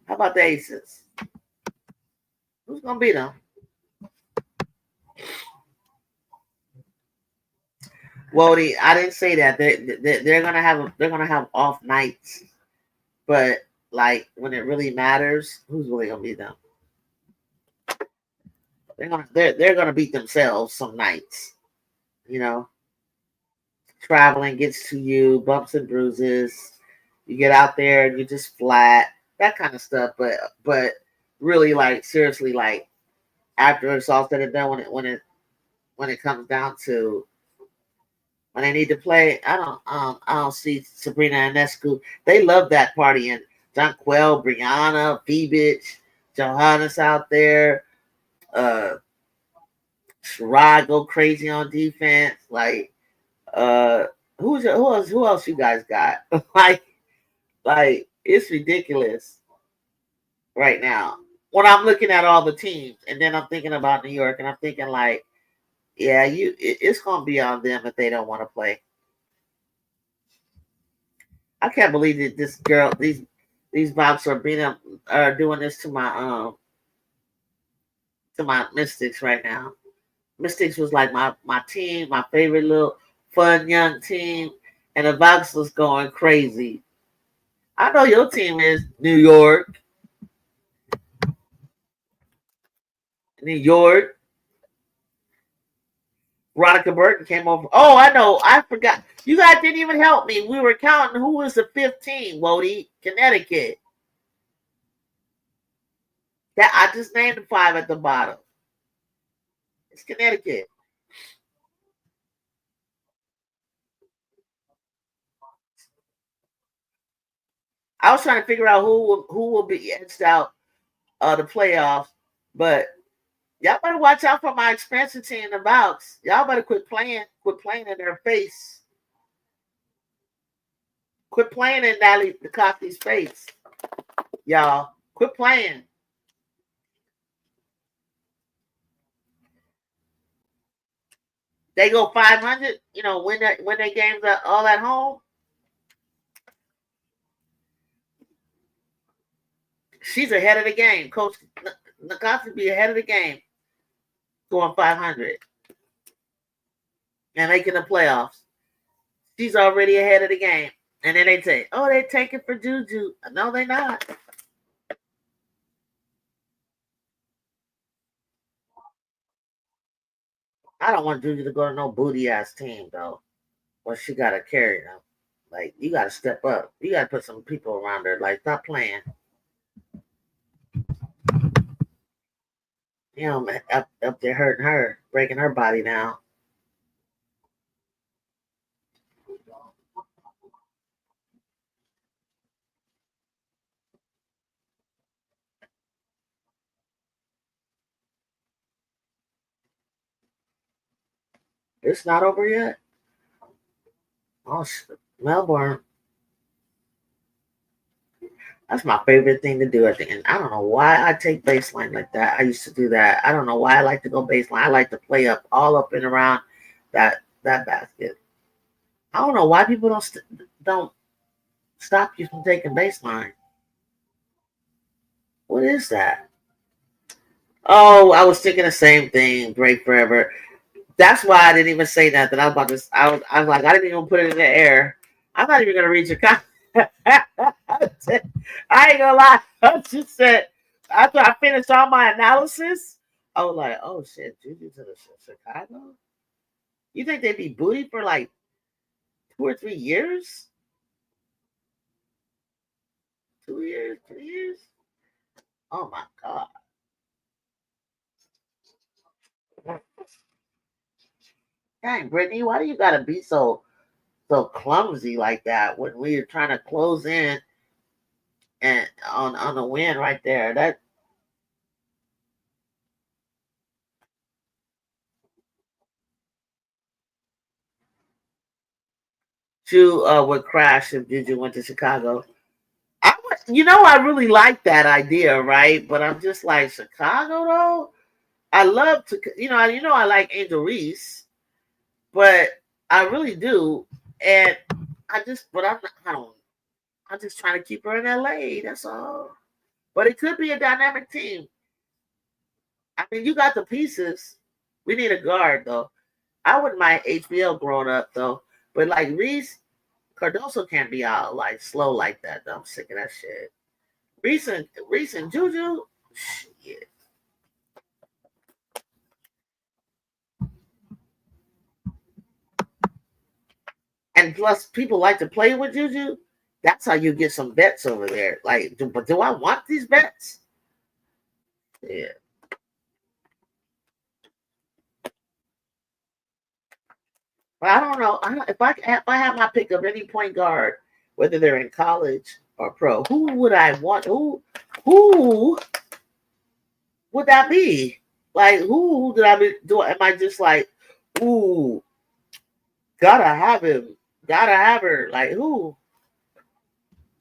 How about the Aces? Who's gonna beat them? Wody, I didn't say that. They're gonna have off nights, but like when it really matters, who's really gonna beat them? They're gonna beat themselves some nights. You know, traveling gets to you, bumps and bruises. You get out there and you're just flat, that kind of stuff. But really, like seriously, like after it's all said and done, when it comes down to when they need to play, I don't see Sabrina Ionescu. They love that party and Jonquel, Brianna, Beebich, Johannes out there. Sherrod go crazy on defense. Like who else you guys got? like it's ridiculous right now. When I'm looking at all the teams and then I'm thinking about New York and I'm thinking like, yeah, it's gonna be on them if they don't want to play. I can't believe that these Bobs are doing this to my Mystics right now. Mystics was like my team, my favorite little fun young team, and the Vox was going crazy. I know your team is New York. New York. Veronica Burton came over. Oh, I know. I forgot. You guys didn't even help me. We were counting who was the 15, Wody. Connecticut. That I just named the 5 at the bottom. It's Connecticut. I was trying to figure out who will be edged out the playoffs, but y'all better watch out for my expansion team in the box. Y'all better quit playing in their face. Quit playing in Natalie McCarthy's face. Y'all, quit playing. They go 500, win their games all at home. She's ahead of the game. Coach McCarthy be ahead of the game, going 500 and making the playoffs. She's already ahead of the game. And then they say, oh, they take it for Juju. No, they're not. I don't want Juju to go to no booty ass team though. Well, she gotta carry them. Like you gotta step up. You gotta put some people around her. Like stop playing. You know, man, up there hurting her, breaking her body down. It's not over yet. Oh, Melbourne. That's my favorite thing to do at the end. I don't know why I take baseline like that. I used to do that. I don't know why I like to go baseline. I like to play up all up and around that basket. I don't know why people don't stop you from taking baseline. What is that? Oh, I was thinking the same thing. Break forever. That's why I didn't even say nothing. I was about to. I was like, I didn't even put it in the air. I'm not even gonna read your comment. I ain't gonna lie. I just said after I finished all my analysis, I was like, oh shit, Juju to the Chicago. You think they'd be booty for like 2 or 3 years? 2 years, 3 years? Oh my god. Dang, Brittany, why do you gotta be so clumsy like that when we're trying to close in and on the win right there? That you would crash if Juju went to Chicago. I really like that idea, right? But I'm just like Chicago though. I love to, I like Angel Reese, but I really do, and but I don't. I'm just trying to keep her in LA. That's all. But it could be a dynamic team. I mean, you got the pieces. We need a guard though. I wouldn't mind HBL growing up though, but like Reese, Cardoso can't be out like slow like that. Though. I'm sick of that shit. Recent Juju, shit. And plus, people like to play with Juju. That's how you get some bets over there. Like, but do I want these bets? Yeah. But I don't know. If I have my pick of any point guard, whether they're in college or pro, who would I want? Who would that be? Like, who did I be? Am I just like, ooh, gotta have him, gotta have her? Like, who?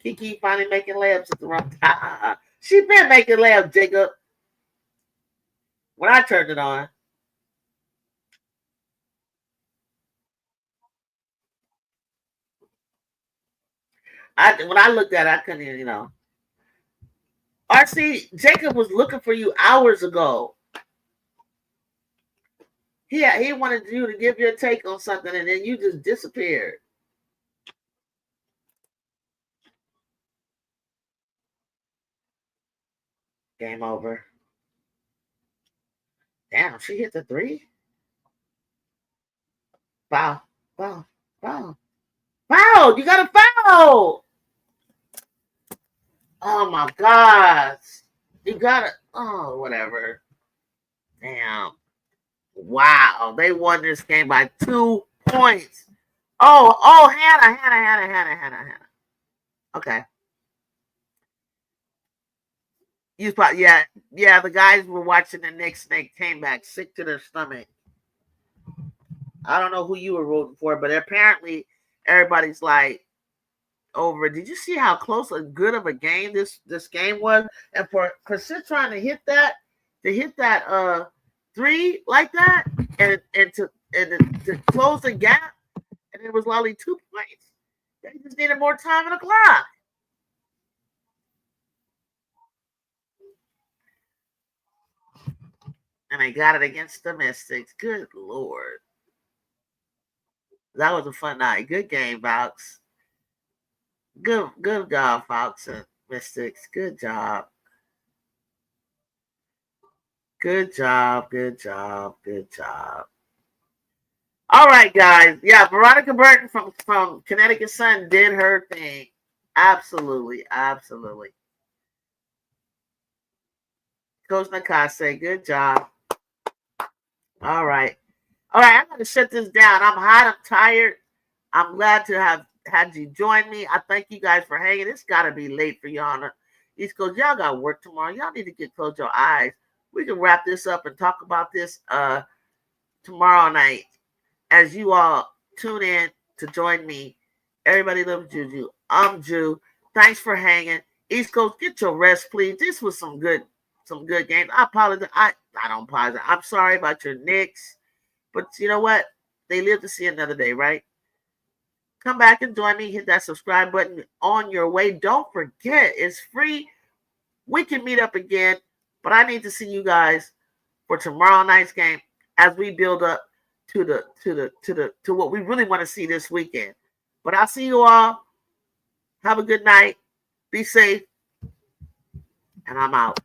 Kiki finally making layups at the wrong time. She been making layups, Jacob. When I turned it on, when I looked at it, I couldn't even. RC Jacob was looking for you hours ago. He wanted you to give your take on something, and then you just disappeared. Game over. Damn, she hit the three. Foul, foul, foul, foul! You got a foul! Oh my God! You got it. Oh, whatever. Damn. Wow, they won this game by 2 points. Oh, Hannah. Okay. You probably, yeah. The guys were watching the Knicks and they came back sick to their stomach. I don't know who you were rooting for, but apparently everybody's like over. Did you see how close and good of a game this game was? And for Sid trying to hit that three like that, and to close the gap, and it was only 2 points. They just needed more time on the clock. And they got it against the Mystics. Good Lord. That was a fun night. Good game, Fox. Good job, Fox and Mystics. Good job. Good job. All right, guys. Yeah, Veronica Burton from Connecticut Sun did her thing. Absolutely, absolutely. Coach Nakase, good job. All right. All right, I'm going to shut this down. I'm hot. I'm tired. I'm glad to have had you join me. I thank you guys for hanging. It's got to be late for y'all on the East Coast. Y'all got work tomorrow. Y'all need to close your eyes. We can wrap this up and talk about this tomorrow night as you all tune in to join me. Everybody loves Juju. I'm Ju. Thanks for hanging. East Coast, get your rest, please. This was some good games. I apologize. I don't apologize. I'm sorry about your Knicks. But you know what? They live to see another day, right? Come back and join me. Hit that subscribe button on your way. Don't forget, it's free. We can meet up again, but I need to see you guys for tomorrow night's game as we build up to what we really want to see this weekend. But I'll see you all. Have a good night. Be safe. And I'm out.